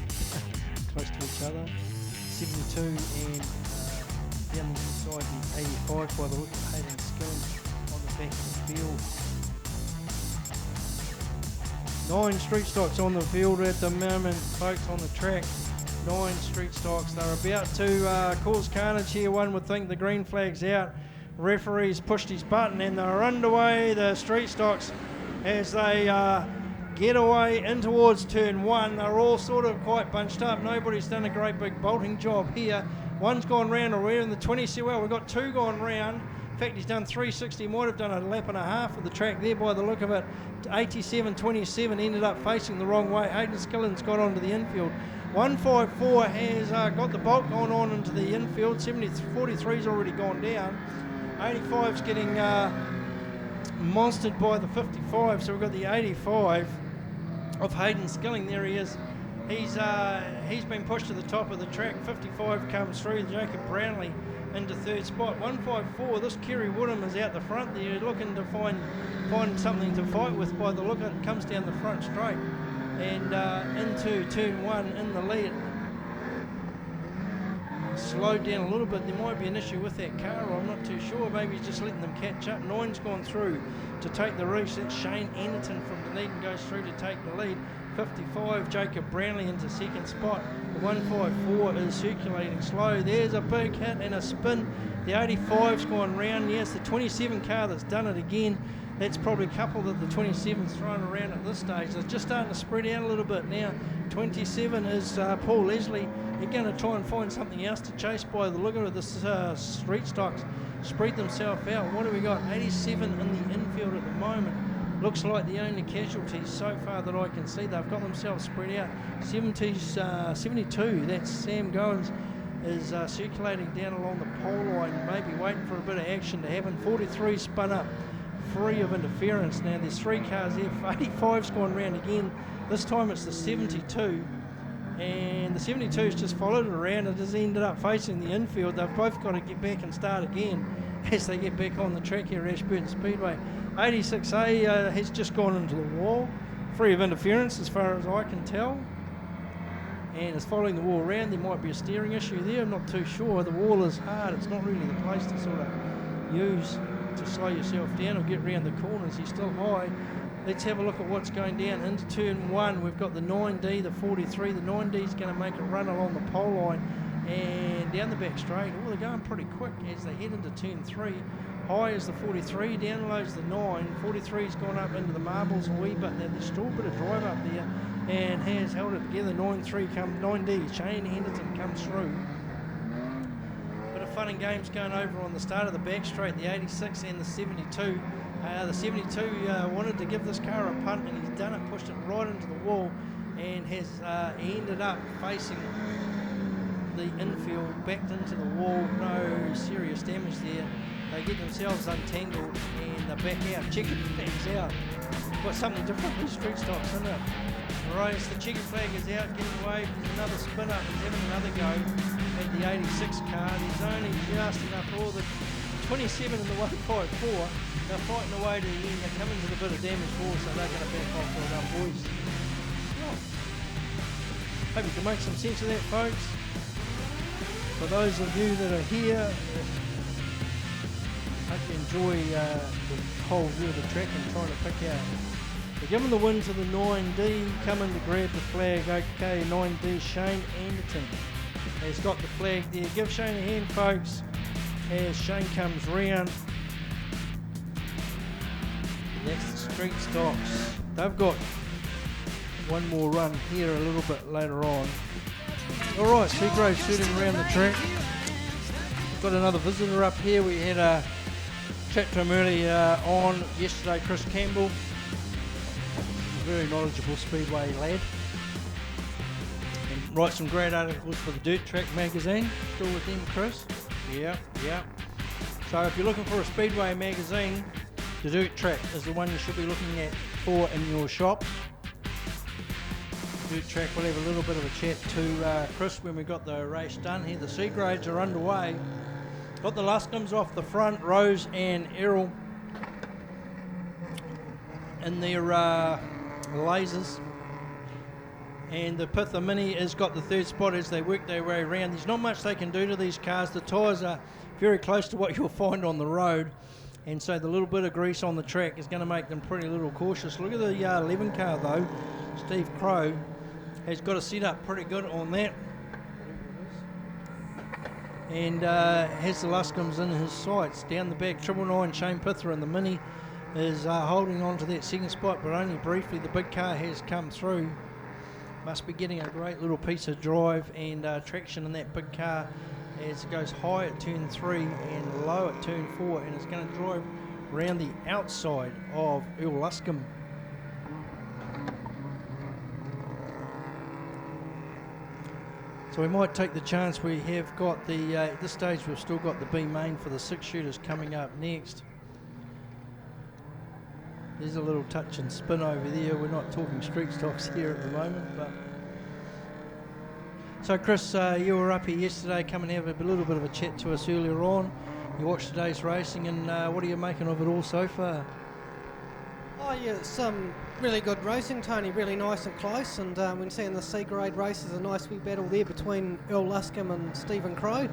close to each other. 72 and down the inside the 85 by the look of Hayden Skilling on the back of the field. 9 street stocks on the field at the moment, folks, on the track. 9 street stocks. They're about to cause carnage here. One would think the green flag's out. Referee's pushed his button and they're underway, the street stocks, as they get away in towards turn 1. They're all sort of quite bunched up. Nobody's done a great big bolting job here. One's gone round already in the 20. Well, we've got 2 gone round. In fact, he's done 360. Might have done a lap and a half of the track there by the look of it. 87-27 ended up facing the wrong way. Hayden Skilling's got onto the infield. 154 has got the bolt going on into the infield. 43's already gone down. 85's getting monstered by the 55, so we've got the 85 of Hayden Skilling. There he is. He's been pushed to the top of the track. 55 comes through. Jacob Brownlee into third spot. 154. This Kerry Woodham is out the front there, looking to find something to fight with. By the look of it, comes down the front straight and into turn 1 in the lead. Slowed down a little bit. There might be an issue with that car. I'm not too sure. Maybe he's just letting them catch up. 9's gone through to take the reach. That's Shane Anderton from Dunedin goes through to take the lead. 55, Jacob Brownlee into second spot. The 154 is circulating slow. There's a big hit and a spin. The 85's gone round. Yes, the 27 car that's done it again. that's probably a couple that the 27's thrown around at this stage. They're just starting to spread out a little bit now. 27 is Paul Leslie. They're going to try and find something else to chase by the look of this street stocks. Spread themselves out. What do we got? 87 in the infield at the moment. Looks like the only casualties so far that I can see. They've got themselves spread out. 72, that's Sam Goins, is circulating down along the pole line, maybe waiting for a bit of action to happen. 43 spun up, free of interference. Now there's 3 cars there. 85's gone round again. This time it's the 72. And the 72's just followed it around and has ended up facing the infield. They've both got to get back and start again as they get back on the track here at Ashburton Speedway. 86A has just gone into the wall, free of interference as far as I can tell, and is following the wall around. There might be a steering issue there, I'm not too sure. The wall is hard, it's not really the place to sort of use to slow yourself down or get round the corners. You're still high. Let's have a look at what's going down into turn 1. We've got the 9D, the 43. The 9D is going to make a run along the pole line and down the back straight. Oh, they're going pretty quick as they head into turn 3. High is the 43, down low is the 9. 43's gone up into the marbles a wee bit. Now there's still a bit of drive up there and has held it together. 9D, Shane Henderson comes through. Bit of fun and games going over on the start of the back straight, the 86 and the 72. The 72 wanted to give this car a punt, and he's done it, pushed it right into the wall, and has ended up facing the infield, backed into the wall. No serious damage there. They get themselves untangled and they're back out. Checkered flag's out. Got something different with street stocks, isn't it? Alright, so the checkered flag is out, getting waved. There's another spin up. He's having another go at the 86 car. There's only just enough. All the 27 and the 154, they're fighting away to the end. They're coming to the bit of damage for, so they're going to back off. Well done, boys. Well, hope you can make some sense of that, folks. For those of you that are here, hope you enjoy the whole view of the track and trying to pick out. We're giving the win to the 9D, coming to grab the flag. Okay, 9D, Shane Anderton has got the flag there. Give Shane a hand, folks, as Shane comes round. That's the street stocks. They've got one more run here a little bit later on. Alright, Seagrave shooting around the track. Got another visitor up here. We had a chat to him earlier on yesterday, Chris Campbell. A very knowledgeable speedway lad. And writes some great articles for the Dirt Track magazine. Still with him, Chris? Yeah. So if you're looking for a speedway magazine, the Dirt Track is the one you should be looking at for in your shop. Dirt Track, we'll have a little bit of a chat to Chris when we got the race done here. The C grades are underway. Got the Luscombes off the front, Rose and Errol in their lasers. And the Pitha Mini has got the third spot as they work their way around. There's not much they can do to these cars. The tyres are very close to what you'll find on the road. And so the little bit of grease on the track is going to make them pretty little cautious. Look at the 11 car though. Steve Crow has got a set up pretty good on that. And has the Luscombes in his sights. Down the back, 999 Shane Pitha in the Mini is holding on to that second spot, but only briefly. The big car has come through. Must be getting a great little piece of drive and traction in that big car as it goes high at turn 3 and low at turn 4, and it's going to drive around the outside of Earl Luscombe. So we might take the chance. We have got the, at this stage we've still got the B main for the 6 shooters coming up next. There's a little touch and spin over there. We're not talking street stocks here at the moment, but. So Chris, you were up here yesterday, come and have a little bit of a chat to us earlier on. You watched today's racing, and what are you making of it all so far? Oh yeah, it's some really good racing, Tony, really nice and close, and when seeing the C grade races, a nice wee battle there between Earl Luscombe and Stephen Crow,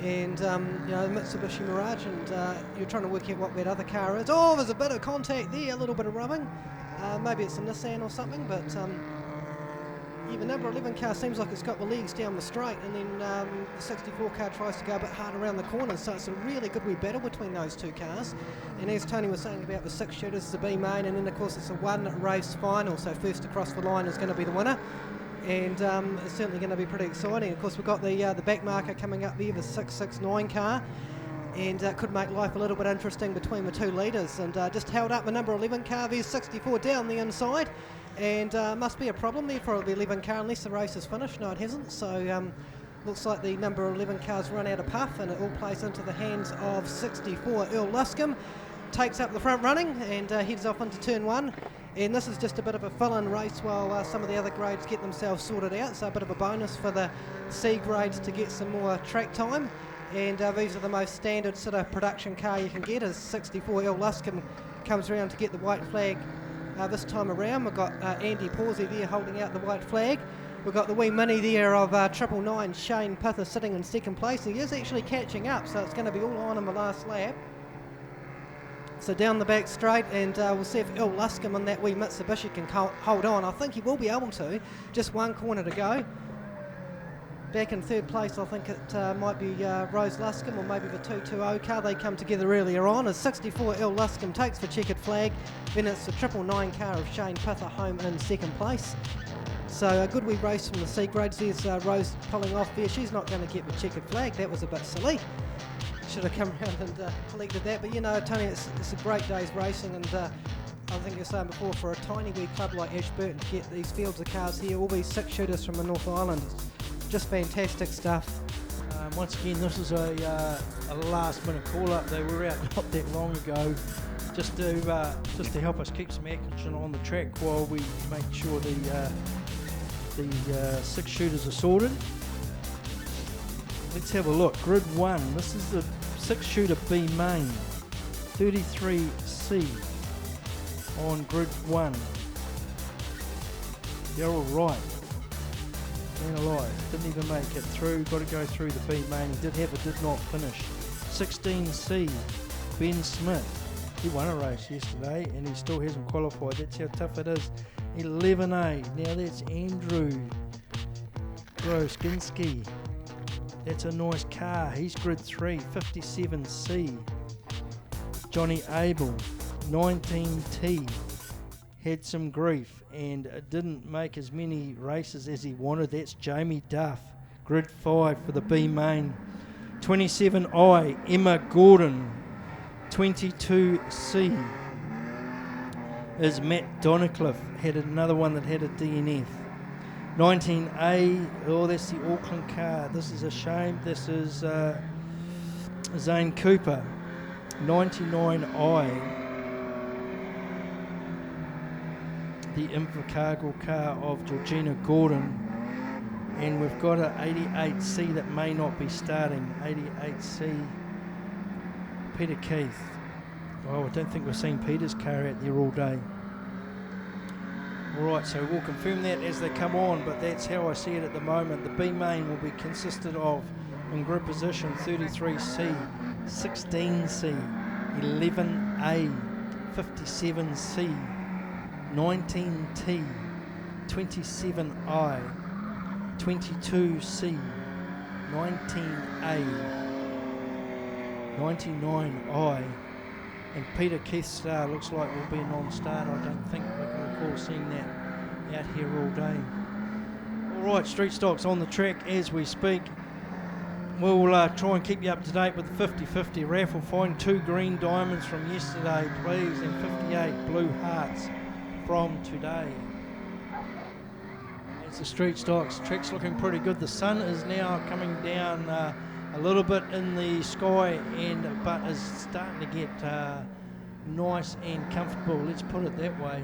and you know, the Mitsubishi Mirage, and you're trying to work out what that other car is. Oh, there's a bit of contact there, a little bit of rubbing, maybe it's a Nissan or something, but the number 11 car seems like it's got the legs down the straight, and then the 64 car tries to go a bit hard around the corners, so it's a really good wee battle between those two cars. And as Tony was saying about the 6 shooters, the B main, and then of course it's a one race final, so first across the line is going to be the winner. And it's certainly going to be pretty exciting. Of course, we've got the back marker coming up there, the 669 car, and could make life a little bit interesting between the two leaders. And just held up the number 11 car, there's 64 down the inside, and must be a problem there for the 11 car unless the race is finished. No, it hasn't, so looks like the number 11 car's run out of puff, and it all plays into the hands of 64 Earl Luscombe. Takes up the front running and heads off into turn 1. And this is just a bit of a fill-in race while some of the other grades get themselves sorted out, so a bit of a bonus for the C grades to get some more track time. And these are the most standard sort of production car you can get, as 64 Earl Luscombe comes around to get the white flag this time around. We've got Andy Pawsey there holding out the white flag. We've got the wee mini there of 999 Shane Pither sitting in second place. He is actually catching up, so it's going to be all on in the last lap. So down the back straight, and we'll see if Earl Luscombe on that wee Mitsubishi can hold on. I think he will be able to. Just one corner to go. Back in third place, I think it might be Rose Luscombe or maybe the 220 car. They come together earlier on as 64 Earl Luscombe takes the checkered flag. Then it's the 999 car of Shane Pither home in second place. So a good wee race from the C grades. There's Rose pulling off there. She's not going to get the checkered flag. That was a bit silly. Should have come around and collected that. But you know, Tony, it's a great day's racing, and I think you were saying before, for a tiny wee club like Ashburton to get these fields of cars here, all these 6 shooters from the North Island, just fantastic stuff. Once again, this is a last minute call up. They were out not that long ago, just to help us keep some action on the track while we make sure the 6 shooters are sorted. Let's have a look. Grid 1. This is the 6 shooter B main, 33C on grid 1. Daryl Wright. Man alive, didn't even make it through. Got to go through the B main. He did not finish. 16C, Ben Smith. He won a race yesterday and he still hasn't qualified. That's how tough it is. 11A. Now that's Andrew Groskinski. That's a nice car. He's grid 3, 57C. Johnny Abel, 19T. Had some grief and didn't make as many races as he wanted. That's Jamie Duff, grid 5 for the B main. 27I, Emma Gordon. 22C is Matt Donicliffe. Had another one that had a DNF. 19A, oh, that's the Auckland car. This is a shame. This is Zane Cooper. 99I, the Invercargill car of Georgina Gordon. And we've got a 88C that may not be starting. 88C, Peter Keith. Oh, I don't think we've seen Peter's car out there all day. Alright, so we'll confirm that as they come on, but that's how I see it at the moment. The B main will be consisted of, in grid position, 33C, 16C, 11A, 57C, 19T, 27I, 22C, 19A, 99I, and Peter Keith's star looks like will be a non-start. I don't think we can recall seeing that out here all day. Alright, Street Stock's on the track as we speak. We'll try and keep you up to date with the 50-50 raffle. Find 2 green diamonds from yesterday, please, and 58 blue hearts from today. It's the Street Stocks. Track's looking pretty good. The sun is now coming down a little bit in the sky, but is starting to get nice and comfortable. Let's put it that way.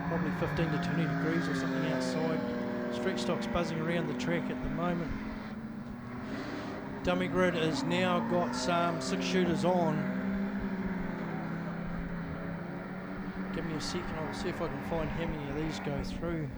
Probably 15 to 20 degrees or something outside. Street Stock's buzzing around the track at the moment. Dummy grid has now got some 6 shooters on. Give me a second, I'll see if I can find how many of these go through.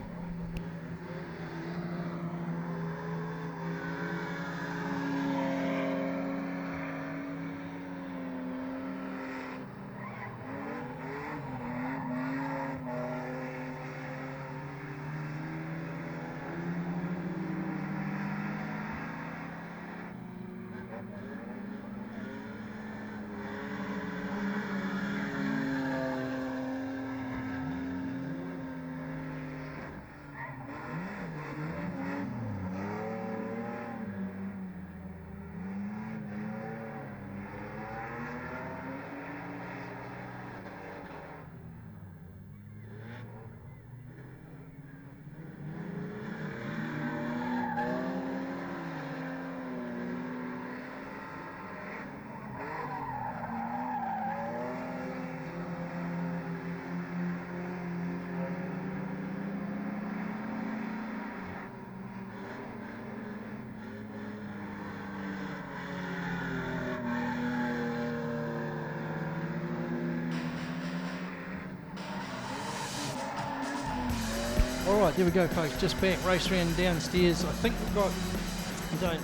All right, there we go, folks. Just back, race round downstairs. I think we've got, don't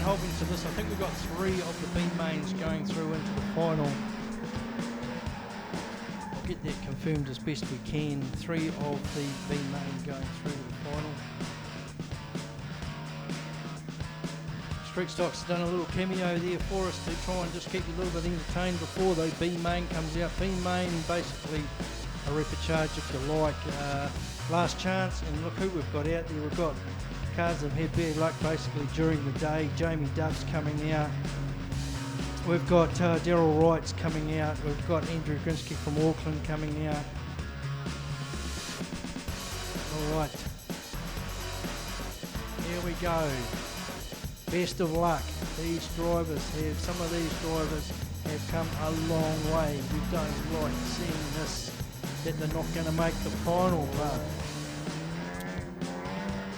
hold me to this, I think we've got 3 of the B mains going through into the final. I'll get that confirmed as best we can. 3 of the B main going through to the final. Street Stock's done a little cameo there for us to try and just keep you a little bit entertained before the B main comes out. B main, basically a repecharge if you like. Last chance, and look who we've got out there. We've got cars that have had bad luck basically during the day. Jamie Dove's coming out. We've got Daryl Wright's coming out. We've got Andrew Grinsky from Auckland coming out. All right. Here we go. Best of luck. Some of these drivers have come a long way. We don't like seeing this, that they're not going to make the final, but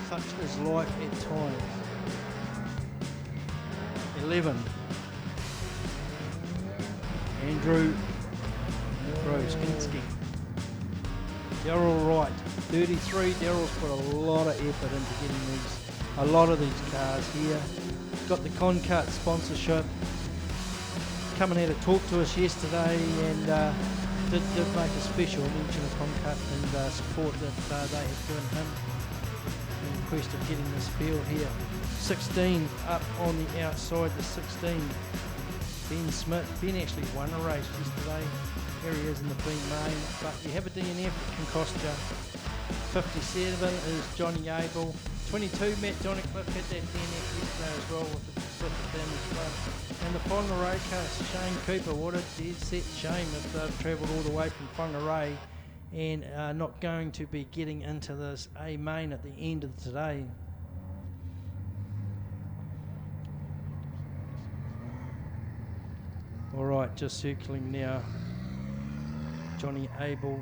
such is life at times. 11. Andrew Groskinski. Daryl Wright. 33. Daryl's put a lot of effort into getting a lot of these cars here. Got the Concart sponsorship. Coming here to talk to us yesterday, and did make a special mention of Concart and support that they have given him in the quest of getting this field here. 16 up on the outside, the 16. Ben Smith. Ben actually won a race yesterday. Here he is in the B main, but you have a DNF that can cost you. 57 is Johnny Abel. 22, Matt Donicliffe had that DNF yesterday as well with the damage front. And the Whangarei car, Shane Cooper. What a dead set shame if they've travelled all the way from Whangarei and are not going to be getting into this A main at the end of today. All right, just circling now. Johnny Abel.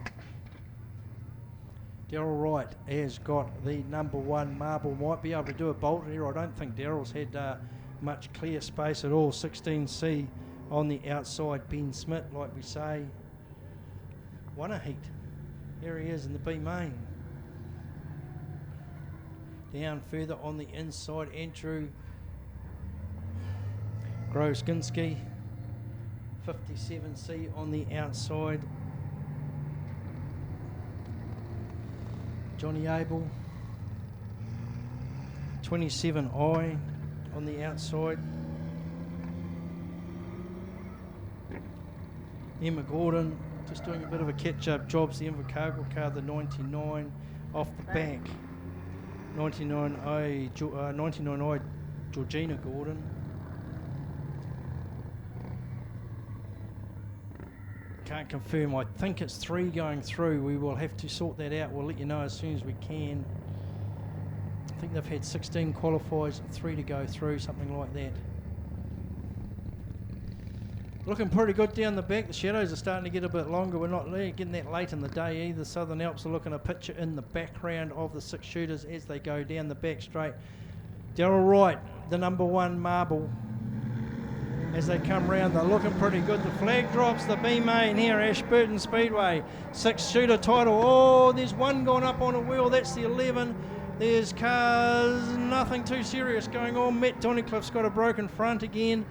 Daryl Wright has got the number 1 marble. Might be able to do a bolt here. I don't think Daryl's had much clear space at all. 16C on the outside. Ben Smith, like we say, won a heat. Here he is in the B main. Down further on the inside, Andrew Groskinski. 57C on the outside. Johnny Abel. 27I on the outside. Emma Gordon just doing a bit of a catch-up jobs. The Invercargill car, the 99 off the back. 99I Georgina Gordon. Can't confirm. I think it's 3 going through. We will have to sort that out. We'll let you know as soon as we can. I think they've had 16 qualifiers, 3 to go through, something like that. Looking pretty good down the back. The shadows are starting to get a bit longer. We're not getting that late in the day either. Southern Alps are looking to picture in the background of the 6 shooters as they go down the back straight. Daryl Wright, the number 1 marble. As they come round, they're looking pretty good. The flag drops, the B main here, Ashburton Speedway. 6 shooter title. Oh, there's one gone up on a wheel. That's the 11. There's cars, nothing too serious going on. Matt Donicliffe's got a broken front again.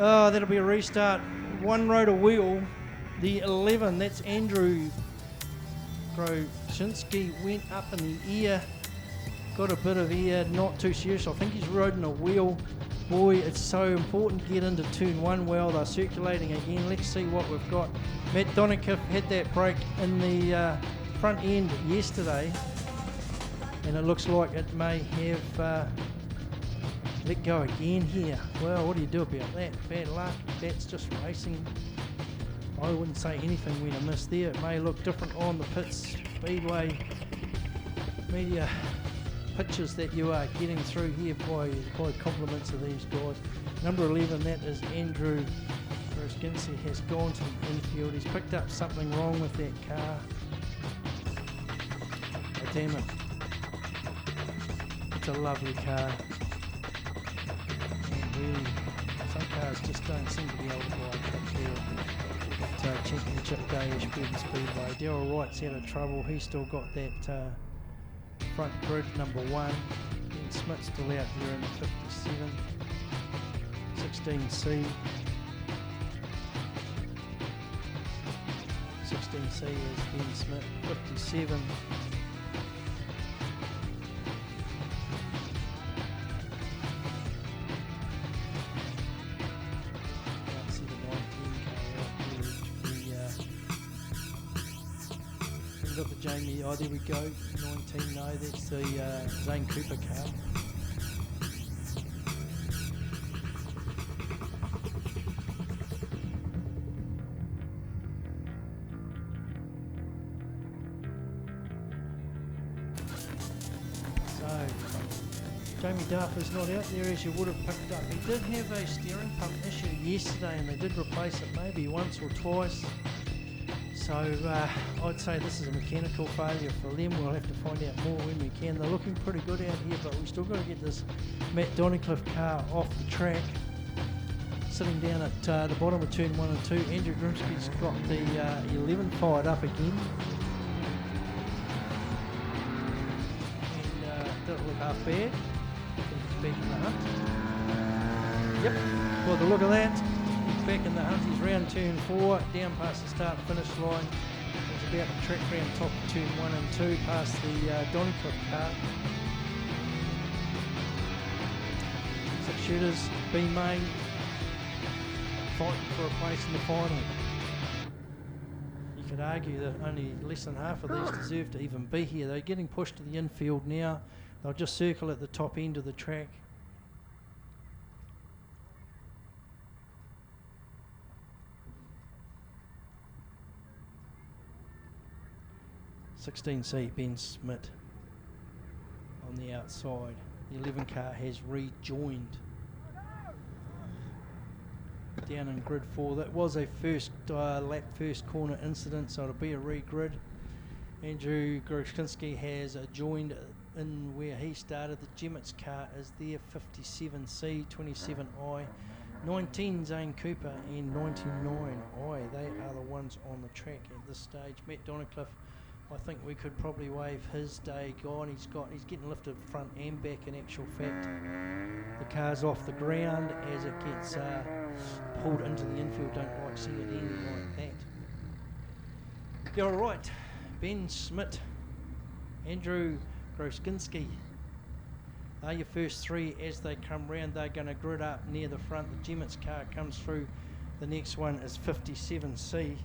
Oh, that'll be a restart. One rotor wheel. The 11, that's Andrew Groskinski, went up in the ear. Got a bit of air, not too serious. I think he's riding a wheel. Boy, it's so important to get into turn 1 well. They're circulating again. Let's see what we've got. Matt Donicliffe had that break in the front end yesterday, and it looks like it may have let go again here. Well, what do you do about that? Bad luck. That's just racing. I wouldn't say anything when I missed there. It may look different on the pits Speedway media pictures that you are getting through here by compliments of these guys. Number 11, that is Andrew Groskinski, has gone to the infield. He's picked up something wrong with that car. Oh, damn it. It's a lovely car. And really, some cars just don't seem to be able to buy a trip there at Championship Day, Ashburton Speedway. Daryl Wright's out of trouble. He's still got that front grid, number 1. Ben Smith still out there in the 57. 16C. 16C is Ben Smith, 57. Can't see the 19 car out there. We've got the Jamie, oh there we go, 19, no, that's the Zane Cooper car. Jamie Darfer's not out there as you would have picked up. He did have a steering pump issue yesterday and they did replace it maybe once or twice. So I'd say this is a mechanical failure for them. We'll have to find out more when we can. They're looking pretty good out here, but we still got to get this Matt Donnicliffe car off the track. Sitting down at the bottom of turn 1 and 2, Andrew Grimsky's got the 11 fired up again. And doesn't look half bad. Back in the hunt. Yep, by the look of that, he's back in the hunt. He's round turn 4, down past the start finish line. He's about to track round top of turn 1 and 2, past the Donnicliffe car. 6 shooters, B main, fighting for a place in the final. You could argue that only less than half of these deserve to even be here. They're getting pushed to the infield now. They'll just circle at the top end of the track. (16C) Ben Smith on the outside. The 11 car has rejoined. Down in grid 4. That was a first lap, first corner incident, so it'll be a re-grid. Andrew Groskinski has joined in where he started. The Gemmett's car is there, 57C, 27I, 19 Zane Cooper and 99I. They are the ones on the track at this stage. Matt Donnicliffe, I think we could probably wave his day gone. He's getting lifted front and back in actual fact. The car's off the ground as it gets pulled into the infield. Don't like seeing it end like that. You're all right. Ben Smith, Andrew Groskinski. They're your first three as they come round. They're going to grid up near the front. The Gemmett's car comes through. The next one is 57C.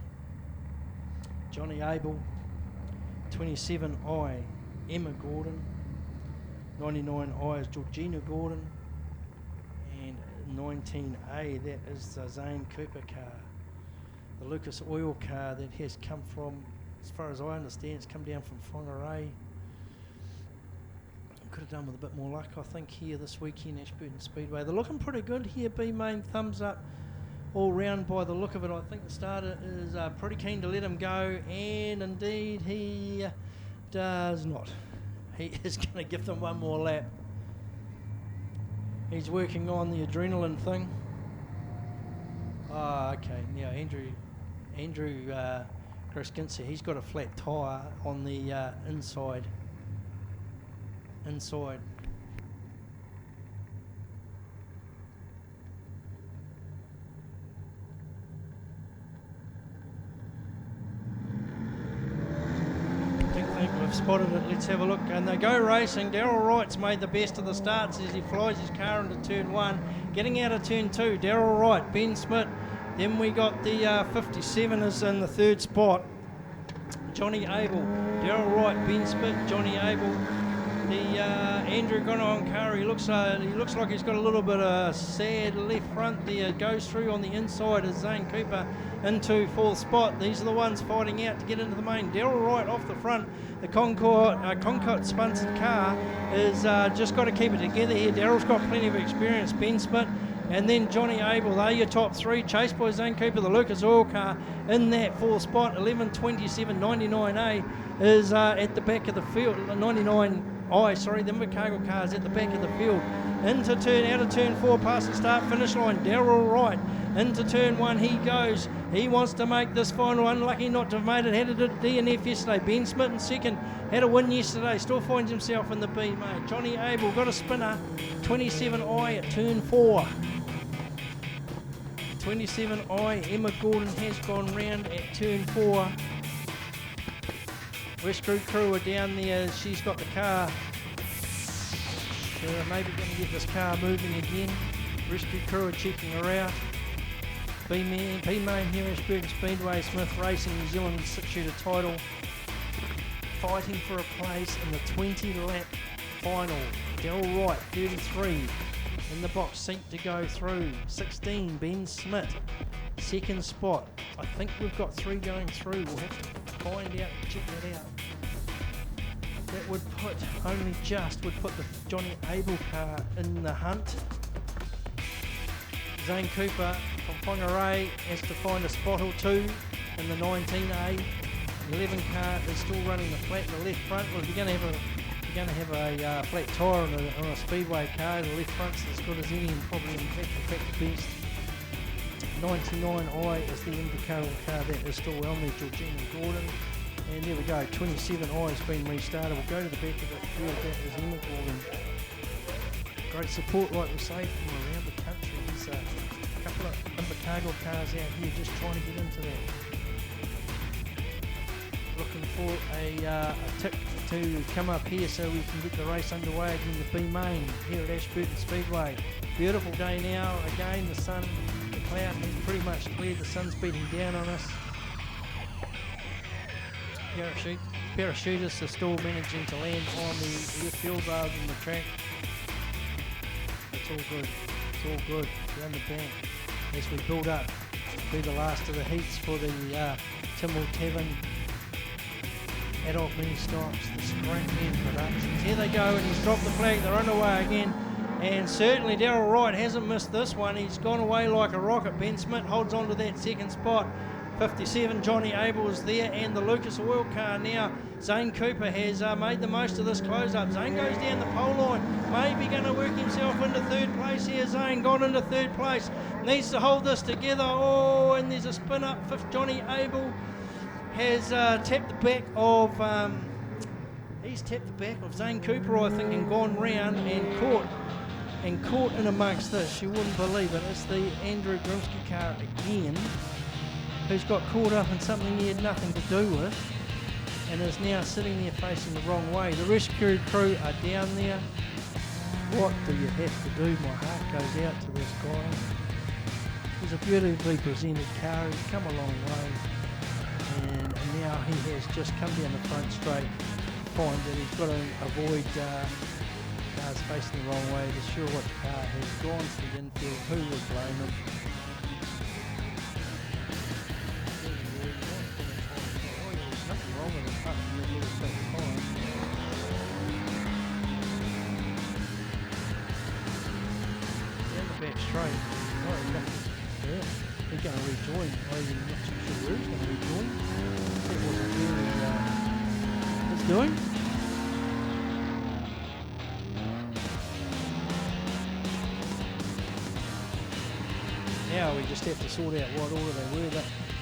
Johnny Abel. 27I, Emma Gordon. 99I is Georgina Gordon. And 19A, that is the Zane Cooper car. The Lucas Oil car that has come from, as far as I understand, it's come down from Whangarei. Could have done with a bit more luck, I think, here this weekend, Ashburton Speedway. They're looking pretty good here. B main, thumbs up all round by the look of it. I think the starter is pretty keen to let him go, and indeed he does not. He is going to give them one more lap. He's working on the adrenaline thing. Okay. Now Andrew Groskinski, he's got a flat tyre on the inside. I think we've spotted it. Let's have a look. And they go racing. Darryl Wright's made the best of the starts as he flies his car into turn 1. Getting out of turn 2, Darryl Wright, Ben Smith. Then we got the 57 is in the third spot. Johnny Abel, Darryl Wright, Ben Smith, Johnny Abel. The Andrew Gonoan car, he looks like he's got a little bit of sad left front there. Goes through on the inside as Zane Cooper into fourth spot. These are the ones fighting out to get into the main. Darryl Wright off the front. The Concord sponsored car is just got to keep it together here. Darryl's got plenty of experience. Ben Smith and then Johnny Abel, they're your top three. Chased by Zane Cooper, the Lucas Oil car in that fourth spot. 11:27, 99A is at the back of the field. 99 The Invercargill car is at the back of the field. Into turn, out of turn 4, past the start finish line. Daryl Wright into turn 1. He goes. He wants to make this final. Unlucky not to have made it. Had it at DNF yesterday. Ben Smith in second. Had a win yesterday. Still finds himself in the B, mate. Johnny Abel got a spinner. 27i at turn 4. 27i. Emma Gordon has gone round at turn 4. Rescue crew are down there. She's got the car. They're maybe going to get this car moving again. Rescue crew are checking her out. B-main here, Ashburton Speedway, Smith Racing, New Zealand 6-shooter title. Fighting for a place in the 20-lap final. Daryl Wright, 33. In the box seat to go through. 16, Ben Smith. Second spot. I think we've got 3 going through. We'll have to find out, check that out. That would put, would put the Johnny Abel car in the hunt. Zane Cooper from Whangarei has to find a spot or 2 in the 19A. The 11 car is still running the flat in the left front. Well, if you're going to have a flat tyre on a speedway car, the left front's as good as any, and probably in fact the best. 99i is the Invercargill car that is still on there, Georgina Gordon. And there we go, 27i has been restarted. We'll go to the back of the field. That is Emma Gordon. Great support, like we say, from around the country. There's a couple of Invercargill cars out here just trying to get into that. Looking for a tick to come up here so we can get the race underway again, the B main here at Ashburton Speedway. Beautiful day now. Again, the sun, the cloud has pretty much cleared. The sun's beating down on us. Parachutists are still managing to land on the airfield rather than the track. It's all good. It's all good. Down the bank as we build up to the last of the heats for the Timwell Tavern adult mini stops, the Sprintman Productions. Here they go, and he's dropped the flag. They're underway again. And certainly Daryl Wright hasn't missed this one. He's gone away like a rocket. Ben Smith holds on to that second spot. 57, Johnny Abel is there, and the Lucas Oil car now. Zane Cooper has made the most of this close-up. Zane goes down the pole line, maybe going to work himself into third place here. Zane got into third place, needs to hold this together. Oh, and there's a spin-up. Fifth, Johnny Abel has tapped the back of... he's tapped the back of Zane Cooper, I think, and gone round and caught in amongst this. You wouldn't believe it. It's the Andrew Grimsky car again, who's got caught up in something he had nothing to do with and is now sitting there facing the wrong way. The rescue crew are down there. What do you have to do? My heart goes out to this guy. He's a beautifully presented car. He's come a long way, and now he has just come down the front straight. Find that he's got to avoid cars facing the wrong way. To sure what car has gone to the infield. Who will blame him? Straight. He's going to rejoin. I'm not too sure where he's going to rejoin. That wasn't really he's doing. Now we just have to sort out what order they were.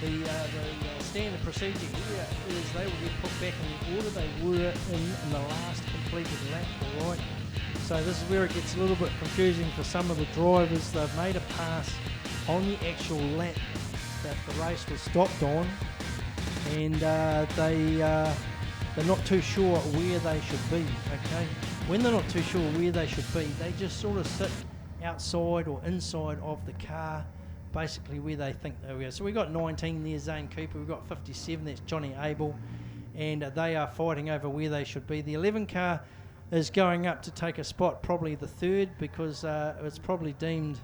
The standard procedure here is they will get put back in the order they were in the last completed lap, all right? So this is where it gets a little bit confusing for some of the drivers. They've made a pass on the actual lap that the race was stopped on, and they're not too sure where they should be, okay? When they're not too sure where they should be, they just sort of sit outside or inside of the car, basically where they think they are. So we've got 19 there, Zane Cooper. We've got 57, that's Johnny Abel, and they are fighting over where they should be. The 11 car is going up to take a spot, probably the third, because it's probably deemed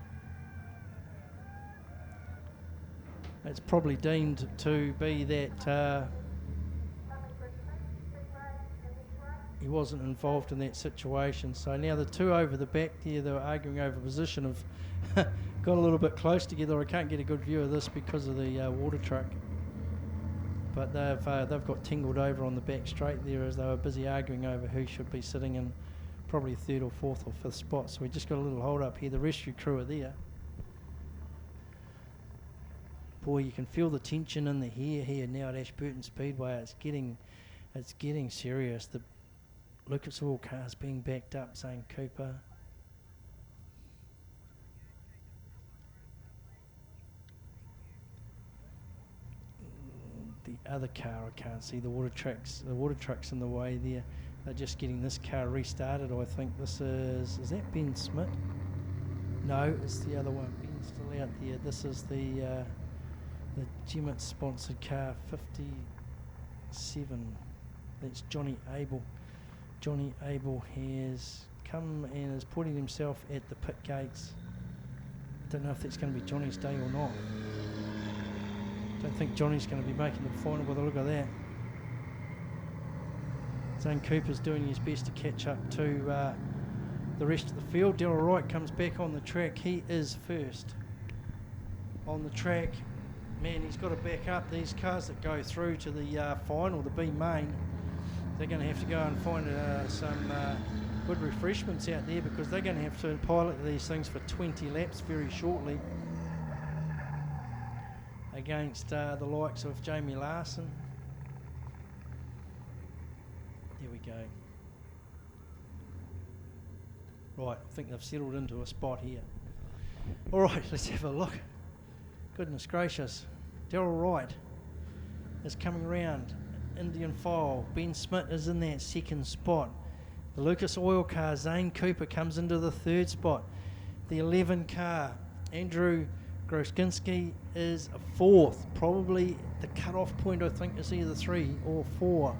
to be that he wasn't involved in that situation. So now the two over the back there, they're arguing over position, have got a little bit close together. I can't get a good view of this because of the water truck. but they've got tingled over on the back straight there as they were busy arguing over who should be sitting in probably third or fourth or fifth spot. So we just got a little hold up here. The rescue crew are there. Boy, you can feel the tension in the air here now at Ashburton Speedway. It's getting serious. The Lucas Oil car's being backed up, Zane Cooper. The other car, I can't see. The water truck's in the way there. They're just getting this car restarted. I think this is that Ben Smith? No, it's the other one. Ben's still out there. This is the Gemmet sponsored car 57. That's Johnny Abel. Johnny Abel has come and is putting himself at the pit gates. Don't know if that's going to be Johnny's day or not. Don't think Johnny's going to be making the final by the look of that. Zane Cooper's doing his best to catch up to the rest of the field. Daryl Wright comes back on the track. He is first on the track. Man, he's got to back up these cars that go through to the final, the B main. They're going to have to go and find some good refreshments out there because they're going to have to pilot these things for 20 laps very shortly against the likes of Jamie Larson. There we go. Right, I think they've settled into a spot here. All right, let's have a look. Goodness gracious. Daryl Wright is coming around. Indian file. Ben Smith is in that second spot. The Lucas Oil car, Zane Cooper, comes into the third spot. The 11 car, Andrew Groskinski, is a fourth. Probably the cut-off point, I think, is either 3 or 4.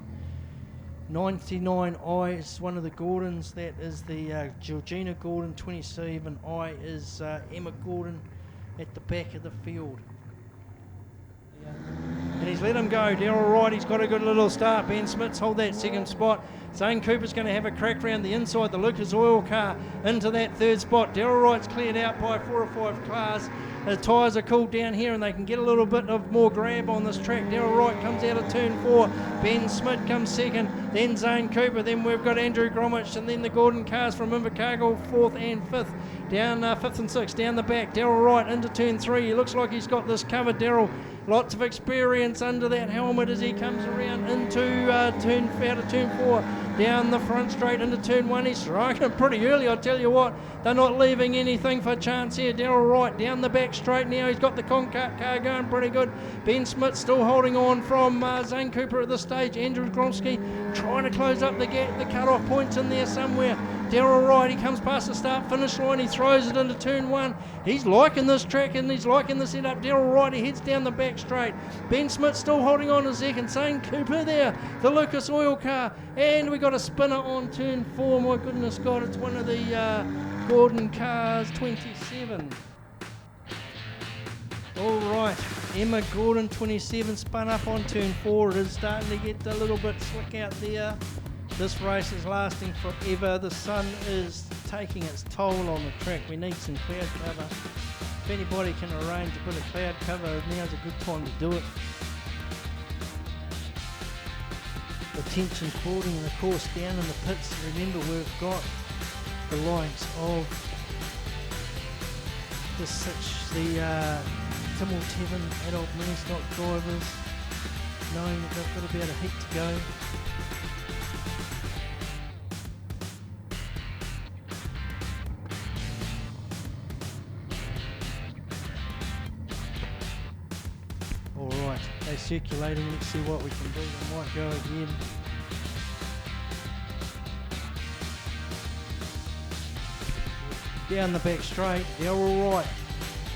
99I is one of the Gordons. That is the Georgina Gordon. 27I is Emma Gordon at the back of the field. Yeah. And he's let him go. Daryl Wright, he's got a good little start. Ben Smith's hold that second spot. Zane Cooper's going to have a crack round the inside. The Lucas Oil car into that third spot. Daryl Wright's cleared out by 4 or 5 cars. The tyres are cooled down here and they can get a little bit of more grab on this track. Daryl Wright comes out of turn 4. Ben Smith comes second. Then Zane Cooper. Then we've got Andrew Gromwich. And then the Gordon cars from Invercargill, 4th and 5th. Down 5th and 6th. Down the back. Daryl Wright into turn 3. He looks like he's got this covered. Daryl, lots of experience under that helmet as he comes around into out of turn 4. Down the front straight into turn 1. He's striking pretty early, I tell you what. They're not leaving anything for chance here. Daryl Wright down the back straight now. He's got the Concart car going pretty good. Ben Smith still holding on from Zane Cooper at this stage. Andrew Gromsky trying to close up the gap. The cut-off point's in there somewhere. Daryl Wright, he comes past the start-finish line. He throws it into turn 1. He's liking this track and he's liking the setup. Daryl Wright, he heads down the back straight. Ben Smith still holding on to second. Zane Cooper there, the Lucas Oil car. And we got a spinner on turn 4. My goodness God, it's one of the Gordon cars, 27. All right, Emma Gordon, 27, spun up on turn 4. It is starting to get a little bit slick out there. This race is lasting forever. The sun is taking its toll on the track. We need some cloud cover. If anybody can arrange a bit of cloud cover, now's a good time to do it. The tension's building, and of course down in the pits, remember we've got the likes of the Timmel Tevin adult mini stock drivers knowing that they've got about a heat to go. Alright, they're circulating, let's see what we can do. They might go again. Down the back straight, they're alright.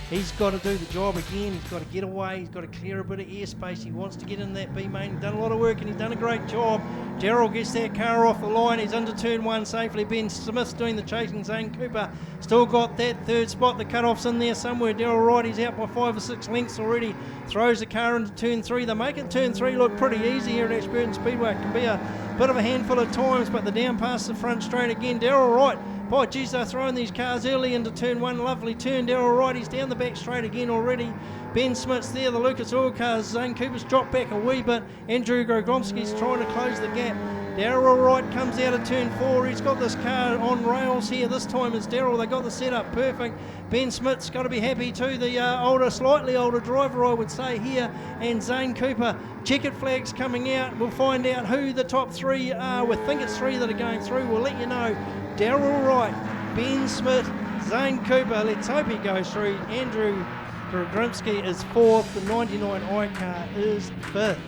He's got to do the job again. He's got to get away. He's got to clear a bit of airspace. He wants to get in that B main. He's done a lot of work and he's done a great job. Daryl gets that car off the line. He's into turn 1 safely. Ben Smith's doing the chasing. Zane Cooper still got that third spot. The cut-off's in there somewhere. Daryl Wright, he's out by 5 or 6 lengths already. Throws the car into turn 3. They make it turn 3 look pretty easy here at Ashburton Speedway. It can be a Bit of a handful at times, but the down past the front straight again. Daryl Wright. Boy, geez, they're throwing these cars early into turn one. Lovely turn. Daryl Wright, he's down the back straight again already. Ben Smith's there. The Lucas Oil cars. Zane Cooper's dropped back a wee bit. Andrew Grogomski's trying to close the gap. Daryl Wright comes out of turn four. He's got this car on rails here. This time it's Daryl. They got the setup perfect. Ben Smith's got to be happy too. The slightly older driver, I would say here. And Zane Cooper. Checkered flags coming out. We'll find out who the top three are. We think it's three that are going through. We'll let you know. Daryl Wright, Ben Smith, Zane Cooper. Let's hope he goes through. Andrew Grogomski is fourth. The 99i car is fifth.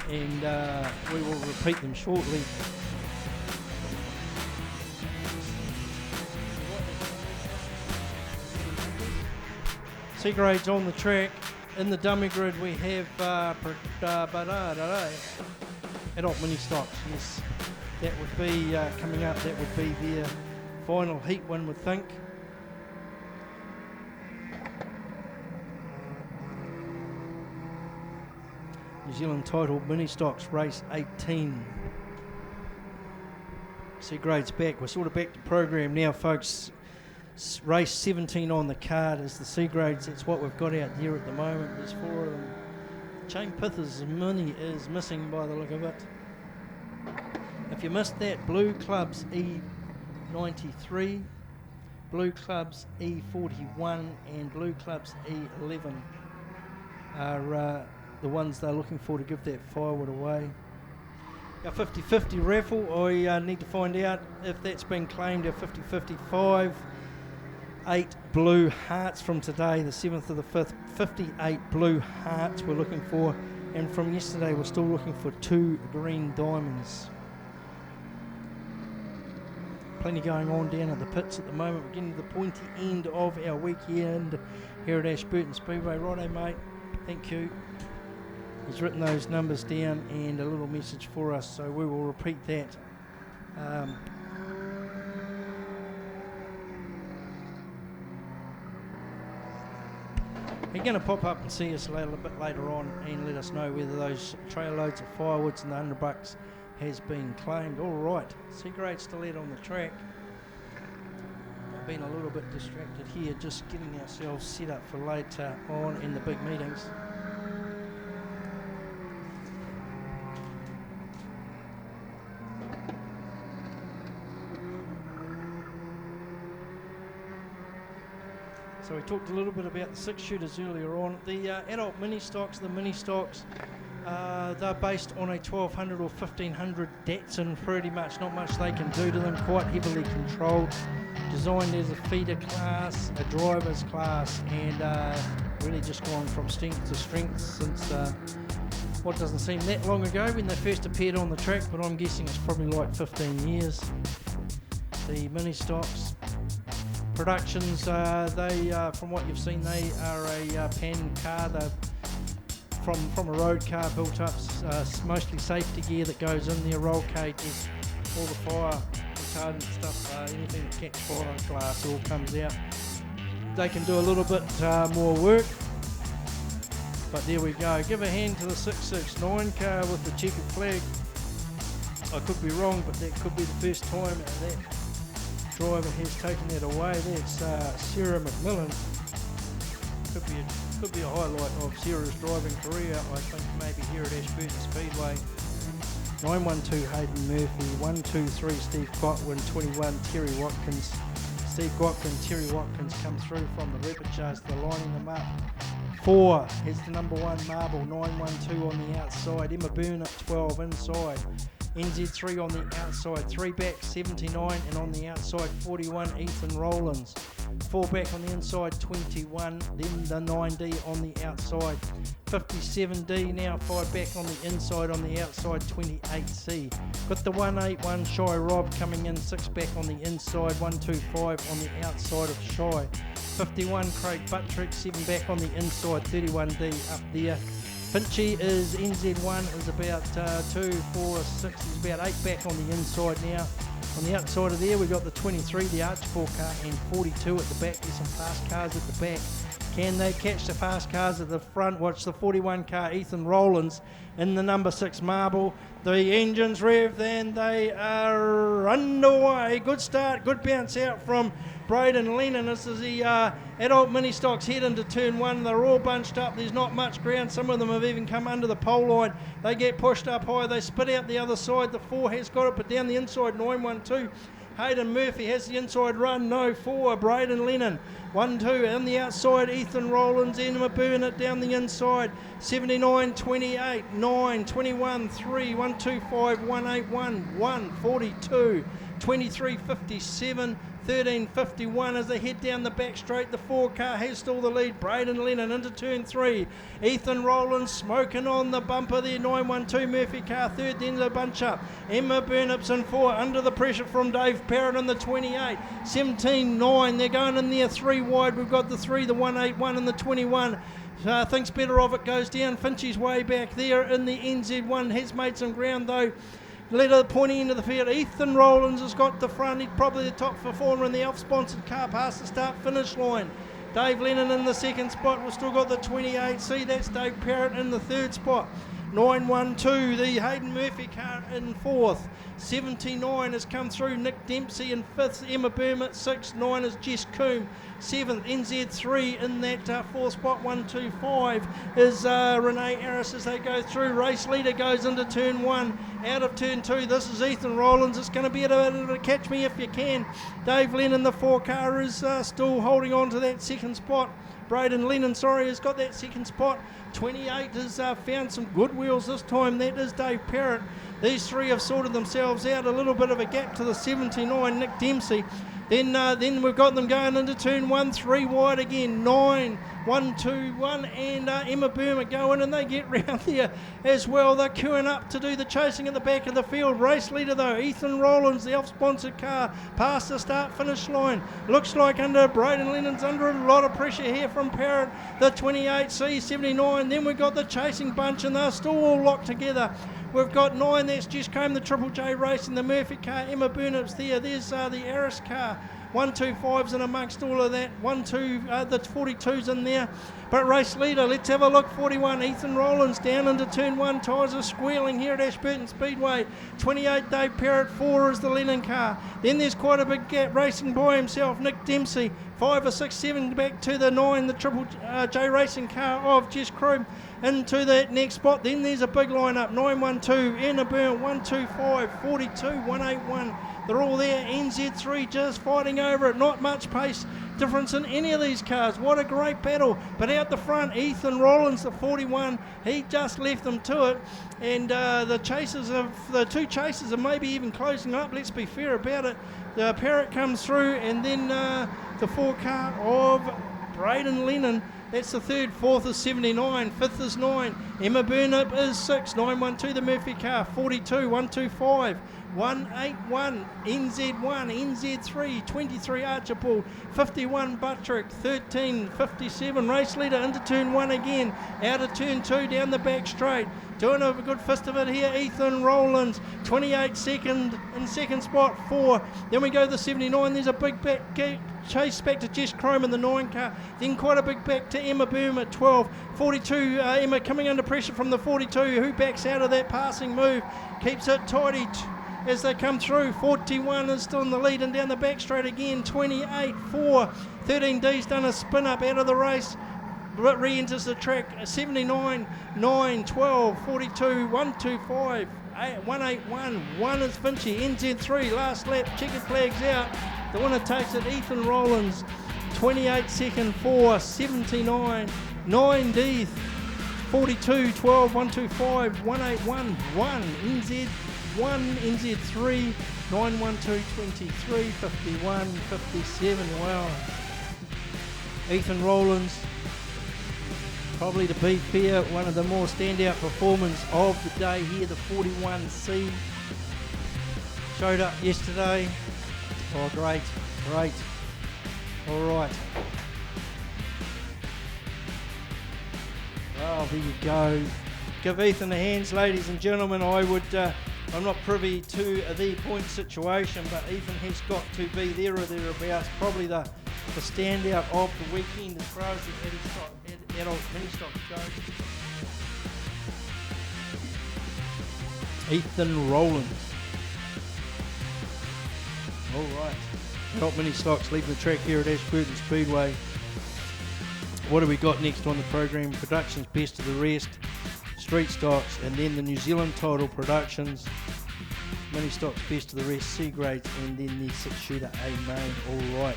And we will repeat them shortly. C-grades on the track. In the dummy grid we have adult mini stocks. Yes, that would be coming up. That would be their final heat, one would think. New Zealand title mini stocks race 18. C-grades back. We're sort of back to program now, folks. Race 17 on the card is the C-grades. That's what we've got out here at the moment. There's four of them. Chain Pith's mini is missing by the look of it. If you missed that, Blue Club's E93, Blue Club's E41 and Blue Club's E11 are the ones they're looking for to give that firewood away. Our 50-50 raffle, I need to find out if that's been claimed. Our 50-55, 8 blue hearts from today, the 7th of the 5th, 58 blue hearts we're looking for, and from yesterday we're still looking for 2 green diamonds. Plenty going on down at the pits at the moment. We're getting to the pointy end of our weekend here at Ashburton Speedway. Righto, mate, thank you. He's written those numbers down and a little message for us, so we will repeat that. You're going to pop up and see us a little bit later on and let us know whether those trail loads of firewoods and the $100 has been claimed. All right, C-grade still out on the track. I've been a little bit distracted here, just getting ourselves set up for later on in the big meetings. So we talked a little bit about the 6-shooters earlier on. The adult mini stocks, they're based on a 1200 or 1500 Datsun pretty much. Not much they can do to them, quite heavily controlled. Designed as a feeder class, a driver's class, and really just gone from strength to strength since what doesn't seem that long ago when they first appeared on the track, but I'm guessing it's probably like 15 years. The mini stocks. Productions, from what you've seen, they are a pan car. They're from a road car built up, mostly safety gear that goes in there, roll cages, all the fire retardant stuff, anything that catch fire, glass all comes out. They can do a little bit more work, but there we go. Give a hand to the 669 car with the checkered flag. I could be wrong, but that could be the first time that driver has taken that away. That's Sarah McMillan. Could be a highlight of Sarah's driving career, I think, maybe here at Ashburton Speedway. 912 Hayden Murphy, 123 Steve Gotwin, 21 Terry Watkins. Steve Gotwin, Terry Watkins come through from the Repechars. They're lining them up. 4 is the number 1 marble, 912 on the outside. Emma Byrne at 12 inside. NZ3 on the outside, 3 back 79, and on the outside 41 Ethan Rowlands. 4 back on the inside 21, then the 9D on the outside 57D, now 5 back on the inside, on the outside 28C. Got the 181 Shy Rob coming in, 6 back on the inside, 125 on the outside of Shy. 51 Craig Buttrick, 7 back on the inside, 31D up there. Pinchy is NZ1 is about 2, 4, 6, he's about 8 back on the inside now. On the outside of there we've got the 23, the Archibald car, and 42 at the back. There's some fast cars at the back. Can they catch the fast cars at the front? Watch the 41 car, Ethan Rowlands, in the number 6 Marble. The engines rev and they are underway. Good start, good bounce out from Braden Lennon. This is the adult mini stocks head into turn 1. They're all bunched up. There's not much ground. Some of them have even come under the pole line. They get pushed up high. They spit out the other side. The 4 has got it, but down the inside, 912. Hayden Murphy has the inside run. No, 4. Braden Lennon. 1-2 on the outside, Ethan Rowlands, Emma Burnett down the inside, 79, 28, 9, 21, 3, 125, 181, 1, 42, 23, 57, 13, 51 as they head down the back straight. The 4 car has still the lead. Braden Lennon into turn 3. Ethan Rowlands smoking on the bumper there. 912 Murphy car third, then the bunch up. Emma Burnip's in 4 under the pressure from Dave Parrott in the 28. 17, 9. They're going in there 3 wide. We've got the 3, the 181 and the 21. Thinks better of it, goes down Finchy's way back there in the NZ1. Has made some ground though. Leader pointing into the field. Ethan Rowlands has got the front. He's probably the top performer in the Elf-sponsored car past the start-finish line. Dave Lennon in the second spot. We've still got the 28C. That's Dave Parrott in the third spot. 912, the Hayden Murphy car in 4th. 79 has come through. Nick Dempsey in 5th. Emma Burnett 6th. 9 is Jess Coombe. 7th. NZ3 in that 4th spot. 125 is Renee Harris as they go through. Race leader goes into turn 1. Out of turn 2, this is Ethan Rowlands. It's going to be a catch me if you can. Dave Lennon, the 4 car, is still holding on to that second spot. Braden Lennon, has got that second spot. 28 has found some good wheels this time. That is Dave Parrott. These 3 have sorted themselves out. A little bit of a gap to the 79, Nick Dempsey. Then we've got them going into turn 1, 3 wide again. 9, 1, 2, 1, and Emma Burnett going, and they get round there as well. They're queuing up to do the chasing at the back of the field. Race leader though, Ethan Rowlands, the Elf-sponsored car, past the start-finish line. Looks like under Braden Lennon's under a lot of pressure here from Parrott. The 28C, 79. Then we've got the chasing bunch, and they're still all locked together. We've got 9, that's just came the Triple J Racing, the Murphy car, Emma Burnett's there. There's the Aris car. 125's in amongst all of that. 12, the 42's in there. But race leader, let's have a look. 41, Ethan Rowlands down into turn 1. Tyres are squealing here at Ashburton Speedway. 28, Dave Parrott. 4 is the Lennon car. Then there's quite a big gap racing by himself, Nick Dempsey. 5 or 6, 7 back to the 9, the Triple J Racing car of Jess Croom into that next spot. Then there's a big lineup. 912, Anna Byrne, 125, 42, 181. They're all there. NZ3 just fighting over it. Not much pace difference in any of these cars. What a great battle. But out the front, Ethan Rowlands, the 41, he just left them to it. And the two chasers are maybe even closing up. Let's be fair about it. The Parrott comes through, and then the 4 car of Braden Lennon. That's the 3rd, 4th is 79, 5th is 9. Emma Burnett is 6, 912 the Murphy car, 42, 125. 181, NZ1, NZ3, 23 Archibald, 51 Buttrick, 13, 57 race leader into turn 1 again, out of turn 2 down the back straight. Doing a good fist of it here, Ethan Rowlands, 28 second in second spot, 4. Then we go to the 79, there's a big back chase back to Jess Croom in the 9 car, then quite a big back to Emma Boom at 12. 42, Emma coming under pressure from the 42, who backs out of that passing move, keeps it tidy as they come through. 41 is still in the lead and down the back straight again. 28, 4. 13D's done a spin up out of the race. Re-enters the track. 79, 9, 12, 42, 125, 181. 1 is Finchy. NZ3, last lap. Checkered flags out. The winner takes it. Ethan Rowlands. 28 second, 4, 79, 9D. 42, 12, 125, 181, 1. NZ1, NZ3, 912, 23, 51, 57. Wow. Ethan Rowlands, probably to be fair, one of the more standout performers of the day here, the 41C. Showed up yesterday. Oh, great. All right. Well, there you go. Give Ethan a hand, ladies and gentlemen. I'm not privy to the point situation, but Ethan has got to be there or thereabouts. Probably the the standout of the weekend as far as the adult mini stock goes. Ethan Rowland. All right. Adult mini stocks leave the track here at Ashburton Speedway. What do we got next on the program? Productions Best of the Rest, Street Stocks, and then the New Zealand title Productions, Mini Stocks Best of the Rest, C grades, and then the 6-shooter A main. All right.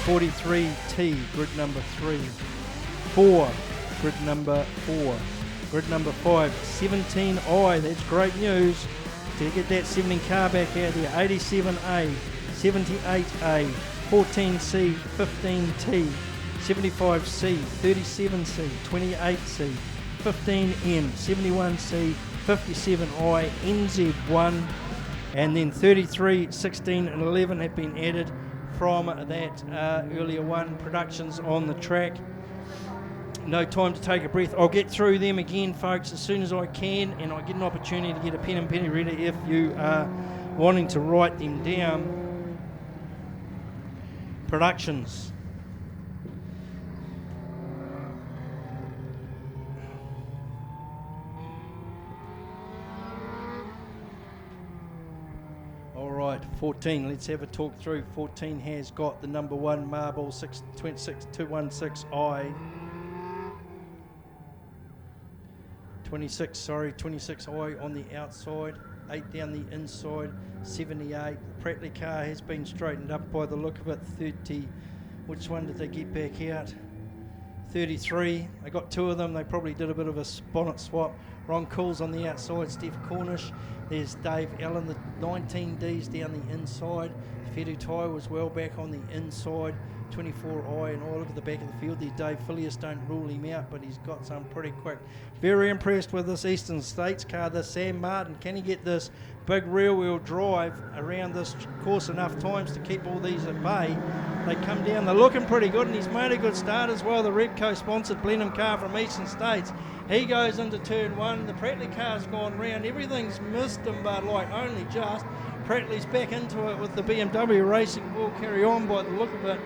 (43T) grid number 3, 4 grid number 4, grid number 5, 17I. That's great news to get that 17 car back out there. 87A, 78A, 14C, 15T, 75C, 37C, 28C, 15M, 71C, 57I, NZ1, and then 33, 16 and 11 have been added from that earlier one. Productions on the track. No time to take a breath. I'll get through them again, folks, as soon as I can, and I get an opportunity to get a pen and penny ready if you are wanting to write them down. Productions. All right, 14. Let's have a talk through. 14 has got the number 1 marble 216I. 26I on the outside, 8 down the inside, 78. The Prattley car has been straightened up by the look of it. 30. Which one did they get back out? 33. They got 2 of them. They probably did a bit of a bonnet swap. Ron Cool's on the outside, Steph Cornish. There's Dave Allen, the 19Ds down the inside. Fedu Tai was well back on the inside. 24I and all over the back of the field there. Dave Phileas, don't rule him out, but he's got some pretty quick. Very impressed with this Eastern States car, the Sam Martin. Can he get this big rear-wheel drive around this course enough times to keep all these at bay? They come down, they're looking pretty good, and he's made a good start as well. The Repco-sponsored Blenheim car from Eastern States. He goes into turn 1. The Prattley car's gone round. Everything's missed him, but like only just. Prattley's back into it with the BMW Racing. Will carry on by the look of it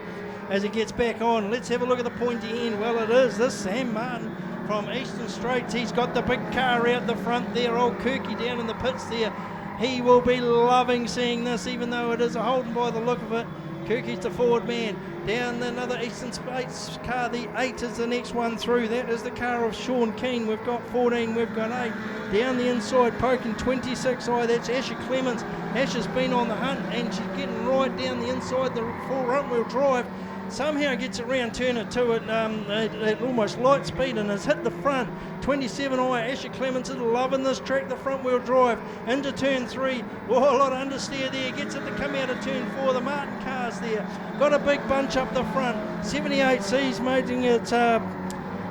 as he gets back on. Let's have a look at the pointy end. Well, it is this Sam Martin from Eastern Straits. He's got the big car out the front there. Old Kirky down in the pits there. He will be loving seeing this, even though it is a Holden by the look of it. Kirky's the forward man. Down another Eastern States car. The 8 is the next one through. That is the car of Sean Keane. We've got 14, we've got 8. Down the inside, poking 26I. That's Asher Clements. Ash has been on the hunt, and she's getting right down the inside, the full front-wheel drive. Somehow gets around turner 2 at almost light speed and has hit the front. 27I, Asher Clements is loving this track, the front wheel drive into turn 3. Oh, a lot of understeer there, gets it to come out of turn 4. The Martin car's there, got a big bunch up the front. 78C's making it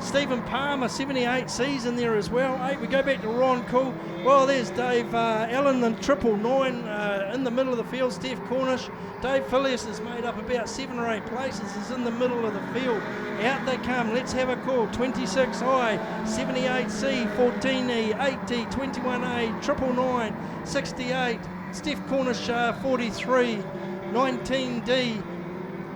Stephen Palmer, 78C's in there as well. 8, we go back to Ron Cool. Well, there's Dave Allen and 999 in the middle of the field. Steph Cornish. Dave Phileas has made up about 7 or 8 places. Is in the middle of the field. Out they come. Let's have a call. 26I, 78C, 14E, 8D, 21A, 999, 68. Steph Cornish, 43, 19D.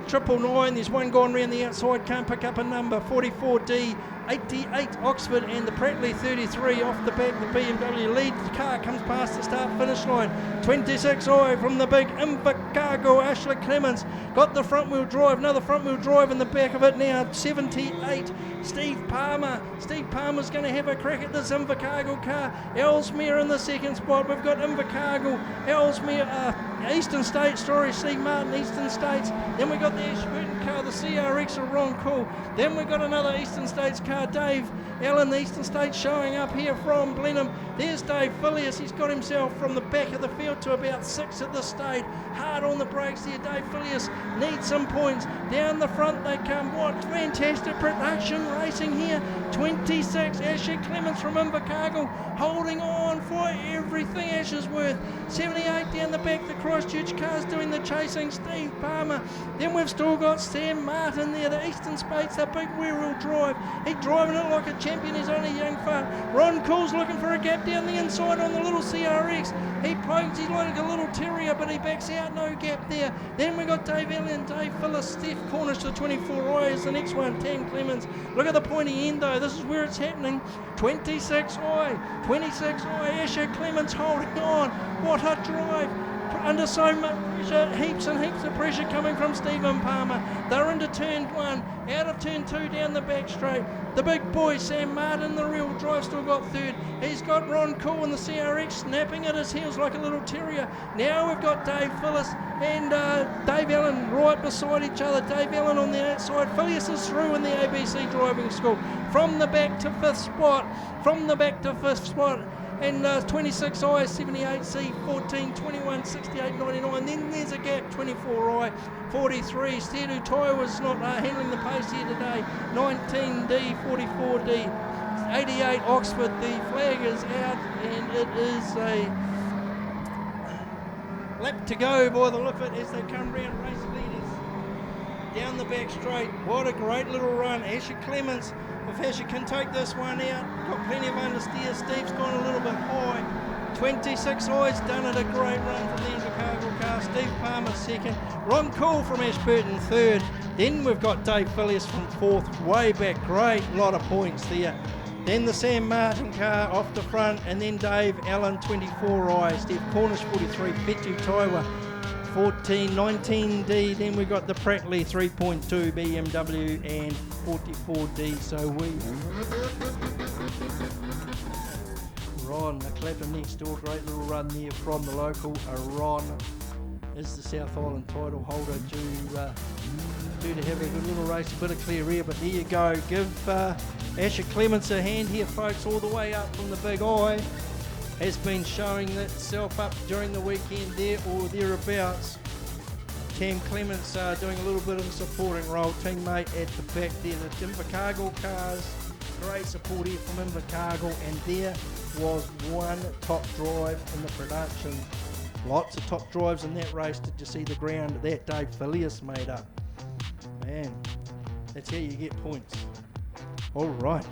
999, there's one gone round the outside, can't pick up a number. 44D, 88 Oxford, and the Prattley 33 off the back. The BMW lead car comes past the start finish line. 26I from the big Invercargill. Ashley Clements got the front wheel drive, another front wheel drive in the back of it now. 78 Steve Palmer. Steve Palmer's going to have a crack at this Invercargill car. Ellesmere in the second spot. We've got Invercargill, Ellesmere, Eastern States, Steve Martin, Eastern States. Then we got the Ashburton car, the CRX of Ron Cool. Then we got another Eastern States car, Dave Allen, the Eastern States showing up here from Blenheim. There's Dave Phileas. He's got himself from the back of the field to about 6 at this stage. Hard on the brakes there. Dave Phileas needs some points. Down the front they come. What fantastic production racing here. 26 Asher Clements from Invercargill holding on for everything Asher's worth. 78 down the back. The Christchurch car's doing the chasing. Steve Palmer. Then we've still got Sam Sam Martin there, the Eastern Spates, the big rear-wheel drive. He's driving it like a champion. He's only young fella. Ron Cool's looking for a gap down the inside on the little CRX. He pokes, he's like a little terrier, but he backs out, no gap there. Then we got Dave Allen, Dave Phillips, Steph Cornish, the 24i is the next one, Tam Clemens. Look at the pointy end though, this is where it's happening. 26i, Asher Clemens holding on. What a drive. Under so much pressure, heaps and heaps of pressure coming from Stephen Palmer. They're into turn 1, out of turn 2 down the back straight. The big boy, Sam Martin, the real drive, still got third. He's got Ron Cool in the CRX snapping at his heels like a little terrier. Now we've got Dave Phillips and Dave Allen right beside each other. Dave Allen on the outside. Phileas is through in the ABC driving school. From the back to fifth spot. And 26i, 78c, 14, 21, 68, 99. Then there's a gap, 24i, 43. Stedu Tai was not handling the pace here today. 19d, 44d, 88 Oxford. The flag is out and it is a lap to go by the look of it as they come round race leaders. Down the back straight. What a great little run. Asher Clemens. If Asher can take this one out, got plenty of understeer. Steve's gone a little bit high. 26i's done it, a great run from the Invercargill car. Steve Palmer second. Ron Cool from Ashburton third. Then we've got Dave Phileas from fourth, way back. Great lot of points there. Then the Sam Martin car off the front, and then Dave Allen 24i. Steve Cornish 43. Fetu Taiwa 14, 19D, then we got the Prattley 3.2 BMW and 44D, so we... Ron, the Clapham next door, great little run there from the local. Ron is the South Island title holder, due to have a good little race, a bit of clear air, but there you go. Give Asher Clements a hand here, folks, all the way up from the Big Eye. Has been showing itself up during the weekend there or thereabouts. Tam Clements doing a little bit of a supporting role, teammate at the back there. The Invercargill cars, great support here from Invercargill, and there was one top drive in the production. Lots of top drives in that race. Did you see the ground that Dave Phileas made up? Man, that's how you get points. All right.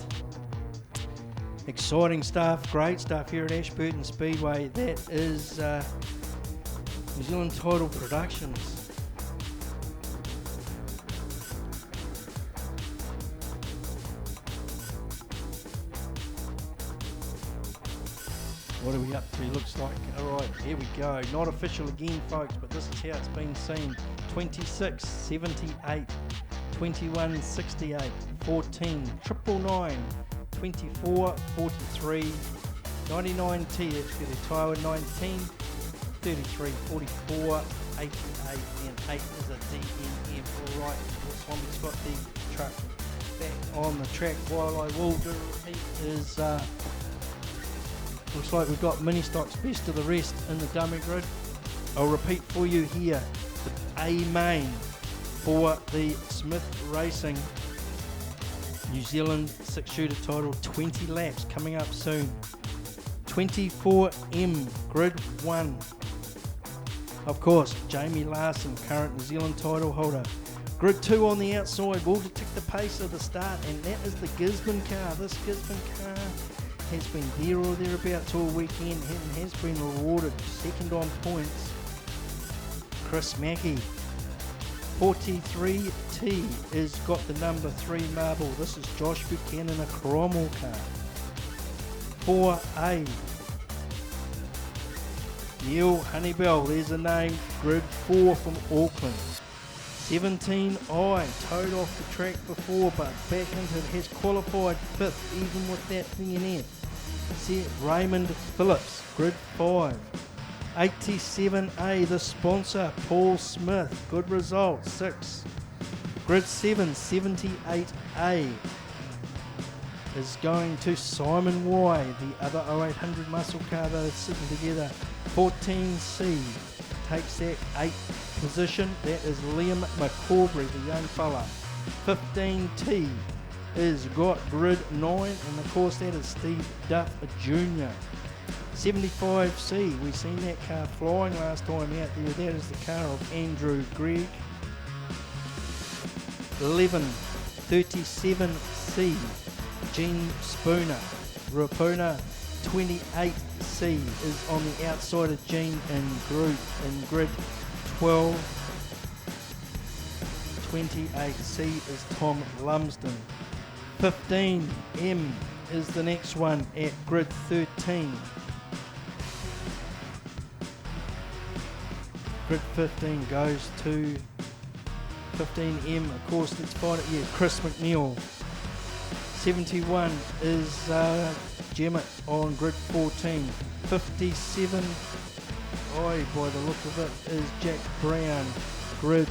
Exciting stuff, great stuff here at Ashburton Speedway. That is New Zealand Title Productions. What are we up to? Looks like, alright, here we go. Not official again, folks, but this is how it's been seen. 26, 78, 21, 68, 14, 999, 24, 43, 99T, that's for the Taiwan 19, 33, 44, 88, and 8 is a DNM. Alright, this one we've got the truck back on the track. While I will do a repeat is, looks like we've got mini stocks best of the rest in the dummy grid. I'll repeat for you here, the A main for the Smith Racing New Zealand 6-shooter title, 20 laps coming up soon. 24M Grid 1. Of course, Jamie Larson, current New Zealand title holder. Grid 2 on the outside will detect the pace of the start, and that is the Gisborne car. This Gisborne car has been there or thereabouts all weekend and has been rewarded. Second on points, Chris Mackey. 43T has got the number 3 marble. This is Josh Buchanan, a Cromwell car. 4A, Neil Honeybell, there's a name, grid 4 from Auckland. 17I, towed off the track before, but back into it, has qualified 5th, even with that DNF. See Raymond Phillips, grid 5. 87A, the sponsor, Paul Smith, good result, 6. Grid 7, 78A is going to Simon Y, the other 0800 muscle car that is sitting together. 14C takes that 8th position, that is Liam McCaubrey, the young fella. 15T is got grid 9, and of course that is Steve Duff Jr. 75C, we've seen that car flying last time out there. That is the car of Andrew Gregg. 11:37C, Gene Spooner. Rapuna 28C is on the outside of Gene in grid 12. 28C is Tom Lumsden. 15M is the next one at grid 13. Grid 15 goes to 15M, of course, let's find it here, Chris McNeil. 71 is Gemmet on grid 14. 57, by the look of it, is Jack Brown, grid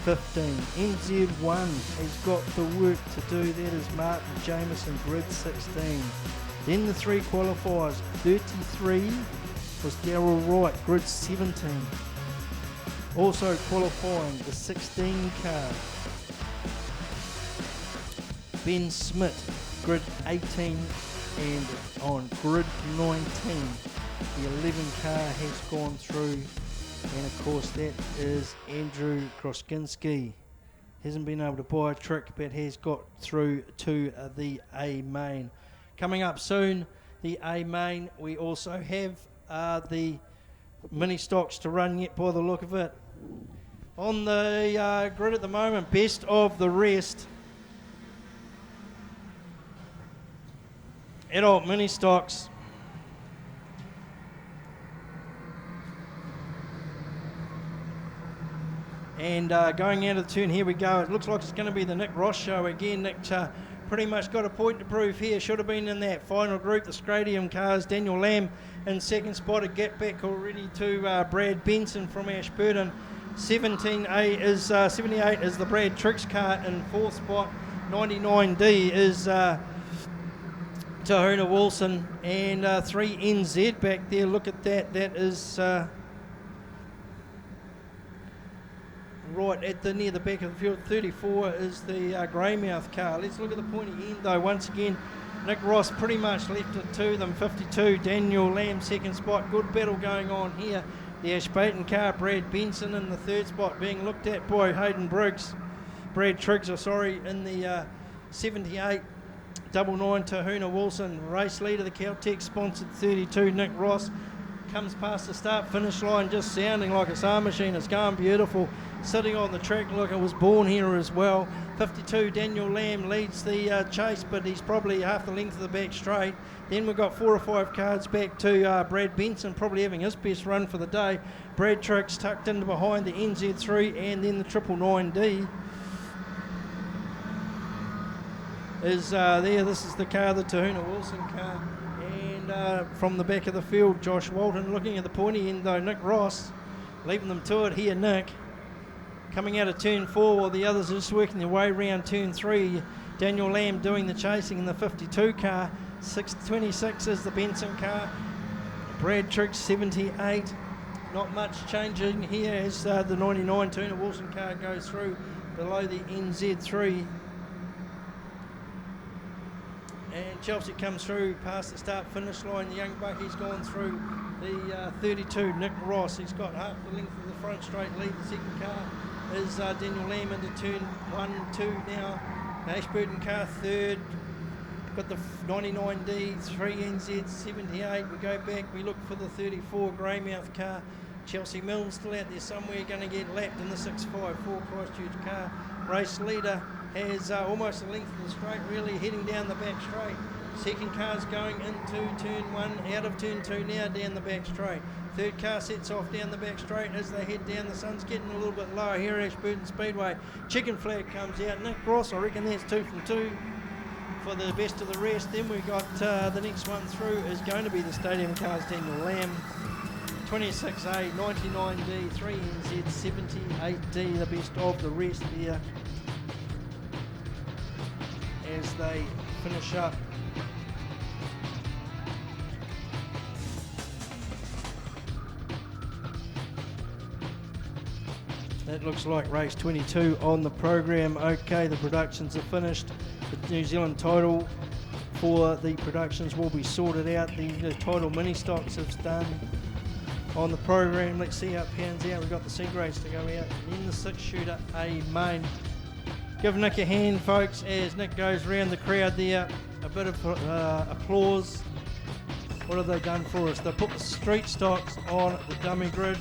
15. NZ1 has got the work to do, that is Martin Jameson, grid 16. Then the three qualifiers, 33 was Darryl Wright, grid 17. Also qualifying the 16 car, Ben Smith, grid 18, and on grid 19, the 11 car has gone through, and of course that is Andrew Kroskinski. Hasn't been able to buy a trick, but has got through to the A main. Coming up soon, the A main, we also have the mini stocks to run yet by the look of it. On the grid at the moment, best of the rest. Adult mini stocks. And going out of the turn, here we go. It looks like it's going to be the Nick Ross show again. Nick pretty much got a point to prove here. Should have been in that final group. The Scradium cars, Daniel Lamb in second spot. A gap back already to Brad Benson from Ashburton. 78 is the Brad Trix car in fourth spot. 99D is Tahuna Wilson, and 3NZ back there. Look at that. That is right at near the back of the field. 34 is the Greymouth car. Let's look at the pointy end though. Once again, Nick Ross pretty much left it to them. 52, Daniel Lamb second spot. Good battle going on here. The Ashburton car, Brad Benson in the third spot, being looked at by Brad Triggs, in the 78. 99 Tahuna Wilson, race leader, the Caltech sponsored 32, Nick Ross, comes past the start finish line just sounding like a star machine. It's going beautiful, sitting on the track. Look, it was born here as well. 52 Daniel Lamb leads the chase, but he's probably half the length of the back straight. Then we've got 4 or 5 cards back to Brad Benson, probably having his best run for the day. Brad Trix tucked into behind the NZ3, and then the 999D is there. This is the car, the Tahuna Wilson car, and from the back of the field, Josh Walton looking at the pointy end though. Nick Ross leaving them to it here. Nick coming out of turn 4 while the others are just working their way around turn 3. Daniel Lamb doing the chasing in the 52 car. 626 is the Benson car. Brad Trix 78. Not much changing here as the 99 Tahuna Wilson car goes through below the NZ3. And Chelsea comes through past the start finish line. The young bucky's gone through the 32, Nick Ross. He's got half the length of the front straight lead. The second car is Daniel Lamb into turn 1, 2 now. Ashburton car third. Got the 99D, 3NZ, 78. We go back, we look for the 34 Greymouth car. Chelsea Mills still out there somewhere, going to get lapped in the 654 Christchurch car. Race leader has almost the length of the straight, really heading down the back straight. Second car's going into turn 1, out of turn 2 now, down the back straight. Third car sets off down the back straight as they head down. The sun's getting a little bit lower here at Ashburton Speedway. Chicken flag comes out. Nick Ross, I reckon that's 2 from 2 for the best of the rest. Then we've got the next one through is going to be the Stadium cars, Daniel Lamb. 26A, 99D, 3NZ, 78D, the best of the rest here as they finish up. That looks like race 22 on the program. Okay, the productions are finished. The New Zealand title for the productions will be sorted out. The title mini stocks have done on the program. Let's see how it pans out. We've got the C grades to go out, and then the 6-shooter A main. Give Nick a hand, folks, as Nick goes round the crowd there. A bit of applause. What have they done for us? They put the street stocks on the dummy grid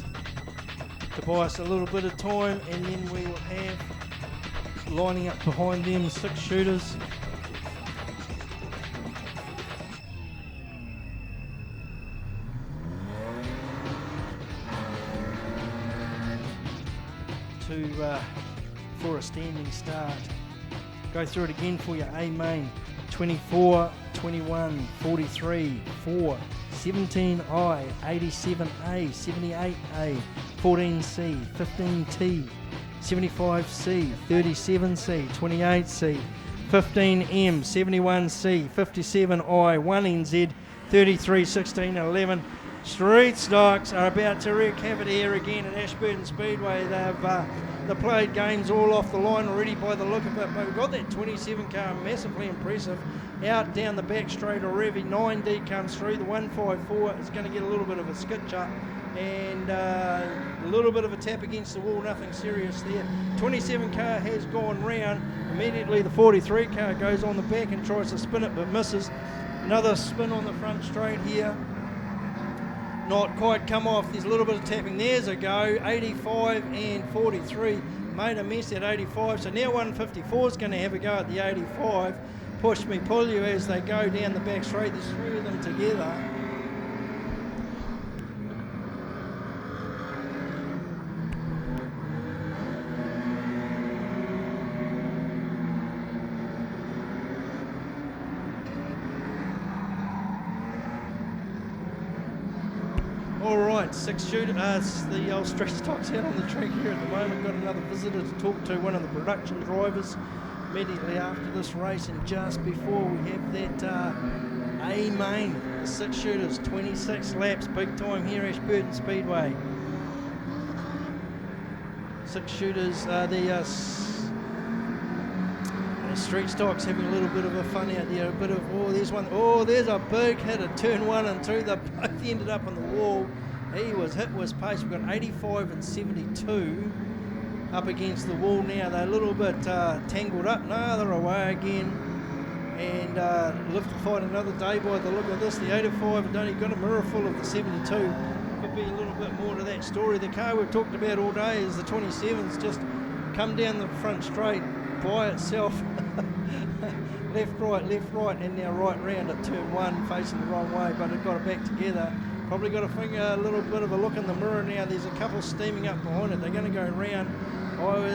to buy us a little bit of time, and then we will have lining up behind them 6 shooters. For a standing start. Go through it again for you. A main 24, 21, 43, 4, 17I, 87A, 78A, 14C, 15T, 75C, 37C, 28C, 15M, 71C, 57I, 1NZ, 33, 16, 11. Street stocks are about to wreak havoc here again at Ashburton Speedway. They've played games all off the line already by the look of it, but we've got that 27 car massively impressive out down the back straight already. 9D comes through. The 154 is going to get a little bit of a skitch up and a little bit of a tap against the wall, nothing serious there. 27 car has gone round. Immediately the 43 car goes on the back and tries to spin it but misses. Another spin on the front straight here. Not quite come off. There's a little bit of tapping. There's a go. 85 and 43 made a mess at 85. So now 154 is going to have a go at the 85. Push me, pull you as they go down the back straight. There's 3 of them together. Alright, 6 shooters, the old street stocks out on the track here at the moment. Got another visitor to talk to, one of the production drivers, immediately after this race, and just before we have that A main, the 6 shooters, 26 laps, big time here at Ashburton Speedway. 6 shooters, the street stocks having a little bit of a fun out there. A bit of, there's one, there's a big hit at turn 1 and 2. They both ended up on the wall. He was hit with pace. We've got 85 and 72 up against the wall now. They're a little bit tangled up. No, they're away again. And live to fight another day by the look of this. The 85 had only got a mirror full of the 72. Could be a little bit more to that story. The car we've talked about all day is the 27's just come down the front straight by itself. left, right, and now right round at turn 1, facing the wrong way, but it got it back together. Probably got a little bit of a look in the mirror now. There's a couple steaming up behind it. They're going to go round.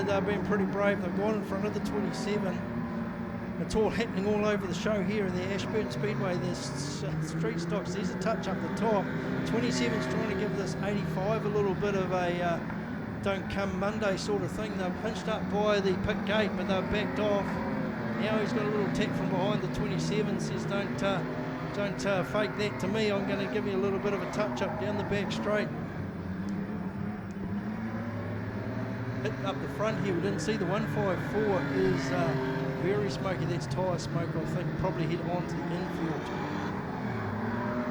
They've been pretty brave. They've gone in front of the 27. It's all happening all over the show here in the Ashburton Speedway. There's street stocks. There's a touch up the top. 27's trying to give this 85 a little bit of a don't come Monday sort of thing. They're pinched up by the pit gate, but they've backed off. Now he's got a little tap from behind the 27. Says don't fake that to me. I'm going to give you a little bit of a touch up down the back straight. Hit up the front here. We didn't see the 154 is very smoky. That's tyre smoke, I think. Probably hit onto the infield.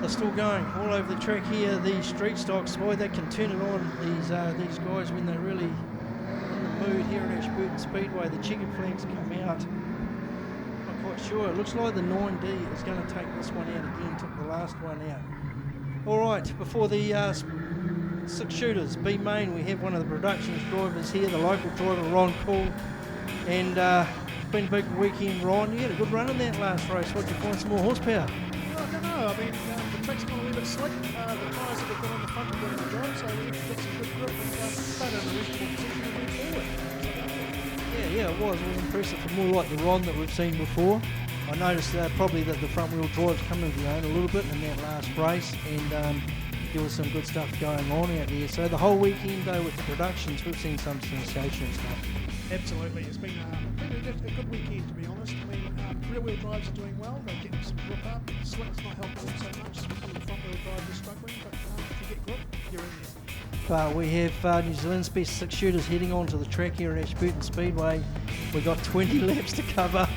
They're still going all over the track here. The street stocks, boy, they can turn it on. These guys when they're really in the mood here at Ashburton Speedway. The checkered flags come out. Not quite sure. It looks like the 9D is going to take this one out again. Took the last one out. All right, before the 6 shooters, B main, we have one of the productions drivers here, the local driver Ron Cool, and it's been a big weekend. Ron, you had a good run in that last race. What did you find? Some more horsepower? I don't know. I mean, the track's gone a little bit slick. The tyres that have gone on the front are doing the job, so we have to get some good grip and stay in a reasonable position and move forward. Yeah, it was impressive. More like the Ron that we've seen before. I noticed probably that the front wheel drive's come into the own a little bit in that last race, and there was some good stuff going on out there. So the whole weekend though with the productions, we've seen some sensational stuff. Absolutely, it's been a good weekend to be honest. I mean, rear wheel drives are doing well. They're getting some grip up. Slick's not helping them so much. Some of the front wheel drives are struggling, but if you get grip, you're in there. But we have New Zealand's best 6 shooters heading onto the track here at Ashburton Speedway. We've got 20 laps to cover,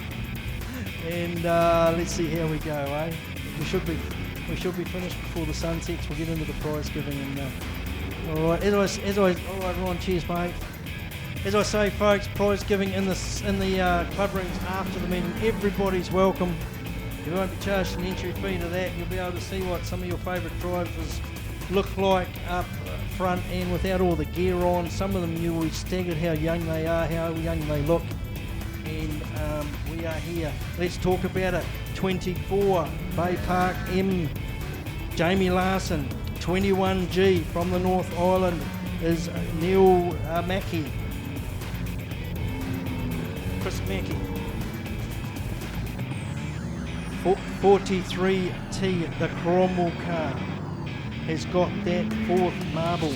and let's see how we go. Eh? We should be finished before the sun sets. We'll get into the prize giving. And all right, as I, all right, Ron. Cheers, mate. As I say, folks, prize giving in the club rooms after the meeting. Everybody's welcome. You won't be charged an entry fee to that. You'll be able to see what some of your favourite drivers look like up front and without all the gear on. Some of them you will be staggered how young they are, how young they look. And we are here. Let's talk about it. 24 Bay Park M. Jamie Larson. 21G from the North Island is Neil Mackey. Chris Mackey. 43T, the Cromwell car, has got that fourth marble.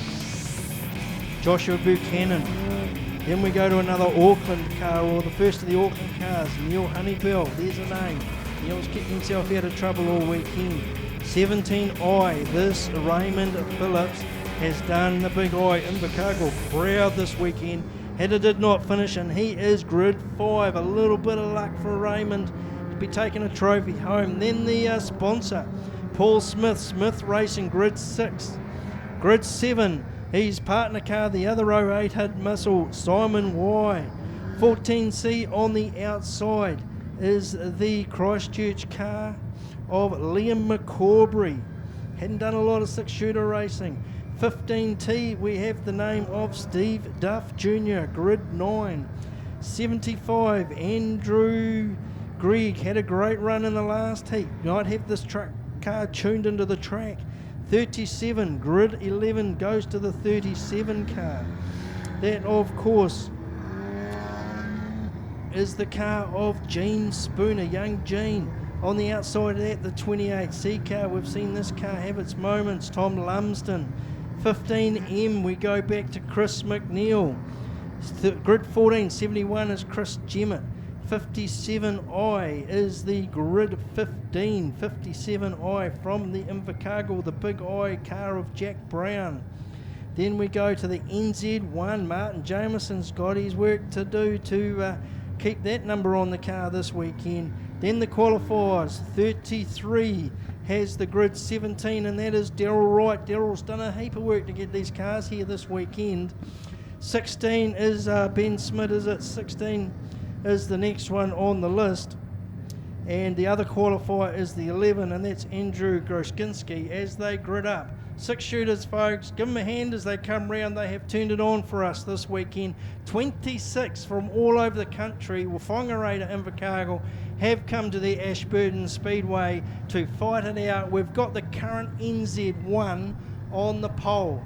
Joshua Buchanan. Then we go to another Auckland car, or the first of the Auckland cars, Neil Honeybell. There's a name. Neil's kept himself out of trouble all weekend. 17I, this Raymond Phillips has done the big I in Invercargill proud this weekend. Hedda did not finish, and he is grid 5. A little bit of luck for Raymond to be taking a trophy home. Then the sponsor, Paul Smith, Smith Racing, grid 6. Grid 7, his partner car, the other 08 Hud Muscle, Simon Y. 14C on the outside is the Christchurch car of Liam McCaubrey. Hadn't done a lot of six-shooter racing. 15T, we have the name of Steve Duff Jr., grid 9. 75, Andrew Gregg had a great run in the last heat. Might have this truck car tuned into the track. 37, grid 11 goes to the 37 car. That, of course, is the car of Gene Spooner, young Gene. On the outside of that, the 28C car. We've seen this car have its moments. Tom Lumsden. 15M, we go back to Chris McNeil. Grid 14, 71 is Chris Gemmett. 57I is the grid 15. 57I from the Invercargill, the big I car of Jack Brown. Then we go to the NZ1. Martin Jameson's got his work to do to keep that number on the car this weekend. Then the qualifiers, 33 has the grid 17, and that is Daryl Wright. Daryl's done a heap of work to get these cars here this weekend. 16 is Ben Smith, is it? 16 is the next one on the list. And the other qualifier is the 11, and that's Andrew Groskinski as they grid up. Six shooters, folks. Give them a hand as they come round. They have turned it on for us this weekend. 26 from all over the country, Whangarei to Invercargill, have come to the Ashburton Speedway to fight it out. We've got the current NZ1 on the pole.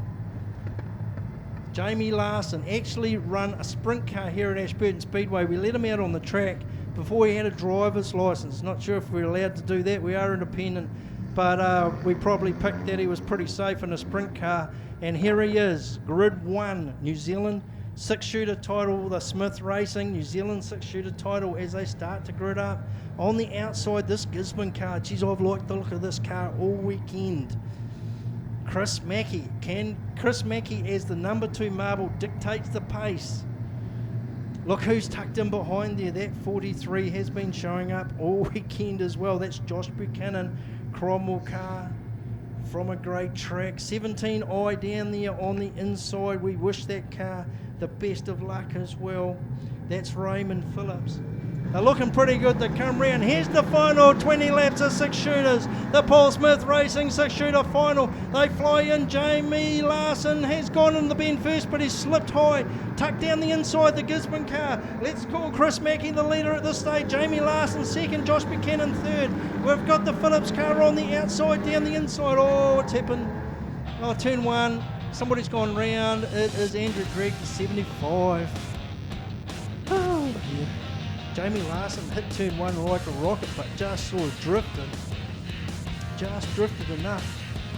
Jamie Larson actually run a sprint car here at Ashburton Speedway. We let him out on the track before he had a driver's licence. Not sure if we're allowed to do that. We are independent. But we probably picked that he was pretty safe in a sprint car. And here he is, grid 1, New Zealand, six-shooter title, the Smith Racing, New Zealand six-shooter title as they start to grid up. On the outside, this Gisborne car, geez, I've liked the look of this car all weekend. Chris Mackey. Can Chris Mackey, as the number 2 marble, dictates the pace? Look who's tucked in behind there. That 43 has been showing up all weekend as well. That's Josh Buchanan, Cromwell car from a great track. 17i down there on the inside. We wish that car the best of luck as well. That's Raymond Phillips. They're looking pretty good to come round. Here's the final 20 laps of six shooters. The Paul Smith Racing six shooter final. They fly in. Jamie Larson has gone in the bend first, but he's slipped high. Tucked down the inside, the Gisborne car. Let's call Chris Mackey the leader at this stage. Jamie Larson second, Josh Buchanan third. We've got the Phillips car on the outside, down the inside. Oh, what's happened? Oh, turn 1. Somebody's gone round. It is Andrew Gregg, the 75. Oh, dear. Jamie Larson hit turn 1 like a rocket, but just sort of drifted. Just drifted enough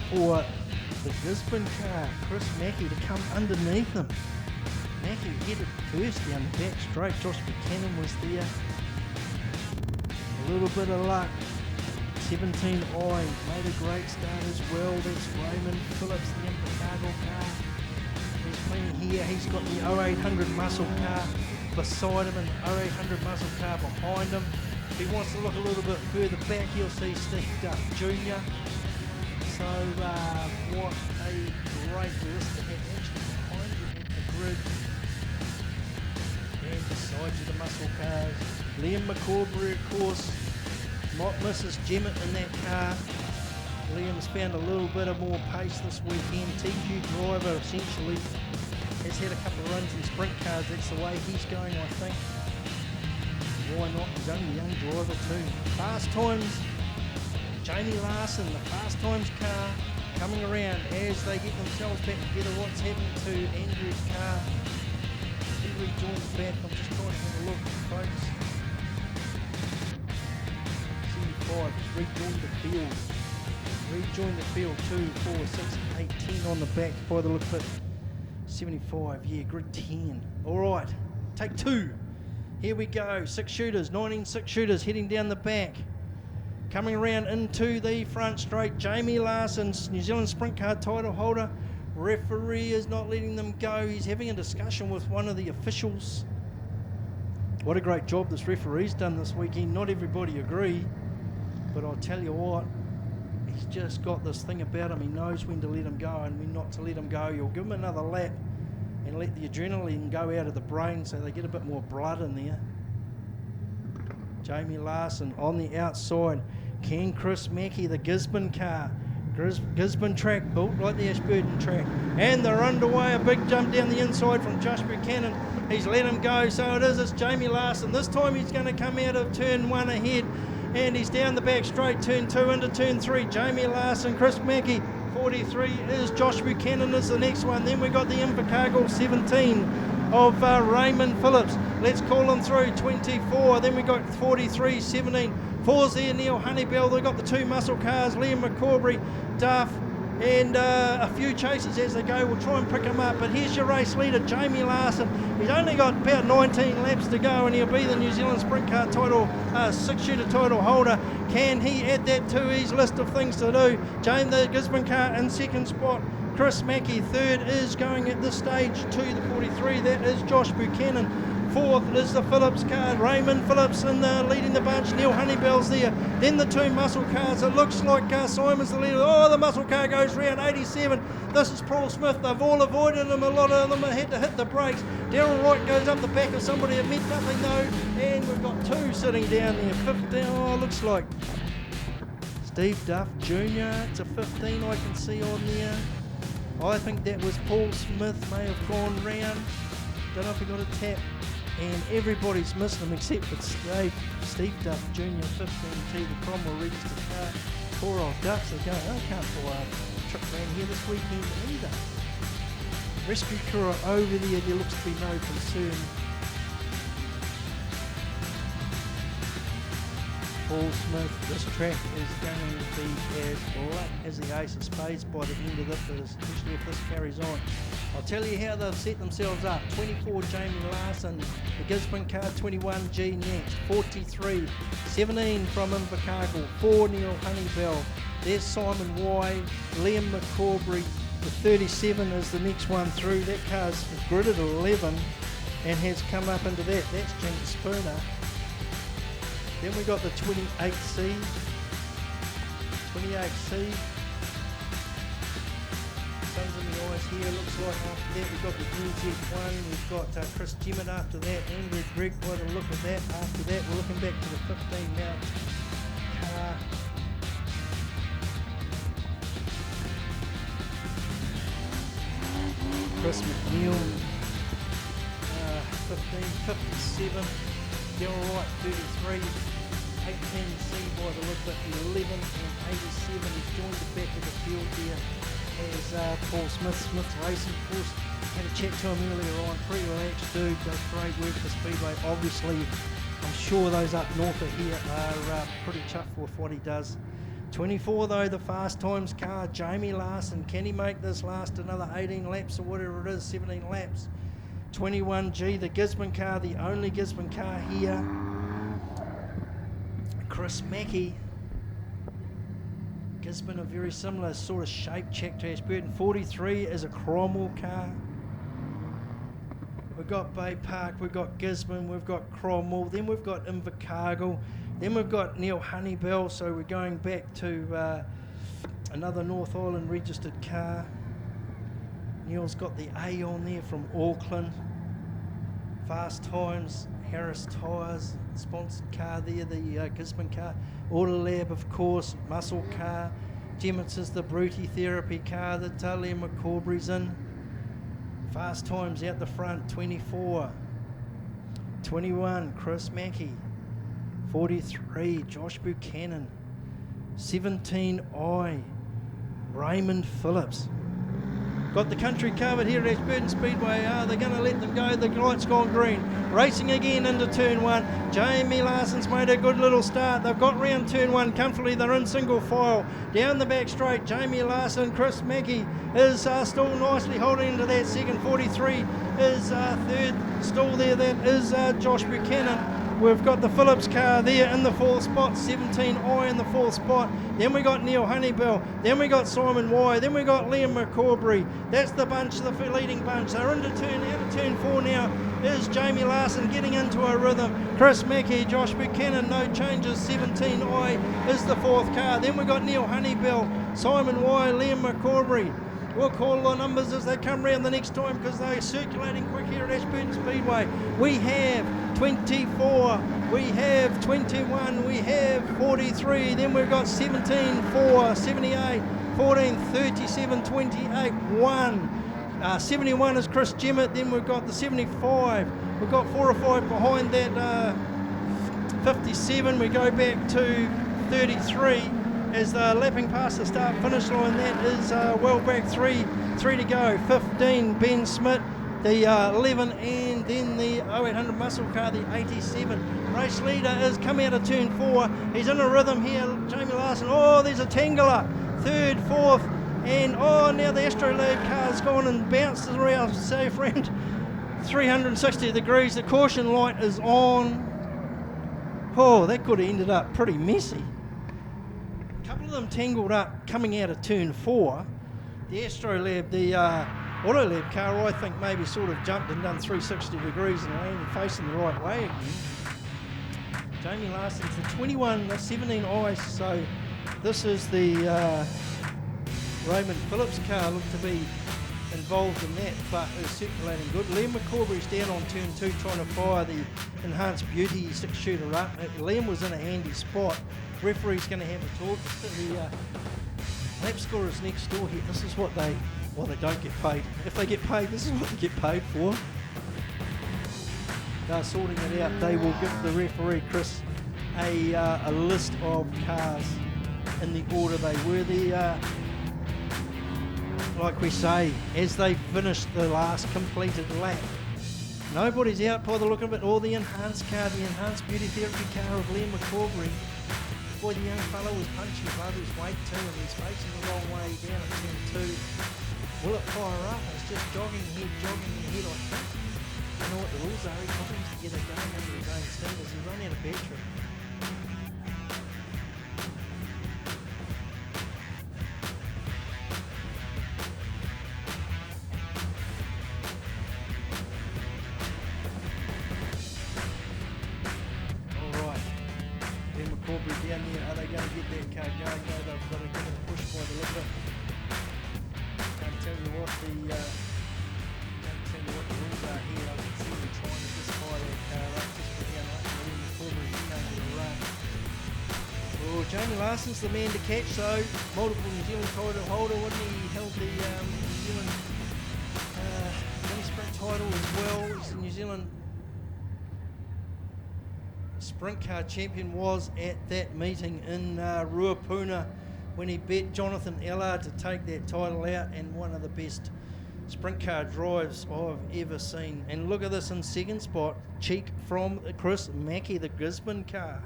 for the Gisborne car, Chris Mackey, to come underneath him. Mackey headed first down the back straight. Josh Buchanan was there. A little bit of luck. 17i made a great start as well. That's Raymond Phillips, the Invercargill car. He's playing here. He's got the 0800 muscle car beside him and 0800 muscle car behind him. If he wants to look a little bit further back, he'll see Steve Duff Jr. So what a great list to have actually behind you at the grid. And beside you, the muscle cars. Liam McCorbury, of course, not Mrs. Gemmett in that car. Liam's found a little bit of more pace this weekend. TQ driver, essentially, has had a couple of runs in sprint cars. That's the way he's going, I think. Why not? He's only a young driver too. Fast Times, Jamie Larson, the Fast Times car, coming around as they get themselves back together. What's happened to Andrew's car? He rejoins back. I'm just trying to have a look, folks. 75 has rejoined the field. Rejoined the field. 2, 4, 6, 8, 10 on the back by the look of it. 75, yeah, grid 10. All right, take 2. Here we go. 6 shooters, 19 6 shooters heading down the back. Coming around into the front straight, Jamie Larson, New Zealand Sprint Car title holder. Referee is not letting them go. He's having a discussion with one of the officials. What a great job this referee's done this weekend. Not everybody agree, but I'll tell you what, he's just got this thing about him. He knows when to let him go and when not to let him go. You'll give him another lap and let the adrenaline go out of the brain so they get a bit more blood in there. Jamie Larson on the outside. Can Chris Mackey, the Gisborne car. Gisborne track built like the Ashburton track. And they're underway. A big jump down the inside from Josh Buchanan. He's let him go. So it's Jamie Larson. This time he's going to come out of turn 1 ahead. And he's down the back straight, turn 2 into turn 3. Jamie Larson, Chris Mackey. 43 is Josh Buchanan is the next one. Then we got the Invercargill 17 of Raymond Phillips. Let's call him through. 24. Then we got 43, 17. 4's there, Neil Honeybell. They've got the 2 muscle cars, Liam McCorbury, Duff, and a few chasers as they go. We'll try and pick him up. But here's your race leader, Jamie Larson. He's only got about 19 laps to go, and he'll be the New Zealand Sprint Car title, 6-shooter title holder. Can he add that to his list of things to do? James, the Gisborne car in second spot. Chris Mackey, third, is going at this stage to the 43. That is Josh Buchanan. Fourth is the Phillips car, Raymond Phillips leading the bunch. Neil Honeybell's there. Then the 2 muscle cars. It looks like Simon's the leader. Oh, the muscle car goes round 87. This is Paul Smith. They've all avoided him. A lot of them had to hit the brakes. Darryl Wright goes up the back of somebody. It meant nothing though. And we've got 2 sitting down there. 15. Oh, looks like Steve Duff Jr. It's a 15 I can see on there. I think that was Paul Smith. May have gone round. Don't know if he got a tap. And everybody's missed them except for Steve Duff Jr. 15T, the Cromwell registered car. Poor old Duffs are going, I can't pull a trip around here this weekend either. Rescue crew are over there looks to be no concern. Paul Smith, this track is going to be as black as the ace of spades by the end of this, especially if this carries on. I'll tell you how they've set themselves up. 24, Jamie Larson, the Gisborne car, 21G next, 43, 17 from Invercargill, 4 Neil Honeybell, there's Simon Y, Liam McCorbury, the 37 is the next one through. That car's gridded 11 and has come up into that. That's Jim Spooner. Then we got the 28C. 28C. Sun's in the eyes here. Looks like after that we've got the NZ1. We've got Chris Gemmett after that. Andrew Greg by the look of that. After that we're looking back to the 15 now. Car. Chris McNeil. 15, 57. Darryl Wright, 33, 18C by the look of it, 11 and 87. He's joined the back of the field there as Paul Smith. Smith's racing, of course. Had a chat to him earlier on. Pretty relaxed dude, does great work for Speedway. Obviously, I'm sure those up north of here are pretty chuffed with what he does. 24 though, the Fast Times car, Jamie Larson. Can he make this last another 18 laps or whatever it is, 17 laps? 21G, the Gisborne car, the only Gisborne car here. Chris Mackey. Gisborne, a very similar sort of shape check to Ashburton. 43 is a Cromwell car. We've got Bay Park, we've got Gisborne, we've got Cromwell, then we've got Invercargill, then we've got Neil Honeybell, so we're going back to another North Island registered car. Neil's got the A on there from Auckland. Fast Times, Harris Tyres, sponsored car there, the Gisborne car. Autolab, of course, muscle car. Gemmett's is the Bruty Therapy car that Liam McCaubrey's in. Fast Times out the front, 24. 21, Chris Mackey. 43, Josh Buchanan. 17, Raymond Phillips. Got the country covered here at Ashburton Speedway. Are they going to let them go? The light's gone green. Racing again into turn one. Jamie Larson's made a good little start. They've got round turn one comfortably. They're in single file. Down the back straight, Jamie Larson, Chris Mackey is still nicely holding into that second. 43 is third. Still there, that is Josh Buchanan. We've got the Phillips car there in the fourth spot, 17 in the fourth spot. Then we got Neil Honeybell. Then we got Simon Y. Then we got Liam McCaubrey. That's the bunch, the leading bunch. They're into out of turn four now. Is Jamie Larson getting into a rhythm. Chris Mackey, Josh Buchanan, no changes. 17 is the fourth car. Then we got Neil Honeybell, Simon Y, Liam McCaubrey. We'll call the numbers as they come round the next time because they're circulating quick here at Ashburton Speedway. We have 24, we have 21, we have 43, then we've got 17, 4, 78, 14, 37, 28, 1. 71 is Chris Gemmett, then we've got the 75. We've got 4 or 5 behind that 57. We go back to 33. As they're lapping past the start-finish line, that is well back, three to go. 15, Ben Smith, the 11, and then the 0800 muscle car, the 87. Race leader is coming out of turn 4. He's in a rhythm here, Jamie Larson. Oh, there's a Tangler. Third, fourth, and now the Astrolabe car's gone and bounced around safe round 360 degrees. The caution light is on. Oh, that could have ended up pretty messy. Couple of them tangled up coming out of turn 4. The Astrolabe, the Autolab car, I think maybe sort of jumped and done 360 degrees and landed facing the right way again. Jamie Larson's the 21, the 17 ice, so this is the Raymond Phillips car, looked to be involved in that, but is circulating good. Liam McCaubrey's down on turn 2 trying to fire the Enhanced Beauty 6-shooter up. Liam was in a handy spot. Referee's going to have a talk. The lap scorers next door here. This is what they don't get paid. If they get paid, this is what they get paid for. They're sorting it out. They will give the referee, Chris, a list of cars in the order they were. Like we say, as they finish the last completed lap. Nobody's out by the look of it. Or the enhanced car, the Enhanced Beauty Therapy car of Liam McCaubrey. Boy, the young fellow was punching above his weight too, and he's facing the wrong way down at turn 2. Will it fire up? It's just jogging ahead, I think. I know what the rules are. He probably needs to get it going under his own steam as he run out of battery. Down there, are they going to get that car going? No, they've got to give it a push by the look of it. Can't tell you what the rules are here. I can see them trying to just fire that car up, just put down right in the corner and can't get a run. Oh, Jamie Larson's the man to catch though. Multiple New Zealand title holder, wouldn't he? He held the New Zealand mini sprint title as well. He's the New Zealand sprint car champion, was at that meeting in Ruapuna when he bet Jonathan Ellard to take that title out, and one of the best sprint car drives I've ever seen. And look at this in second spot, cheek from Chris Mackey, the Gisborne car.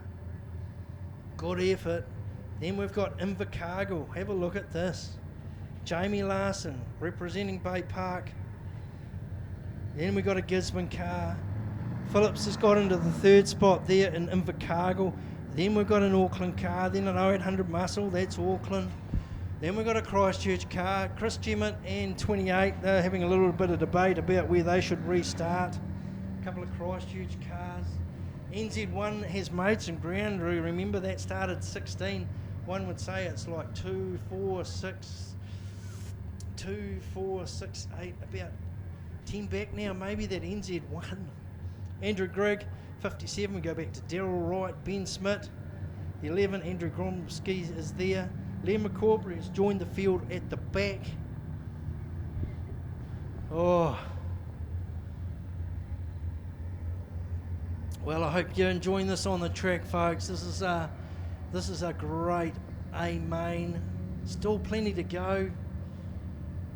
Good effort. Then we've got Invercargill. Have a look at this. Jamie Larson representing Bay Park. Then we've got a Gisborne car. Phillips has got into the third spot there in Invercargill. Then we've got an Auckland car, then an 0800 muscle, that's Auckland. Then we've got a Christchurch car, Chris Gemmett and 28. They're having a little bit of debate about where they should restart. A couple of Christchurch cars. NZ1 has made some ground. Remember that started 16. One would say it's like 2, 4, 6, 8, about 10 back now. Maybe that NZ1 Andrew Grigg, 57. We go back to Daryl Wright, Ben Smith. 11, Andrew Gromsky is there. Liam McCaubrey has joined the field at the back. Oh. Well, I hope you're enjoying this on the track, folks. This is a great A main. Still plenty to go.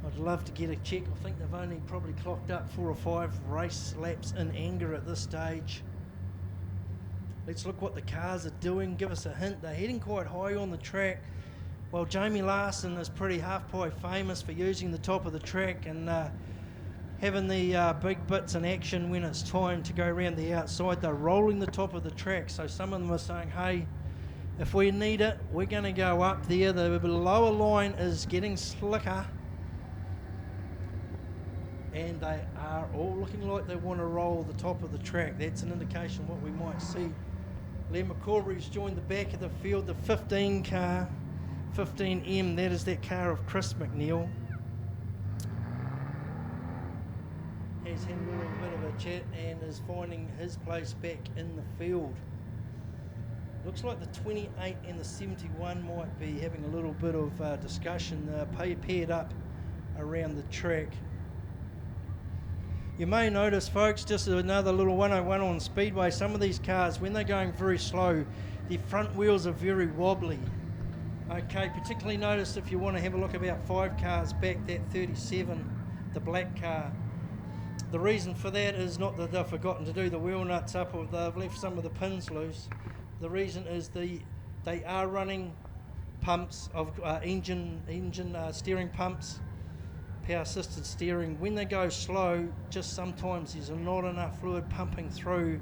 I'd love to get a check. I think they've only probably clocked up 4 or 5 race laps in anger at this stage. Let's look what the cars are doing. Give us a hint. They're heading quite high on the track. Well, Jamie Larson is pretty half-pipe famous for using the top of the track and having the big bits in action when it's time to go around the outside. They're rolling the top of the track, so some of them are saying, hey, if we need it, we're going to go up there. The lower line is getting slicker, and they are all looking like they want to roll the top of the track. That's an indication of what we might see. Liam McCaubrey's joined the back of the field, the 15 car, 15M, that is that car of Chris McNeil. Has had a little bit of a chat and is finding his place back in the field. Looks like the 28 and the 71 might be having a little bit of discussion, paired up around the track. You may notice, folks, just another little 101 on Speedway, some of these cars, when they're going very slow, their front wheels are very wobbly. Okay, particularly notice if you want to have a look about 5 cars back, that 37, the black car. The reason for that is not that they've forgotten to do the wheel nuts up or they've left some of the pins loose. The reason is they are running pumps of engine steering pumps, power assisted steering. When they go slow, just sometimes there's not enough fluid pumping through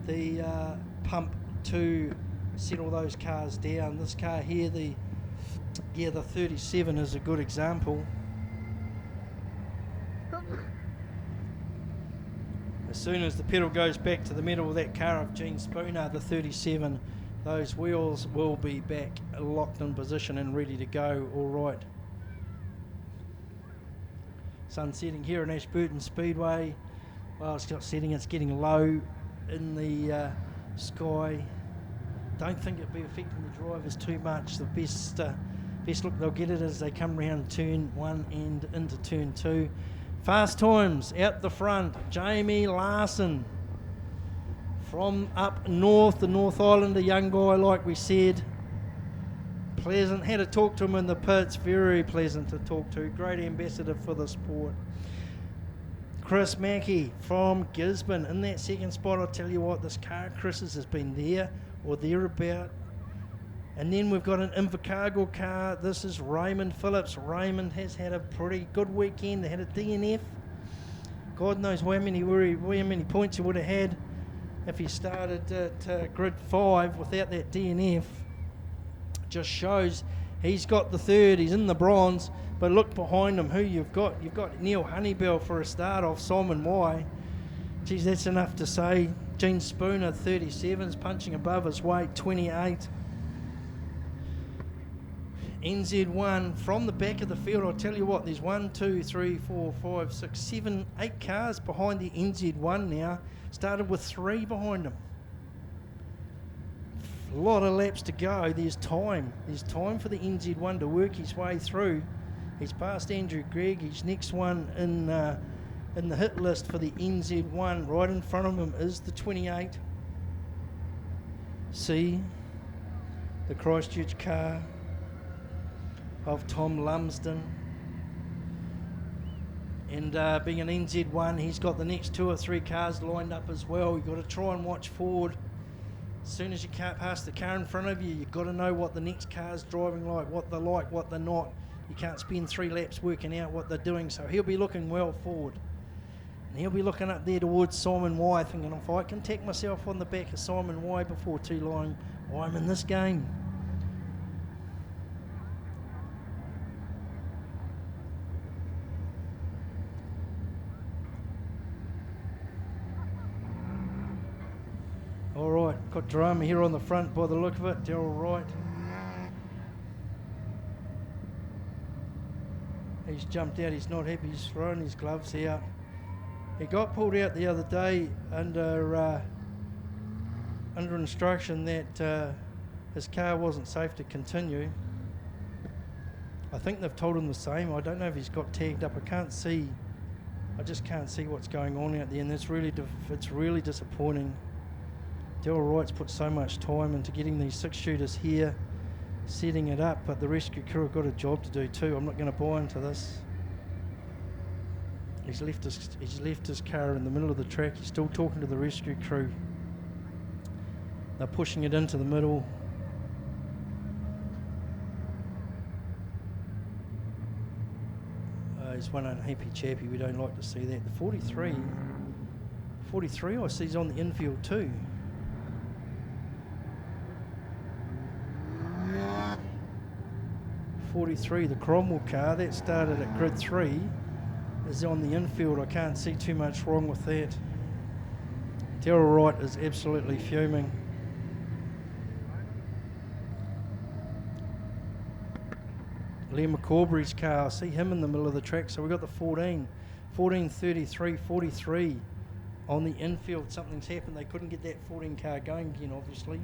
the pump to settle those cars down. This car here, the 37 is a good example. As soon as the pedal goes back to the middle of that car of Gene Spooner, the 37, those wheels will be back locked in position and ready to go. All right. Sun setting here in Ashburton Speedway. Well, it's not setting, it's getting low in the sky. Don't think it'll be affecting the drivers too much. The best look they'll get it as they come round turn 1 and into turn 2. Fast times out the front, Jamie Larson from up north, the North Island, a young guy like we said. Pleasant, had to talk to him in the pits, very pleasant to talk to, great ambassador for the sport. Chris Mackey from Gisborne in that second spot. I'll tell you what, this car Chris's has been there or thereabout. And then we've got an Invercargill car. This is Raymond Phillips. Raymond has had a pretty good weekend. They had a DNF. God knows how many points he would have had if he started at grid 5 without that DNF. Just shows he's got the third. He's in the bronze. But look behind him who you've got. You've got Neil Honeybell for a start off, Simon Y. Geez, that's enough to say. Gene Spooner, 37's punching above his weight, 28. NZ1 from the back of the field. I'll tell you what, there's 1, 2, 3, 4, 5, 6, 7, 8 cars behind the NZ1 now. Started with 3 behind them. A lot of laps to go. There's time. There's time for the NZ1 to work his way through. He's passed Andrew Gregg. His next one in the hit list for the NZ1. Right in front of him is the 28. See the Christchurch car of Tom Lumsden, and being an NZ1, he's got the next 2 or 3 cars lined up as well. You've got to try and watch forward. As soon as you can't pass the car in front of you, you've got to know what the next car's driving like, what they're not. You can't spend 3 laps working out what they're doing, so he'll be looking well forward. And he'll be looking up there towards Simon Y, thinking, if I can tack myself on the back of Simon Y before too long, I'm in this game. All right, got drama here on the front by the look of it. Daryl Wright. He's jumped out, he's not happy, he's thrown his gloves out. He got pulled out the other day under instruction that his car wasn't safe to continue. I think they've told him the same. I don't know if he's got tagged up. I just can't see what's going on out there, and it's really disappointing. Daryl Wright's put so much time into getting these 6-shooters here, setting it up, but the rescue crew have got a job to do too. I'm not going to buy into this. He's left his car in the middle of the track. He's still talking to the rescue crew. They're pushing it into the middle. He's one unhappy chappie. We don't like to see that. The 43 I see is on the infield too. The Cromwell car that started at grid 3 is on the infield. I can't see too much wrong with that. Daryl Wright is absolutely fuming. Liam McCaubrey's car, I see him in the middle of the track. So we've got the 14, 33, 43 on the infield. Something's happened. They couldn't get that 14 car going again, obviously.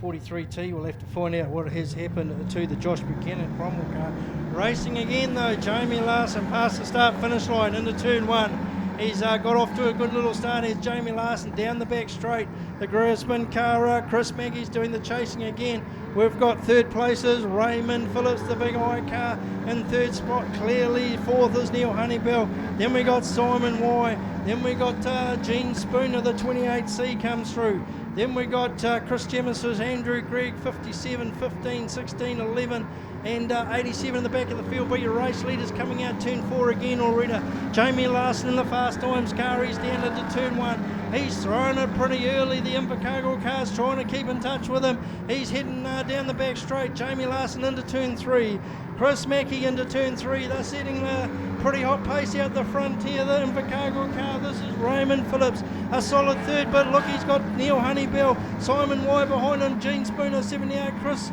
43T, we'll have to find out what has happened to the Josh Buchanan Cromwell car. Racing again though, Jamie Larson past the start finish line into turn 1. He's got off to a good little start. Here's Jamie Larson down the back straight. The Grisman car, Chris Maggie's doing the chasing again. We've got third places, Raymond Phillips, the big eye car, in third spot. Clearly fourth is Neil Honeybell. Then we got Simon Y. Then we got Gene Spooner, the 28C comes through. Then we got Chris Jemis's Andrew Gregg, 57, 15, 16, 11, and 87 in the back of the field. But your race leaders coming out turn 4 again already. Jamie Larson in the Fast Times car, he's down into turn 1. He's throwing it pretty early. The Invercargill car's trying to keep in touch with him. He's heading down the back straight. Jamie Larson into turn 3. Chris Mackey into turn 3. They're setting the pretty hot pace out the front here, the Invercargill car. This is Raymond Phillips, a solid third, but look, he's got Neil Honeybell, Simon Y behind him, Gene Spooner, 78, Chris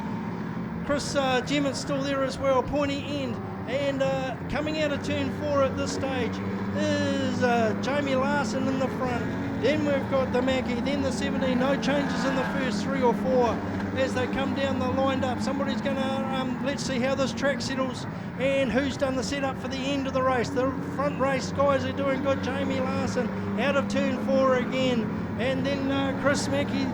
Gemmett's still there as well, pointy end. And coming out of turn 4 at this stage is Jamie Larson in the front. Then we've got the Mackey, then the 17. No changes in the first 3 or 4 as they come down the lined up. Somebody's going to, let's see how this track settles and who's done the setup for the end of the race. The front race guys are doing good. Jamie Larson out of turn 4 again. And then Chris Mackey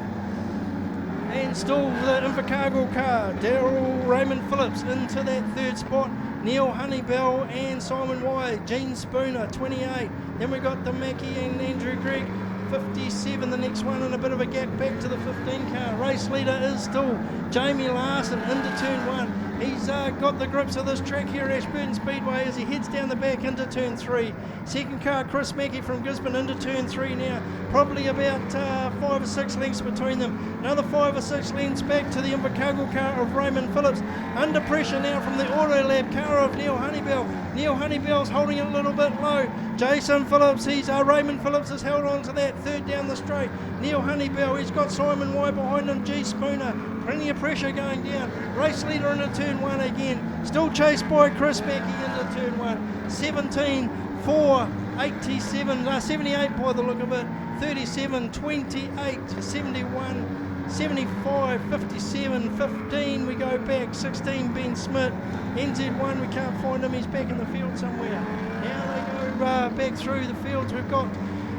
and still the Invercargill car. Daryl Raymond Phillips into that third spot. Neil Honeybell and Simon Y. Gene Spooner, 28. Then we got the Mackey and Andrew Gregg, 57, the next one, and a bit of a gap back to the 15 car. Race leader is still Jamie Larson into turn 1. He's got the grips of this track here at Ashburton Speedway as he heads down the back into turn 3. Second car, Chris Mackey from Gisborne into turn 3 now. Probably about 5 or 6 lengths between them. Another 5 or 6 lengths back to the Invercargill car of Raymond Phillips. Under pressure now from the Autolab car of Neil Honeybell. Neil Honeybell's holding it a little bit low. Jason Phillips, Raymond Phillips has held on to that third down the straight. Neil Honeybell, he's got Simon Y behind him, G Spooner. Plenty of pressure going down. Race leader into turn 1 again. Still chased by Chris Mackey into turn 1. 17, 4, 87, 78 by the look of it. 37, 28, 71, 75, 57, 15. We go back. 16, Ben Smith. NZ1, we can't find him. He's back in the field somewhere. Now they go back through the fields. We've got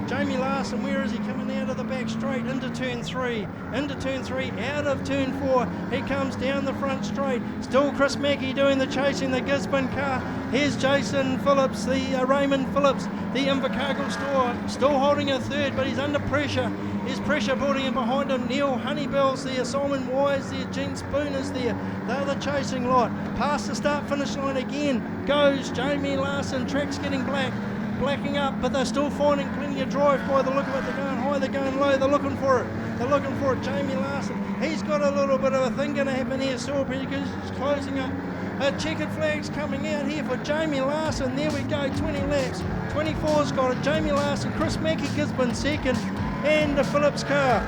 Jamie Larson, where is he? Coming out of the back straight into turn 3. Into turn 3, out of turn 4. He comes down the front straight. Still Chris Mackey doing the chasing, the Gisborne car. Here's Jason Phillips, the Raymond Phillips, the Invercargill store. Still holding a third, but he's under pressure. There's pressure building in behind him. Neil Honeybell's there, Simon Wise there, Gene Spooner's there. They're the chasing lot. Past the start finish line again goes Jamie Larson. Track's getting blacking up, but they're still finding plenty of drive by the look of it. They're going high, they're going low, they're looking for it. Jamie Larson, he's got a little bit of a thing going to happen here, because he's closing up. Checkered flags coming out here for Jamie Larson. There we go, 20 laps. 24's got it. Jamie Larson, Chris Mackey, Gisborne second, and the Phillips car.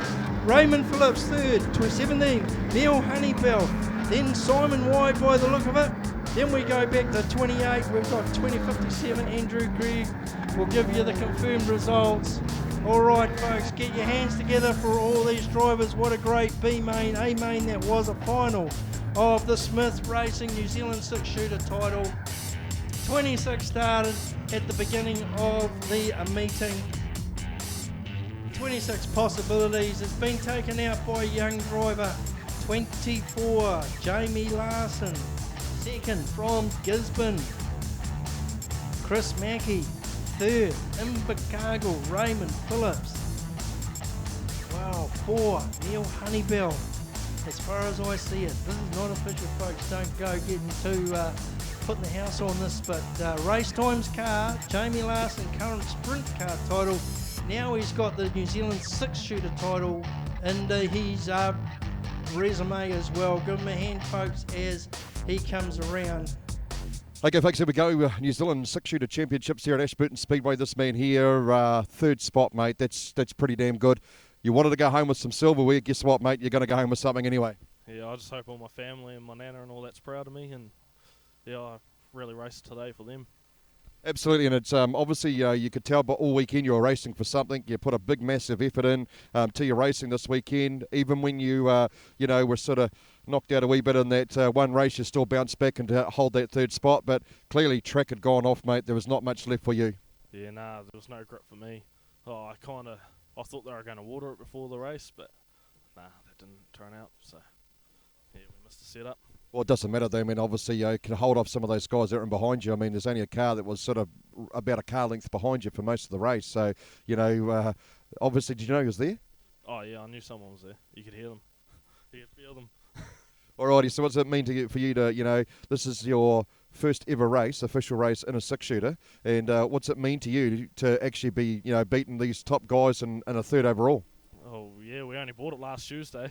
Raymond Phillips third, 17. Neil Honeybell. Then Simon Wide by the look of it. Then we go back to 28. We've got 2057 Andrew Gregg. We'll give you the confirmed results. All right, folks, get your hands together for all these drivers. What a great B main, A main that was a final of the Smith Racing New Zealand six-shooter title. 26 started at the beginning of the meeting. 26 possibilities. It's been taken out by a young driver. 24, Jamie Larson. Second from Gisborne, Chris Mackey. Third, Invercargill, Raymond Phillips. Wow, 4, Neil Honeybell. As far as I see it, this is not official, folks. Don't go getting too putting the house on this, but Race Times car, Jamie Larson, current sprint car title. Now he's got the New Zealand six-shooter title in his resume as well. Give him a hand, folks, as he comes around. Okay, folks, here we go. New Zealand six-shooter championships here at Ashburton Speedway. This man here, third spot, mate. That's pretty damn good. You wanted to go home with some silverware. Guess what, mate? You're going to go home with something anyway. Yeah, I just hope all my family and my nana and all that's proud of me. And yeah, I really raced today for them. Absolutely, and it's obviously you could tell, but all weekend you were racing for something. You put a big, massive effort in to your racing this weekend. Even when you, were sort of knocked out a wee bit in that one race, you still bounced back and hold that third spot. But clearly, track had gone off, mate. There was not much left for you. Yeah, nah, there was no grip for me. I thought they were going to water it before the race, but nah, that didn't turn out. So yeah, we missed the setup. Well, it doesn't matter though. I mean, obviously you can hold off some of those guys that are in behind you. I mean, there's only a car that was sort of about a car length behind you for most of the race. So, obviously, did you know he was there? Oh yeah, I knew someone was there. You could hear them. You could feel them. Alrighty, so what does it mean for you to, this is your first ever race, official race in a six-shooter, and what's it mean to you to actually be, beating these top guys in a third overall? Oh yeah, we only bought it last Tuesday.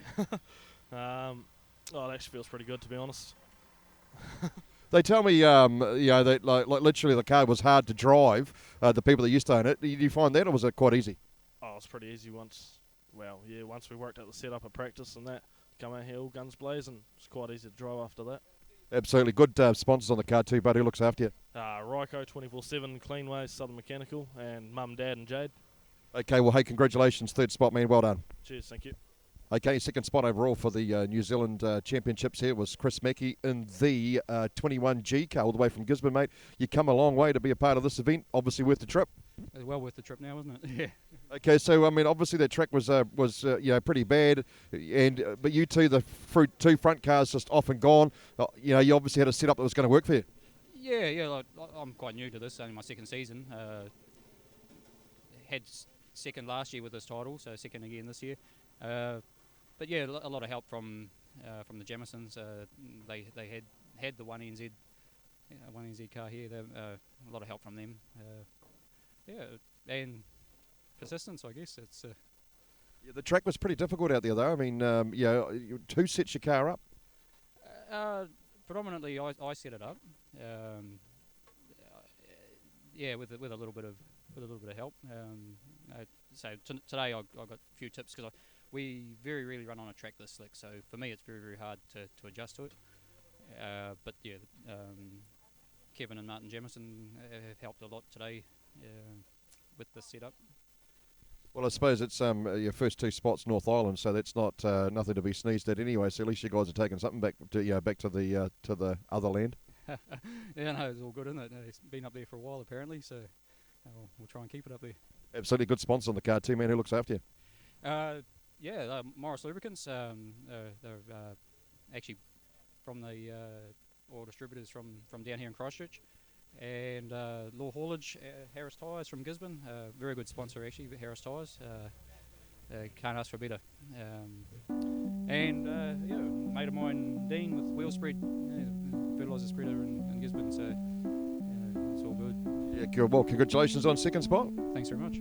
It actually feels pretty good, to be honest. They tell me, that like literally the car was hard to drive. The people that used to own it, did you find that, or was it quite easy? Oh, it was pretty easy once we worked out the setup at practice and that. Come out here, all guns blazing. It's quite easy to drive after that. Absolutely. Good sponsors on the car too, but who looks after you? Ryco 24/7, Cleanways, Southern Mechanical, and Mum, Dad, and Jade. Okay, well, hey, congratulations, third spot, man. Well done. Cheers, thank you. Okay, second spot overall for the New Zealand Championships here was Chris Mackey in the 21G car all the way from Gisborne, mate. You come a long way to be a part of this event. Obviously worth the trip. It's well worth the trip now, isn't it? Yeah. Okay, so I mean, obviously that track was pretty bad, but you two, the two front cars just off and gone. You obviously had a setup that was going to work for you. Yeah. Like, I'm quite new to this. Only my second season. Had second last year with this title, so second again this year. But yeah, a lot of help from the Jamisons. They had the 1NZ car here. A lot of help from them. And persistence, I guess. It's the track was pretty difficult out there, though. I mean, who sets your car up? Predominantly, I set it up. With a little bit of help. So today I got a few tips because we very rarely run on a track this slick. So for me, it's very, very hard to adjust to it. But yeah, Kevin and Martin Jamison have helped a lot today with the setup. Well, I suppose it's your first two spots, North Island, so that's not nothing to be sneezed at anyway. So at least you guys are taking something back to the other land. Yeah, no, it's all good, isn't it? It's been up there for a while apparently, so we'll try and keep it up there. Absolutely good sponsor on the car too, man. Who looks after you? Morris Lubricants. They're actually from the oil distributors from down here in Christchurch. And Law Haulage, Harris Tyres from Gisborne, very good sponsor actually, Harris Tyres, can't ask for better. Mate of mine, Dean, with Wheel Spread, fertiliser spreader in Gisborne, so it's all good. Yeah, well, congratulations on second spot. Thanks very much.